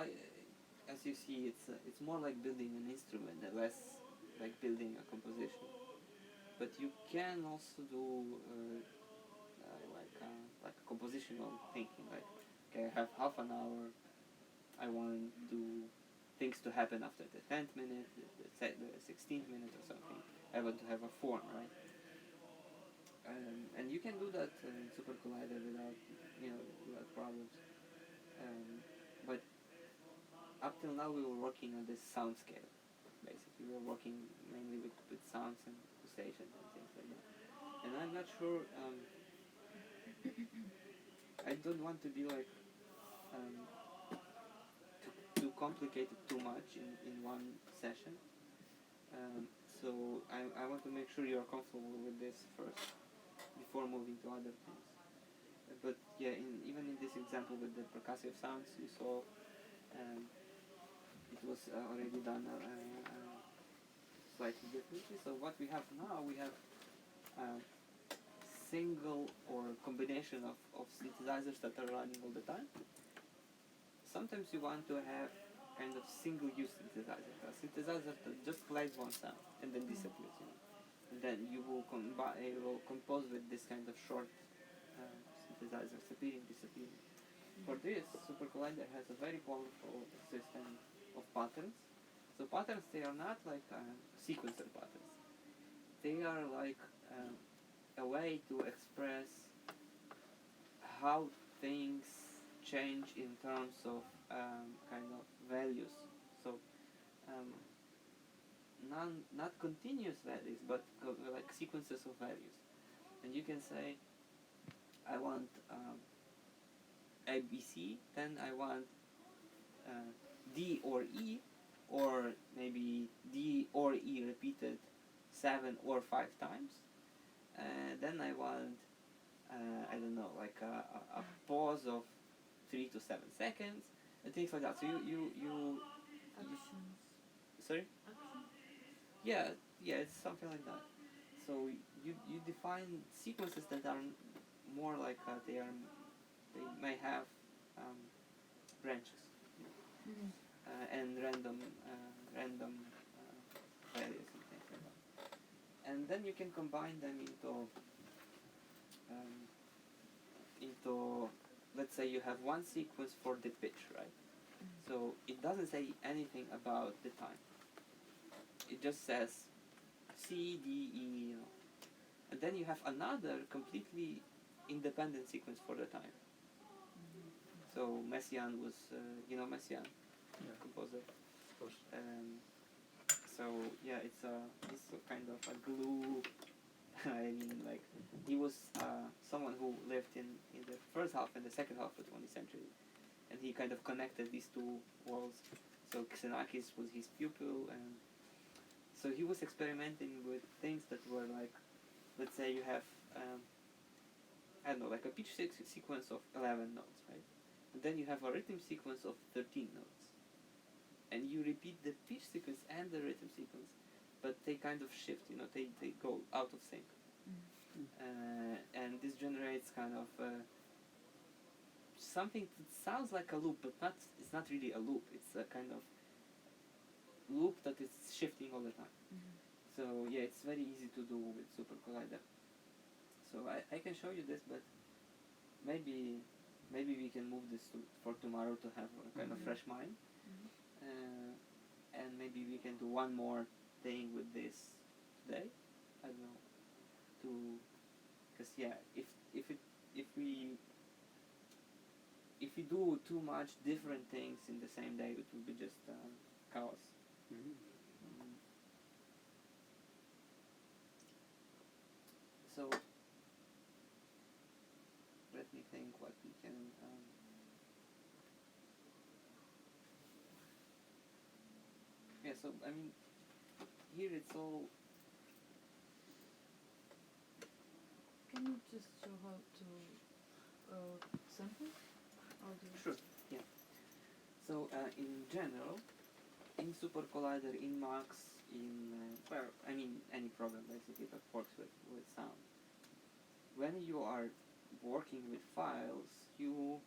as you see, it's more like building an instrument and less like building a composition. But you can also do like a compositional thinking, like, okay, I have half an hour, I want things to happen after the 10th minute, the 16th minute or something. I want to have a form, right? And you can do that in Super Collider without problems. But up till now we were working on this sound scale. Basically, we were working mainly with sounds and pulsations and things like that. And I'm not sure. I don't want to be like too complicated too much in one session. So I want to make sure you're comfortable with this first before moving to other things. But yeah, even in this example with the percussive sounds, you saw it was already done slightly differently. So what we have now, we have single or combination of synthesizers that are running all the time. Sometimes you want to have kind of single-use synthesizer, a synthesizer that just plays one sound and then disappears. You know? And then you will compose with this kind of short synthesizers, appearing, disappearing. For this, Super Collider has a very powerful system of patterns. So patterns, they are not like sequencer patterns. They are like a way to express how things change in terms of kind of values. So not continuous values, but like sequences of values. And you can say, I want ABC, then I want D or E, or maybe D or E repeated 7 or 5 times. Then I want, I don't know, like a pause of 3 to 7 seconds, and things like that. So you actions. sorry? Actions. Yeah, it's something like that. So you define sequences that are more like they may have branches Mm-hmm. and random values and things like that. And then you can combine them into let's say you have one sequence for the pitch, right? So it doesn't say anything about the time. It just says C, D, E, you know. And then you have another completely independent sequence for the time. So Messiaen was, Messiaen, Yeah. composer. Of course. So yeah, it's a kind of a glue. I mean, like, he was someone who lived in the first half and the second half of the 20th century, and he kind of connected these two worlds. So Xenakis was his pupil, and so he was experimenting with things that were like, let's say you have, I don't know, like a pitch sequence of 11 notes, right? And then you have a rhythm sequence of 13 notes. And you repeat the pitch sequence and the rhythm sequence, but they kind of shift, they go out of sync. And this generates kind of something that sounds like a loop, but it's not really a loop. It's a kind of loop that is shifting all the time. So yeah, it's very easy to do with Super Collider. So I can show you this, but maybe we can move this for tomorrow to have a kind of fresh mind. And maybe we can do one more thing with this today. I don't know, because yeah, if we do too much different things in the same day, it will be just chaos. So let me think what we can. Yeah, so I mean, here it's all. Can you just show how to sample? Or do you Sure. Yeah. So in general, in Super Collider, in Max, any program basically that works with sound. When you are working with files, you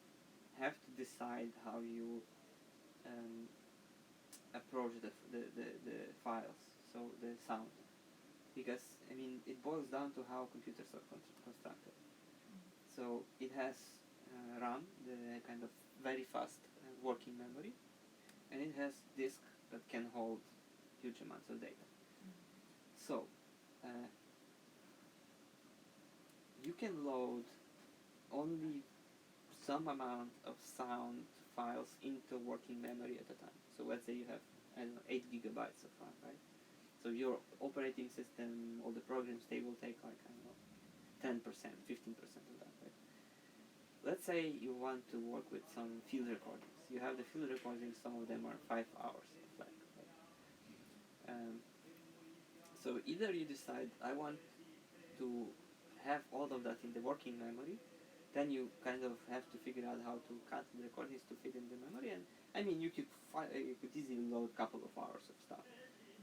have to decide how you approach the files, so the sound, because I mean it boils down to how computers are constructed. So it has RAM, the kind of very fast working memory, and it has disk that can hold huge amounts of data. So you can load only some amount of sound files into working memory at a time. So let's say you have, I don't know, 8 gigabytes of RAM, right? So your operating system, all the programs, they will take like, I don't know, 10%, 15% of that, right? Let's say you want to work with some field recordings. You have the field recordings, some of them are 5 hours flat, right? So either you decide, I want to have all of that in the working memory, then you kind of have to figure out how to cut the recordings to fit in the memory. And I mean, you could easily load a couple of hours of stuff.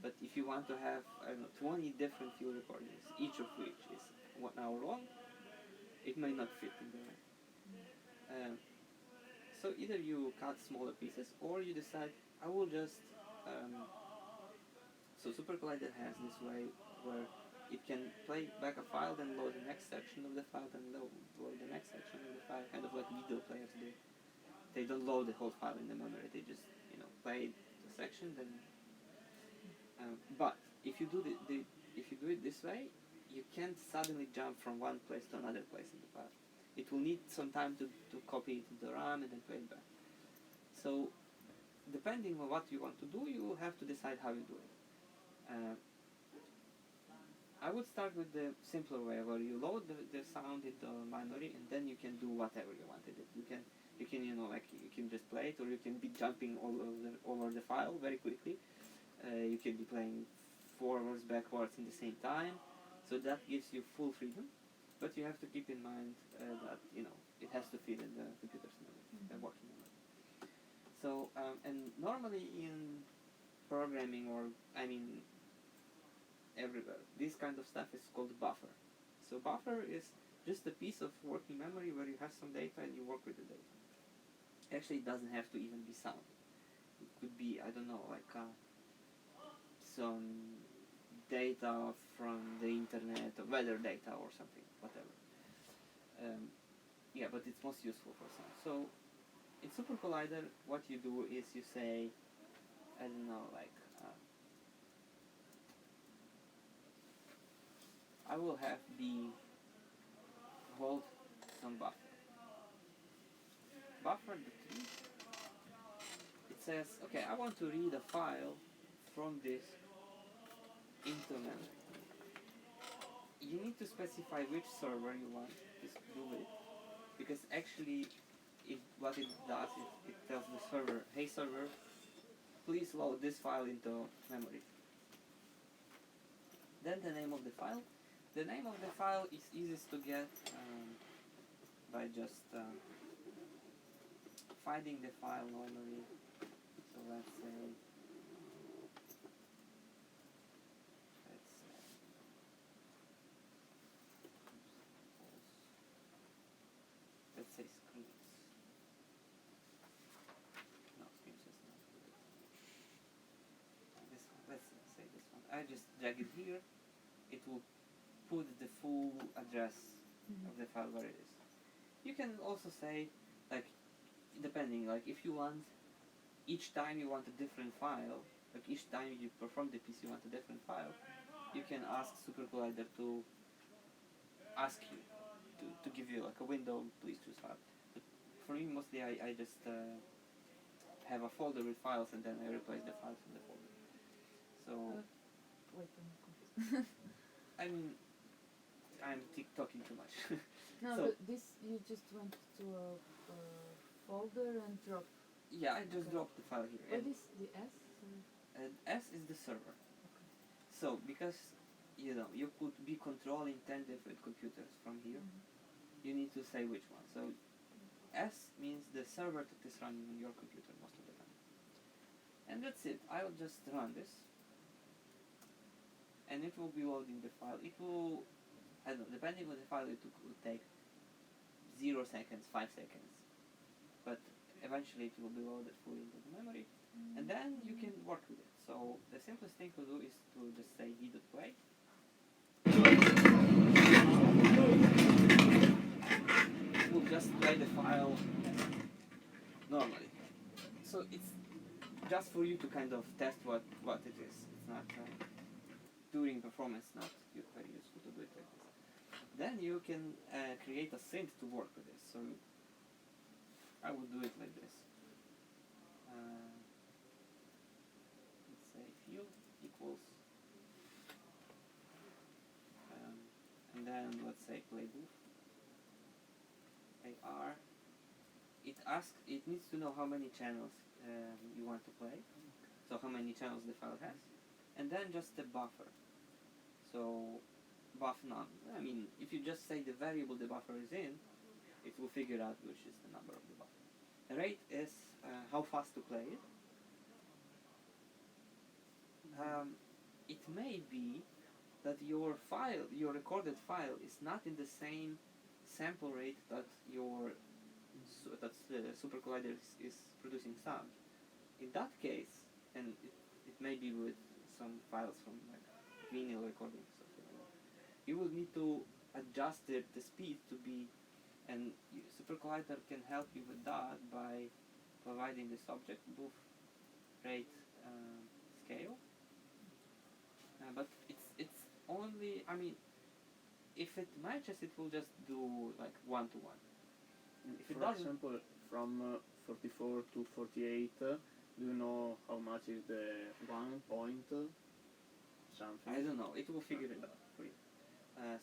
But if you want to have, I don't know, 20 different field recordings, each of which is 1 hour long, it may not fit in there. So either you cut smaller pieces, or you decide, I will just. So Super Collider has this way where it can play back a file, then load the next section of the file, then load the next section of the file, kind of like video players do. They don't load the whole file in the memory, they just play the section. Then but if you do it this way, you can't suddenly jump from one place to another place in the file. It will need some time to copy it into RAM and then play it back. So depending on what you want to do, you have to decide how you do it. I would start with the simpler way, where you load the sound into memory, and then you can do whatever you want with it. You can you can just play it, or you can be jumping all over the file very quickly. You can be playing forwards, backwards in the same time. So that gives you full freedom, but you have to keep in mind that it has to fit in the computer's memory, the working memory. So and normally in programming, or everywhere, this kind of stuff is called buffer. So buffer is just a piece of working memory where you have some data and you work with the data. Actually, it doesn't have to even be sound. It could be, I don't know, like some data from the internet, or weather data or something, whatever. Yeah, but it's most useful for sound. So in Super Collider, what you do is you say, I don't know, like I will have B hold some buffer. Buffer the tree. It says, okay, I want to read a file from this into memory. You need to specify which server you want this to do with, because actually what it does is it tells the server, hey server, please load this file into memory. Then the name of the file. The name of the file is easiest to get by just finding the file normally. So let's say say screens. No, screens is not good. This one, let's say this one. I just drag it here. It will put the full address of the file where it is. You can also say, like, depending, like if you want, each time you want a different file, like each time you perform the piece you want a different file, you can ask SuperCollider to ask you, to give you like a window, please choose file. But for me, mostly I just have a folder with files and then I replace the files in the folder. So, Wait, I'm confused. I mean, I'm talking too much. No, So- but this you just went to a folder and drop. Yeah, I just Okay. dropped the file here. What And is the S? S is the server. So, because, you know, you could be controlling 10 different computers from here, you need to say which one. So, S means the server that is running on your computer most of the time. And that's it. I'll just run this. And it will be loading the file. It will, I don't know, depending on the file, it will take 0 seconds, 5 seconds. But eventually it will be loaded fully into the memory. And then you can work with it. So the simplest thing to do is to just say v.play. It will just play the file normally. So it's just for you to kind of test what it is. It's not during performance, not very useful to do it like this. Then you can create a synth to work with this. So I would do it like this. Let's say field equals, and then let's say play booth. AR. It needs to know how many channels you want to play, so how many channels the file has, and then just the buffer. So buff none. I mean, if you just say the variable the buffer is in, it will figure out which is the number of the buffer. The rate is how fast to play it. It may be that your file, your recorded file, is not in the same sample rate that your SuperCollider is producing sound. In that case, and it may be with some files from like vinyl recording or something like that, you will need to adjust the speed to be, and SuperCollider can help you with that by providing this object booth rate scale. But it's only, I mean, if it matches, it will just do like 1 to 1. If it For doesn't, example, from 44 to 48, do you know how much is the 1 point something? I don't know. It will figure it out for you.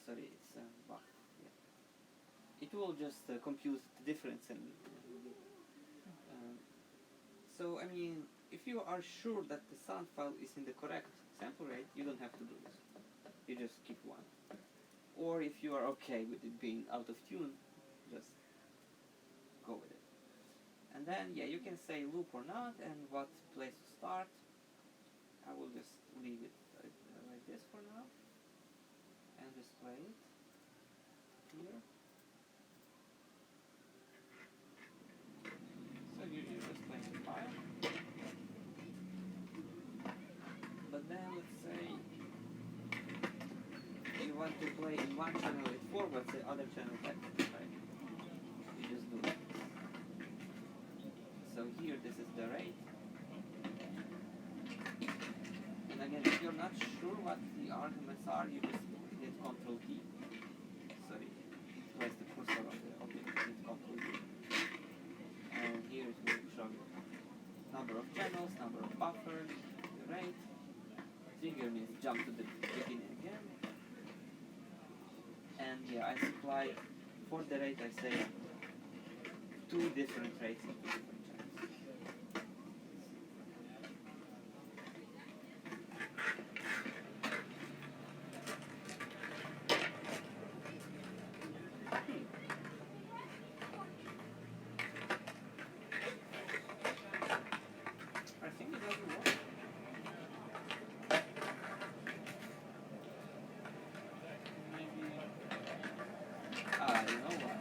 Sorry, it's buff. Yeah. It will just compute the difference and. So I mean, if you are sure that the sound file is in the correct sample rate, you don't have to do this. You just keep 1. Or if you are okay with it being out of tune, just go with it. And then yeah, you can say loop or not, and what place to start. I will just leave it like this for now, and just play it here. So you're just playing the file. But then let's say you want to play in one channel at 4, but the other channel at 5. You just do it. So here this is the rate. And again, if you're not sure what the arguments are, you just hit Ctrl T. Sorry, place the cursor on the object, hit Ctrl T. And here it will show you number of channels, number of buffers, the rate. Trigger means jump to the beginning again. And yeah, I supply, for the rate I say 2 different rates of 2 different channels. I think it doesn't work. Maybe. You know what?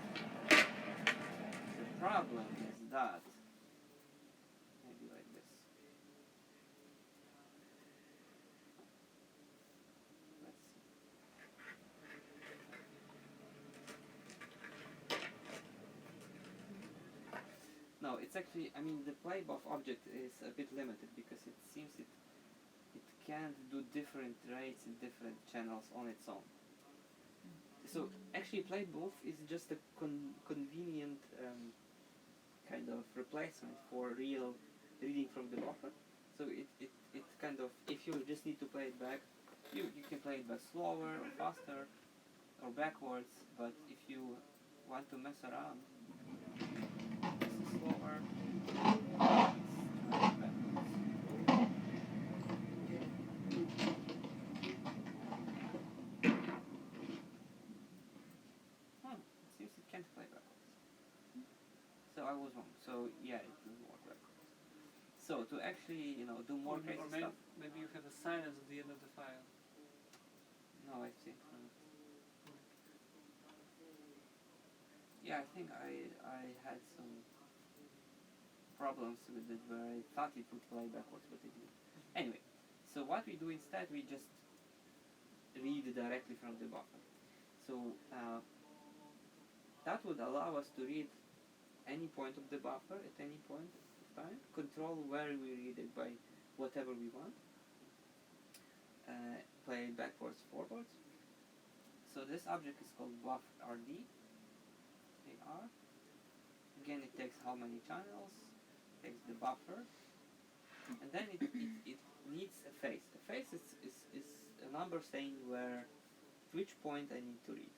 No, it's actually, I mean, the playbuff object is a bit limited because it seems it can't do different rates in different channels on its own. So actually playbuff is just a convenient kind of replacement for real reading from the buffer. So it kind of, if you just need to play it back, you can play it back slower or faster or backwards, but if you want to mess around, this is slower, it's backwards. It seems it can't play backwards. So I was wrong. So yeah, it doesn't work backwards. So to actually, do more crazy or maybe, stuff. maybe you have a silence at the end of the file. No, I think not. Yeah, I think I had some problems with it where I thought it would play backwards, but it didn't. Anyway, so what we do instead, we just read directly from the buffer. So that would allow us to read any point of the buffer at any point of time, control where we read it by whatever we want, play backwards, forwards. So this object is called buffRD. AR. Again, it takes how many channels, takes the buffer, and then it needs a face. A face is a number saying which point I need to read.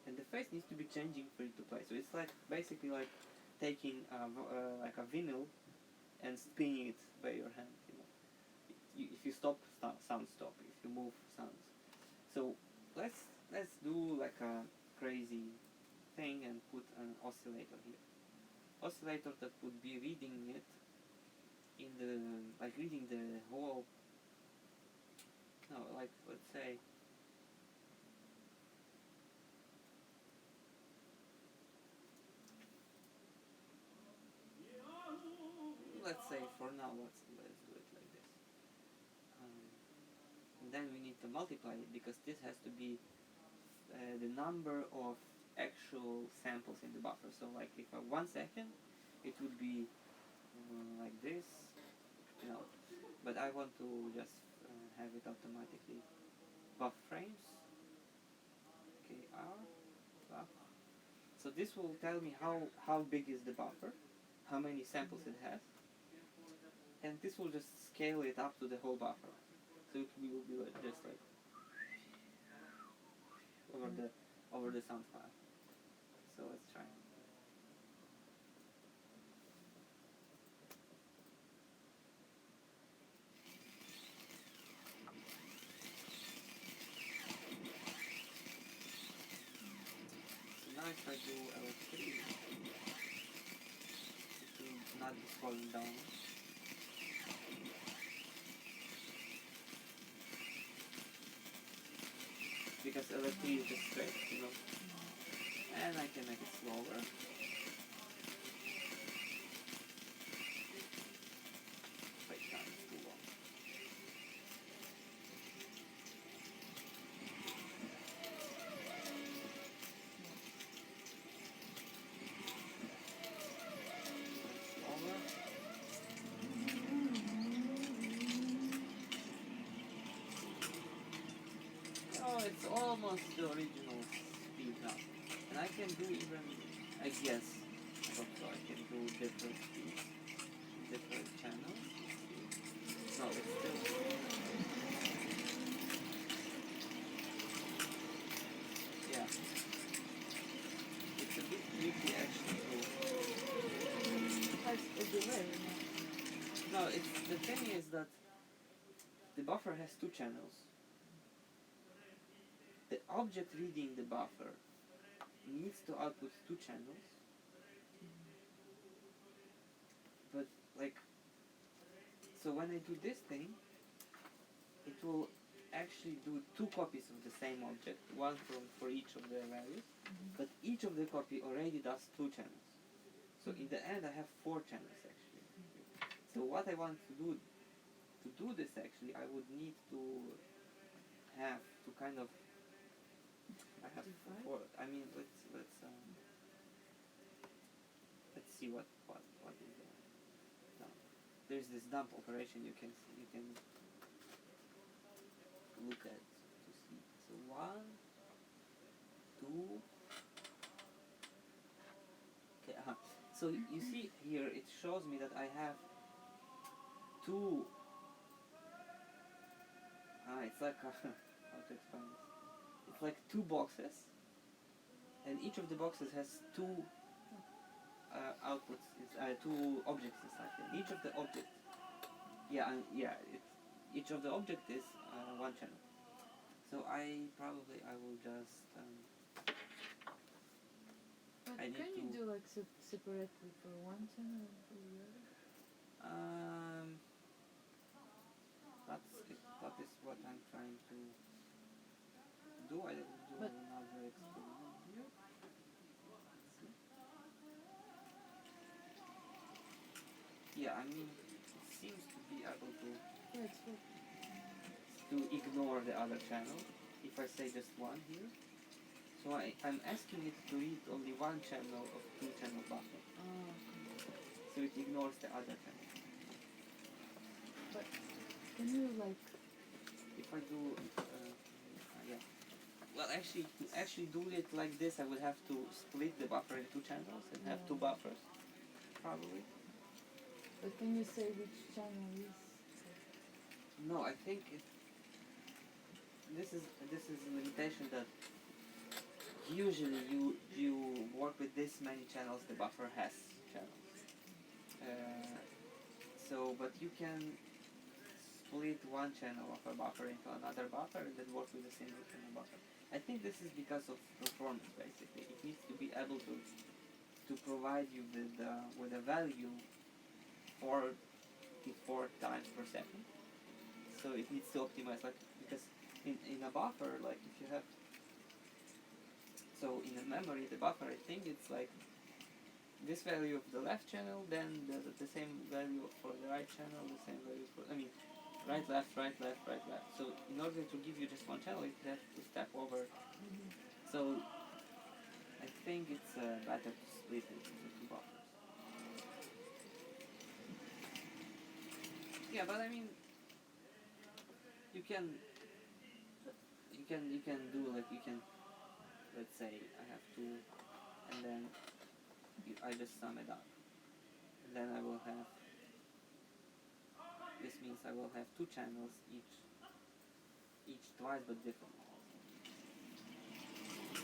And the face needs to be changing for it to play. So it's like basically like taking like a vinyl and spinning it by your hand. If you stop, sounds stop. If you move, sounds. So let's do like a crazy thing and put an oscillator here. Oscillator that would be reading it in the reading the whole. No, like let's say. Let's say for now, let's do it like this. And then we need to multiply it because this has to be the number of actual samples in the buffer. So like if 1 second, it would be like this, but I want to just have it automatically. Buff frames, KR, buff. So this will tell me how big is the buffer, how many samples it has, and this will just scale it up to the whole buffer. So it will be just like over the sound file. So let's try. So now if I do L3, it will not be falling down. Because L3 is just straight, and I can make it slower. Wait, no, it's too long. Slower. Oh, it's almost the original speed now. And I can do even, I guess, I hope so, I can do different speeds, different channels. No, it's still, yeah. It's a bit tricky actually Has a delay. No, the thing is that the buffer has 2 channels. The object reading the buffer needs to output 2 channels, but so when I do this thing, it will actually do 2 copies of the same object, one for each of the values, but each of the copy already does 2 channels. So in the end I have 4 channels actually. So what I want to do this actually, I would need to have to kind of, I have 4, I mean let's see what there's this dump operation you can look at to see. So 1, 2. Okay, so you see here it shows me that I have 2. It's like how to explain this? It's like 2 boxes, and each of the boxes has 2 outputs. It's 2 objects inside. And each of the objects, each of the object is 1 channel. So I will just. But I need can you to- do like separately for one channel and for the other? That is what I'm trying to do. I will do But- another experiment here. Let's see. Yeah, I mean, it seems to be able Yeah, it's working. to ignore the other channel if I say just 1 here. So I'm asking it to read only 1 channel of 2 channel buffer. Okay. So it ignores the other channel. But can you like If I do, yeah. Well, actually, to actually do it like this, I would have to split the buffer in 2 channels and have 2 buffers, probably. but can you say which channel is No, I think this is a limitation that usually you work with this many channels. The buffer has channels. But you can split 1 channel of a buffer into another buffer and then work with a single channel buffer. I think this is because of performance. Basically, it needs to be able to provide you with a value 4 times per second. So it needs to optimize, like, because in a buffer, like if you have, so in a memory, the buffer, I think it's like this value of the left channel, then the same value for the right channel, the same value for, right, left, right, left, right, left. So in order to give you just 1 channel, it has to step over. So I think it's better to split it into 2 buffers. Yeah, but I mean, you can do, like, let's say I have 2, and then I just sum it up, and then I will have, this means I will have 2 channels, each twice but different.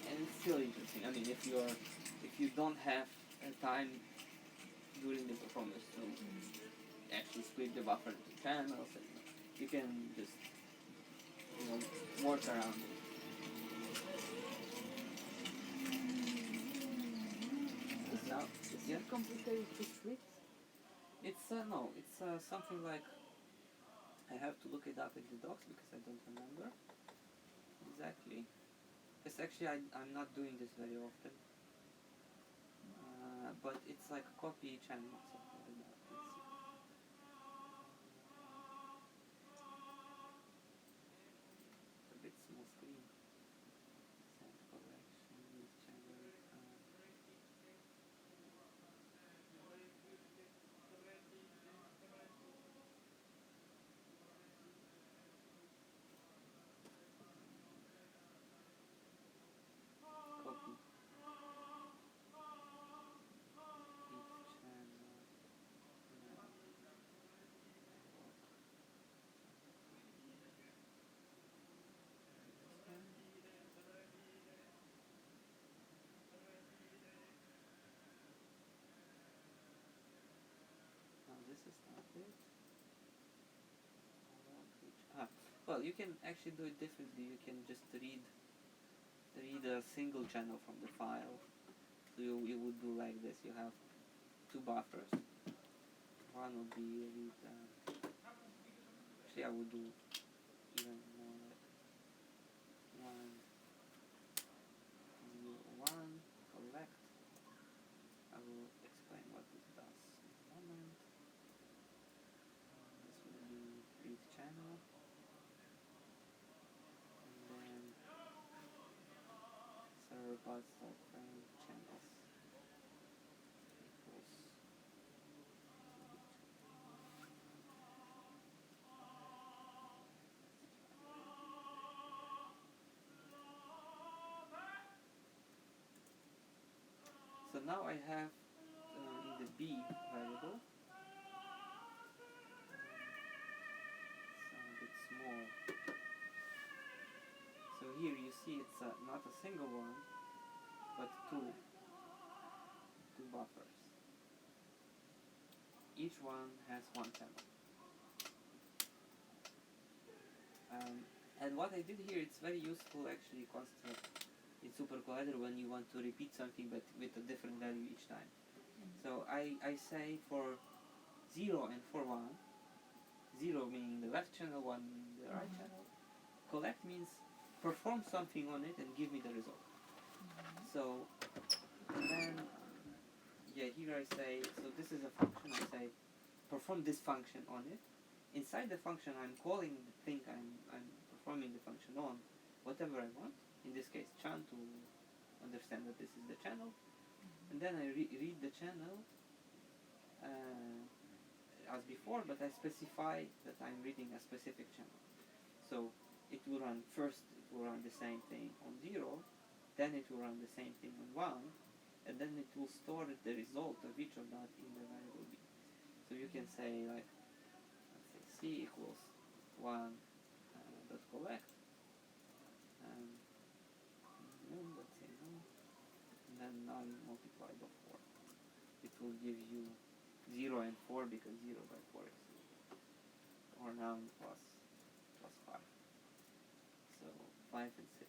And it's still interesting. I mean, if you don't have time during the performance to actually split the buffer into channels, and you can just work around it. is Now, yeah, it complicated to split? it's no, it's something like, I have to look it up in the docs because I don't remember exactly. Because actually I'm not doing this very often. But it's like copy channel or something like that. Let's see. It's a bit small screen. Send collection with channel. Copy. Each channel. No, this is not it. Well, you can actually do it differently. You can just read a single channel from the file. So you would do like this. You have 2 buffers. One would be read. Actually, I would do even more like 1, 0, 1, collect. I will explain what this does in a moment. This will be read channel. And then server bus.frame channels equals now I have in the B variable, it's a bit small. So here you see it's not a single one, but two buffers. Each one has one channel. And what I did here, it's very useful actually concept in supercollider when you want to repeat something but with a different value each time. So I say for 0 and for 1, 0 meaning the left channel, 1 meaning the right channel, collect means perform something on it and give me the result. So, and then, yeah, here I say, so this is a function, I say perform this function on it. Inside the function I'm calling the thing I'm performing the function on whatever I want, in this case chan to understand that this is the channel, and then I read the channel as before, but I specify that I'm reading a specific channel. So it will run first, it will run the same thing on 0, then it will run the same thing on 1, and then it will store the result of each of that in the variable b. So you can say, like, let's say c equals 1 dot collect, let's say none, and then none multiplied by 4. It will give you 0 and 4 because 0 by 4 is 0. Or none plus 5. So 5 and 6.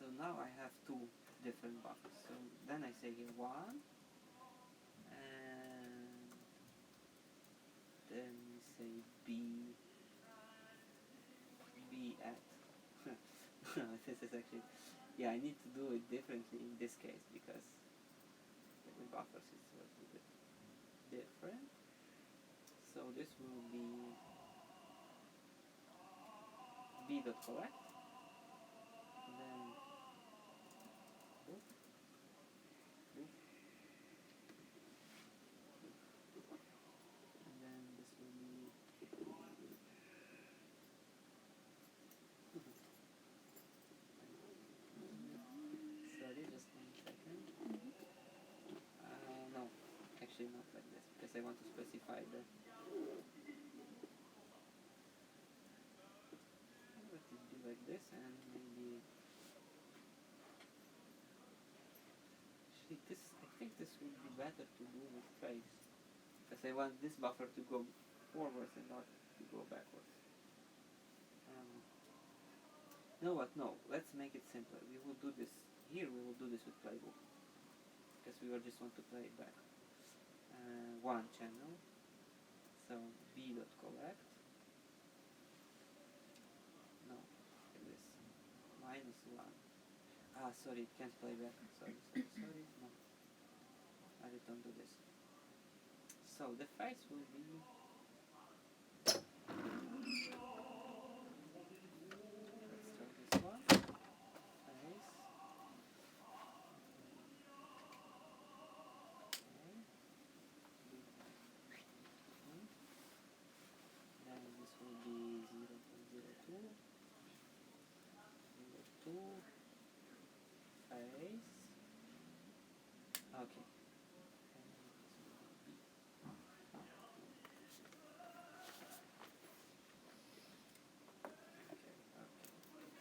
So now I have two different buffers. So then I say here 1, and then we say b at. This is actually, yeah, I need to do it differently in this case because with buffers it's a little bit different. So this will be b dot collect, and then boop, boop, boop, and then this will be sorry, just 1 second. No, actually not like this because I want to specify the. Let it be like this, and maybe. Actually, this, I think this would be better to do with trace, because I want this buffer to go forwards and not to go backwards. You know what? No, let's make it simpler. We will do this here. We will do this with playbook because we will just want to play it back. 1 channel. So b dot collect. No, like this. -1. Ah, sorry, it can't play back. Sorry. No, I don't do this. So the face will be. Let's try this one. Face. Then this will be 0.02, 02, face. Okay.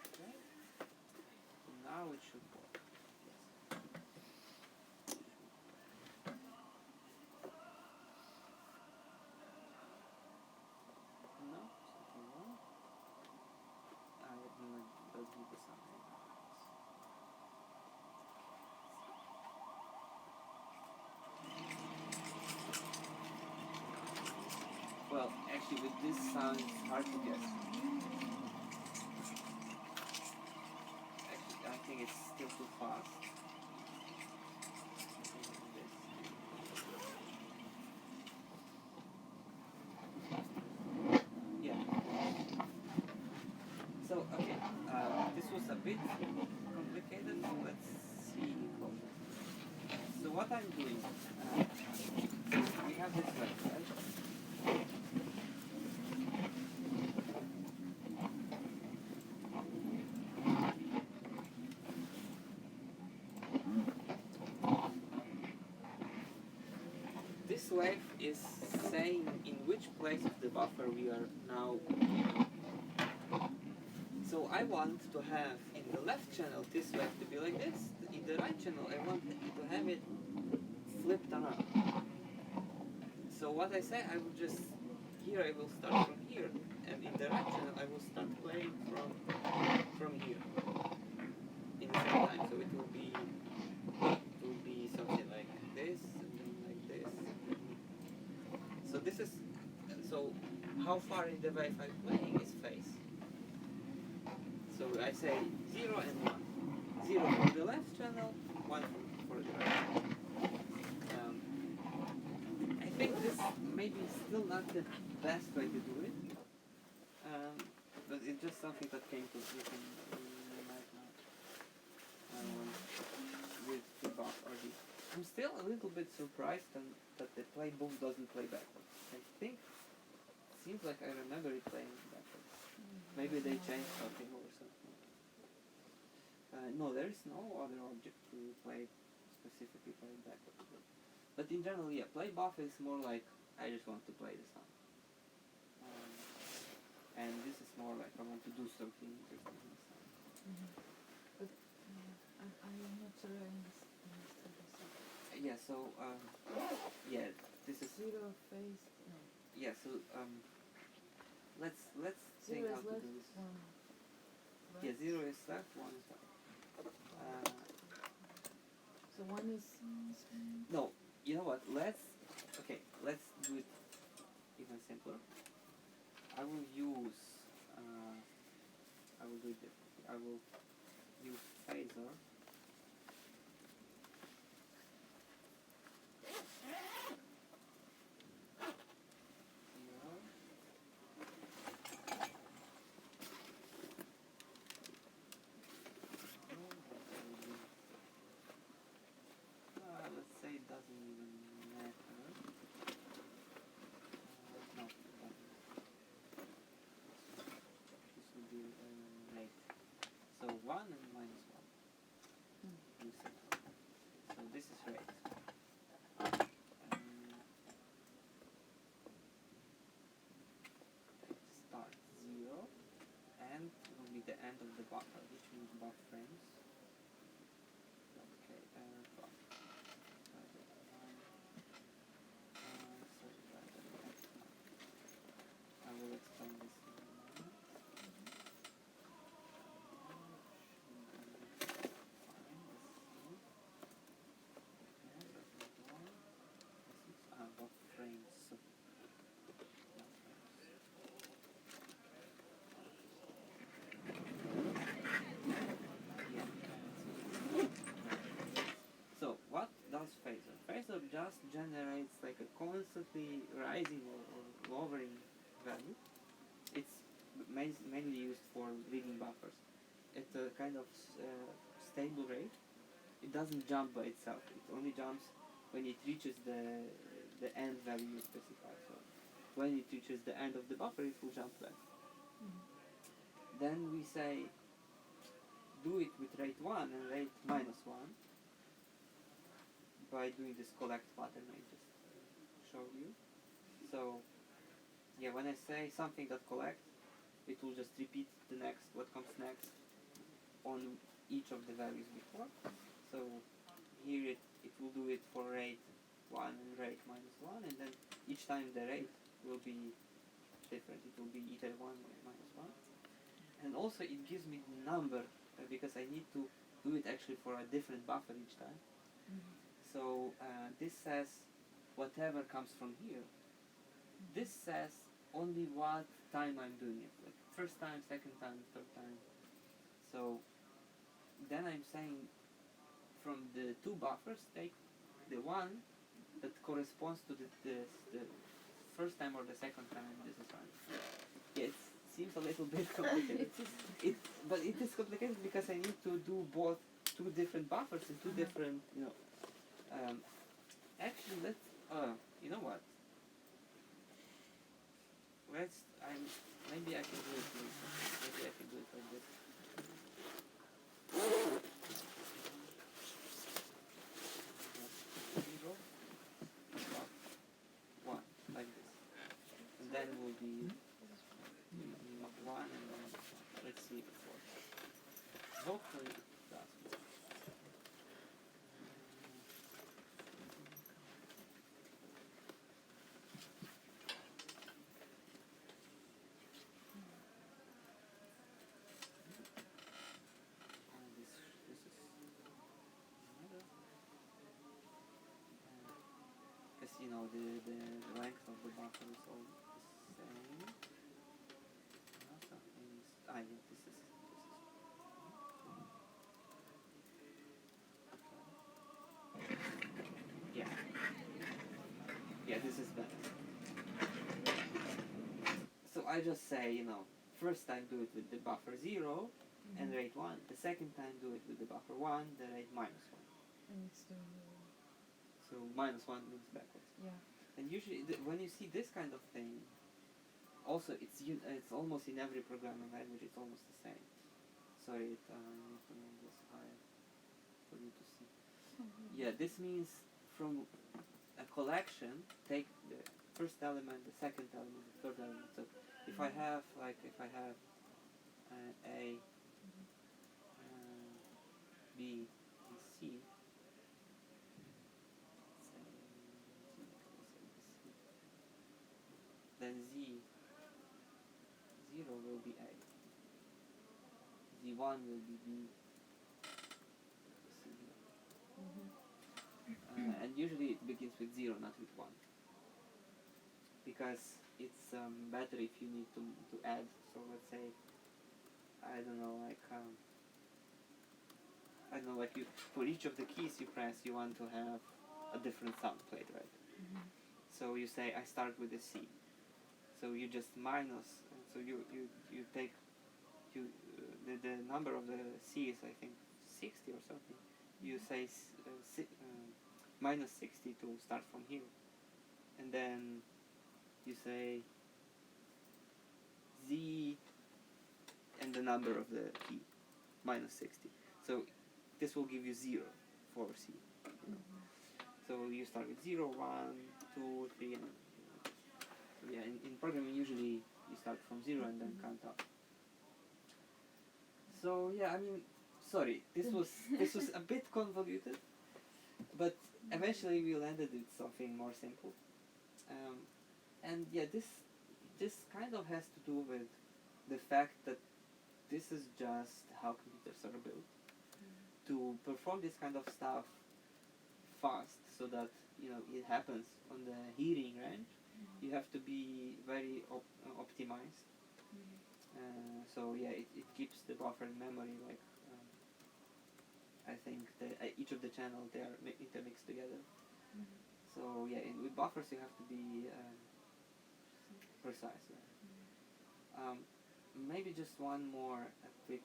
Okay. Now it should work. Yes. No, something wrong. I don't does give us something. Well, actually with this sound it's hard to guess. Actually, I think it's still too fast. Yeah. So, okay, this was a bit complicated, so let's see closer. So what I'm doing, we have this left, right? this wave is saying in which place of the buffer we are now. So I want to have in the left channel this wave to be like this. In the right channel I want to have it flipped around. So what I say, I will just, here I will start from here, and in the right channel I will start playing from here in the same time. So it will be something like this, and then like this. So this is, so how far in the wave I'm playing is phase. So I say 0 and 1. 0 for the left channel, 1 for the right. I think this maybe is still not the best way to do it, but it's just something that came to me right now with the buff RD. I'm still a little bit surprised that the playbook doesn't play backwards. I think it seems like I remember it playing backwards. Maybe they changed something or something. No, there is no other object to play specifically play backwards. But in general, yeah, play buff is more like I just want to play the song. And this is more like I want to do something interesting in the song. But I'm not sure I understood this. Yeah, so, yeah, this is, Zero phase, no. yeah, so, let's think Zero how is to left, do this. one right. Yeah, 0 is left, 1 is right. So one is. No, you know what, let's do it even simpler. I will use, I will do it differently. I will use phaser. Let's say it doesn't even matter. No, it doesn't. This will be rate. So 1 and minus 1. You see. So this is rate. Start 0 and will be the end of the buffer, which means buff frames. Okay, buff. I will explain this in a moment. Buff frames. So what does phaser? Phaser just generates like a constantly rising or lowering value. It's mainly used for leading buffers. It's a kind of stable rate. It doesn't jump by itself. It only jumps when it reaches the end value you specify. So when it reaches the end of the buffer, it will jump back. Then we say do it with rate 1 and rate minus 1 by doing this collect pattern I just showed you. So yeah, when I say something that collects, it will just repeat what comes next on each of the values before. So here it will do it for rate 1 and rate minus 1, and then each time the rate will be different. It will be either 1 or minus 1. And also it gives me the number because I need to do it actually for a different buffer each time. So this says whatever comes from here. This says only what time I'm doing it, like first time, second time, third time. So then I'm saying from the two buffers, take the one that corresponds to the first time or the second time this is running. Yeah, it seems a little bit complicated. But it is complicated because I need to do both two different buffers and two different, actually let's, you know what? Maybe I can do it like this. Zero, buff, be one, and then let's see if it works. Hopefully it does. This is another. Because you know the length of the buffer is all the same. Something is yeah, this is yeah. Yeah, this is better. So I just say, you know, first time do it with the buffer 0 and rate 1. The second time do it with the buffer 1, the rate -1. And it's the So -1 moves backwards. yeah. And usually when you see this kind of thing, also it's almost in every programming language, it's almost the same. Sorry, I need to make this higher for you to see. Yeah, this means from a collection, take the first element, the second element, the third element. So if I have A, B, and C, then Z0 will be A, Z1 will be B, C here. And usually it begins with 0, not with 1. Because it's better if you need to add. So let's say, I don't know, like you, for each of the keys you press, you want to have a different sound played, right? So you say, I start with a C. So you just minus, so you take, the number of the C is, I think, 60 or something. You say minus 60 to start from here. And then you say Z and the number of the key, minus 60. So this will give you 0 for C. So you start with 0, 1, 2, 3, and so yeah, in programming usually you start from 0 and then count up. So yeah, I mean, sorry, this was a bit convoluted, but eventually we landed with something more simple. And yeah, this kind of has to do with the fact that this is just how computers are built. To perform this kind of stuff fast, so that it happens on the hearing range, you have to be very optimized. So yeah, it keeps the buffer in memory, like I think each of the channels, they are intermixed together. So yeah, with buffers you have to be precise. Yeah. Maybe just one more quick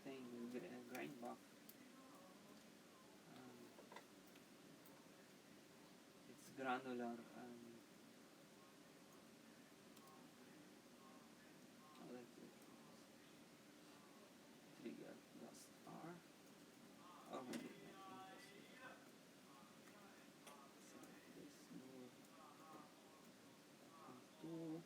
thing with grain buff. It's granular. Trigger dust R. Or maybe this move tool.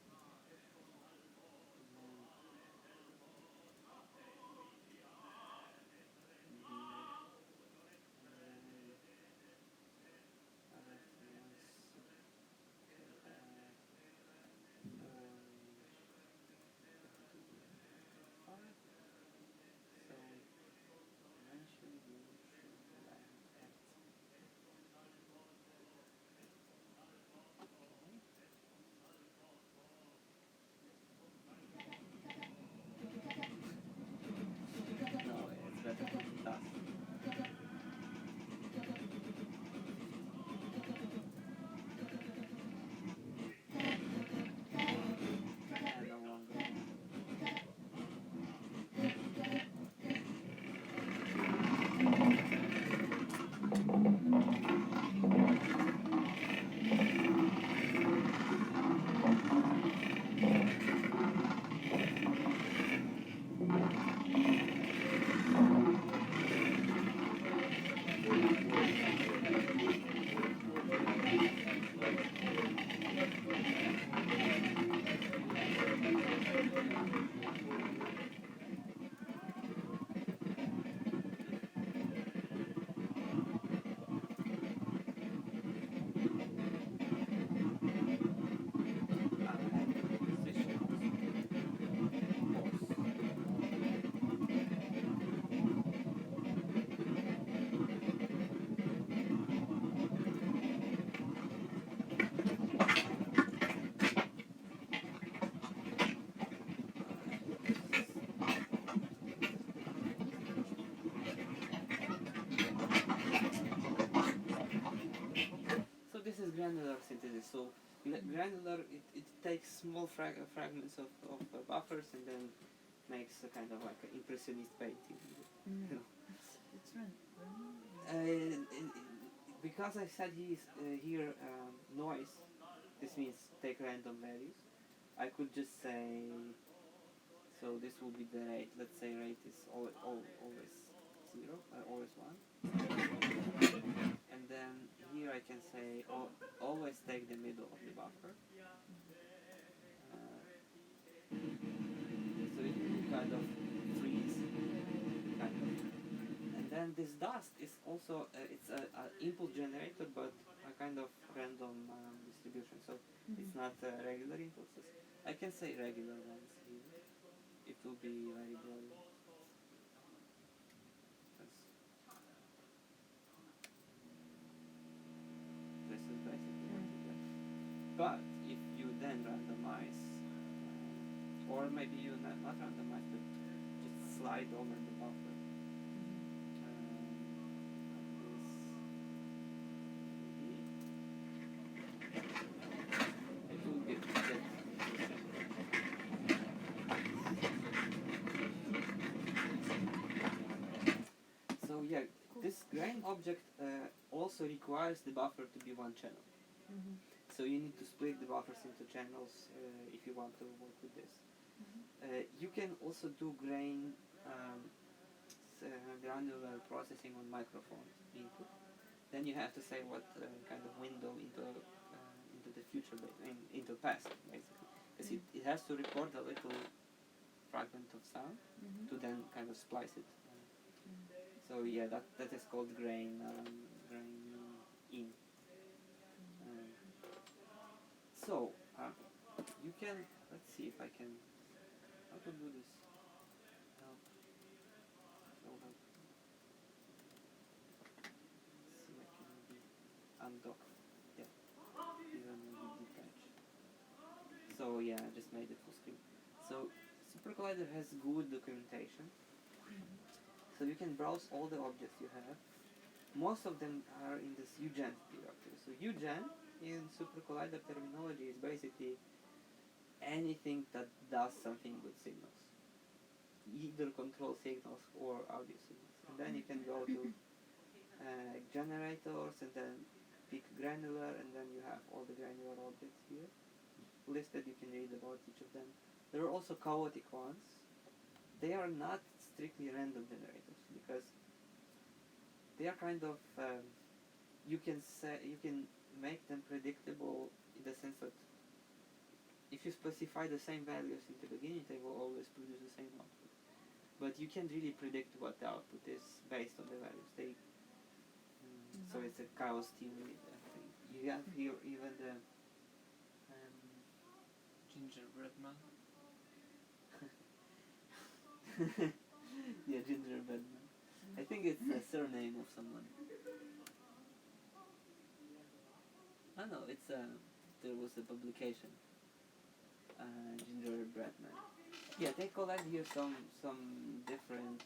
granular synthesis. So granular, it takes small fragments of buffers and then makes a kind of like an impressionist painting. You know. It's random. Because I said here noise, this means take random values. I could just say, so this will be the rate. Let's say rate is always 0, always 1. And then here I can say always take the middle of the buffer. So it will kind of freeze, kind of. And then this dust is also it's an input generator, but a kind of random distribution. So it's not regular impulses. I can say regular ones here. It will be very broad. This is basically what you get. But if you then randomize, or maybe you not randomize, but just slide over the buffer. It will get so yeah, this grain object also requires the buffer to be one channel. So you need to split the buffers into channels if you want to work with this. You can also do grain granular processing on microphone input. Then you have to say what kind of window into the future, into past basically, because it has to record a little fragment of sound to then kind of splice it. So yeah, that is called grain in. So you can, let's see if I can, how to do this. Help. So help. Let's see, I can maybe undock. Yeah. Even maybe detach. So yeah, I just made it full screen. So Super Collider has good documentation. So you can browse all the objects you have. Most of them are in this UGen directory. So UGen in Super Collider terminology is basically anything that does something with signals, either control signals or audio signals. And then you can go to generators and then pick granular, and then you have all the granular objects here listed. You can read about each of them. There are also chaotic ones. They are not strictly random generators because they are kind of you can make them predictable in the sense that if you specify the same values in the beginning, they will always produce the same output. But you can't really predict what the output is based on the values. So it's a chaos theory thing. You have here even the Gingerbread man. yeah, gingerbread man. I think it's a surname of someone. I know, it's there was a publication. Gingerbread man. Yeah, they collect here some different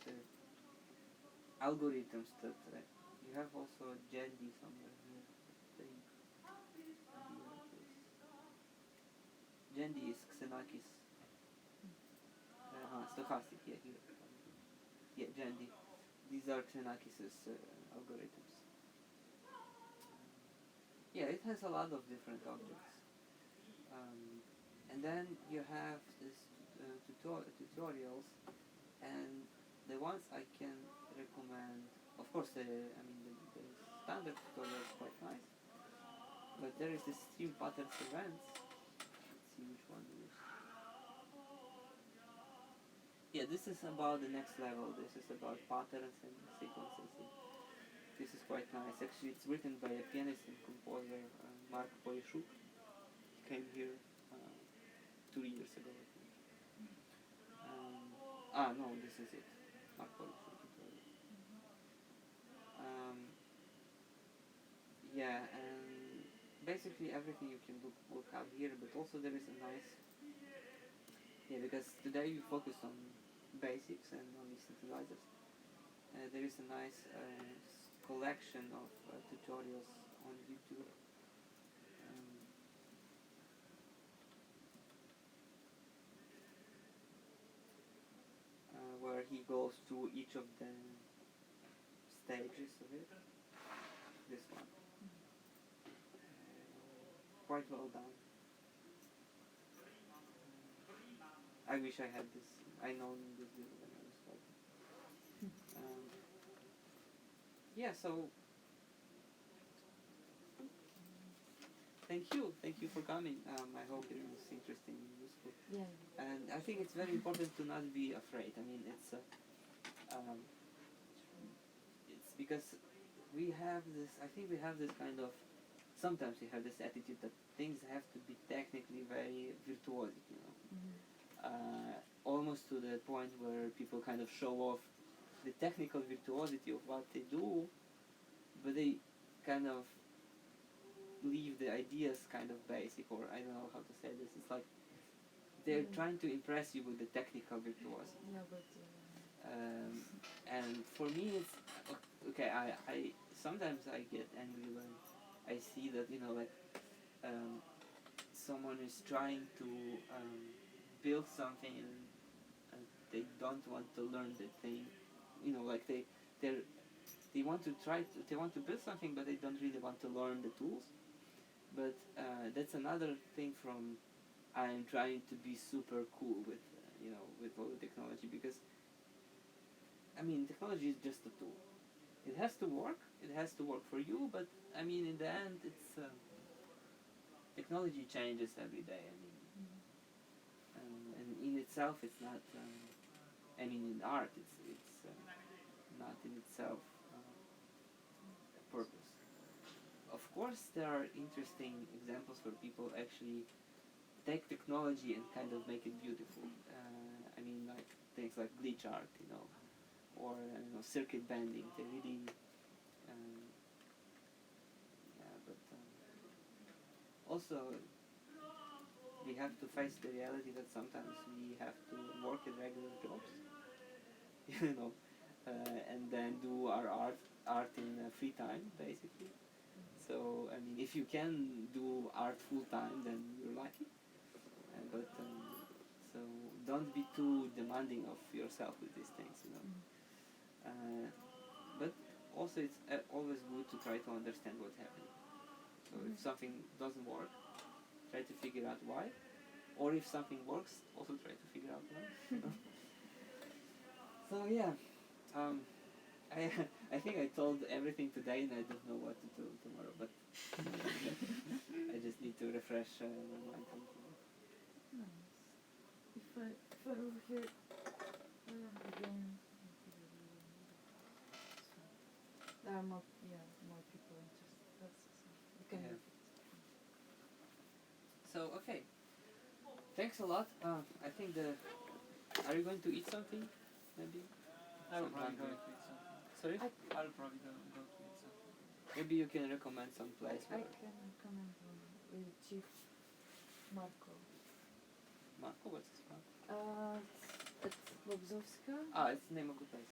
algorithms that you have also Jendi somewhere here. I think. Jendi is Xenakis. Stochastic, yeah, here. Yeah, Jendi. These are Xenakis' algorithms. Yeah, it has a lot of different objects. And then you have this tutorials, and the ones I can recommend, of course, the standard tutorial is quite nice, but there is this stream patterns events. Let's see which one it is. Yeah, this is about the next level. This is about patterns and sequences. This is quite nice. Actually, it's written by a pianist and composer, Mark Polishuk. He came here 2 years ago, I think. No, this is it. Mark Polishuk. Yeah, and basically everything you can look up here, but also there is a nice, because today we focus on basics and on these synthesizers. There is a nice collection of tutorials on YouTube goes through each of the stages of it. This one. Quite well done. I wish I had this. I know this video when I was starting. Yeah, so thank you for coming. I hope it was interesting and useful. Yeah. And I think it's very important to not be afraid. I mean, it's because we have this. I think we have this kind of. Sometimes we have this attitude that things have to be technically very virtuosic, you know. Almost to the point where people kind of show off the technical virtuosity of what they do, but they kind of leave the ideas kind of basic, or I don't know how to say this. It's like they're trying to impress you with the technical virtuosity. Yeah, but And for me, it's okay. I sometimes I get angry when I see that, you know, like someone is trying to build something and they don't want to learn the thing, you know, like they want to they want to build something, but they don't really want to learn the tools. But that's another thing from I'm trying to be super cool with you know, with all the technology, because I mean, technology is just a tool. It has to work. It has to work for you. But I mean, in the end, it's technology changes every day. I mean, and in itself, it's not. I mean, in art, it's not in itself a purpose. Of course, there are interesting examples where people actually take technology and kind of make it beautiful. I mean, like things like glitch art, you know, or you know, circuit bending. They really, yeah. But also, we have to face the reality that sometimes we have to work in regular jobs, you know, and then do our art in free time, basically. So I mean, if you can do art full time, then you're lucky. But so don't be too demanding of yourself with these things, you know. But also, it's always good to try to understand what's happening. So if something doesn't work, try to figure out why. Or if something works, also try to figure out why. You know? So yeah, I think I told everything today, and I don't know what to do tomorrow. But I just need to refresh my mind. nice. If I were here again, there are more people interested. That's so we can Yeah. make it. So okay, thanks a lot. I think are you going to eat something? Maybe. I will Sometime probably go during- to eat something. Sorry. I'll probably go to eat something. Maybe you can recommend some place. I Where can recommend one with Chief Marco. Marco, what's his name? It's Lobzowska. Ah, it's the name of the place.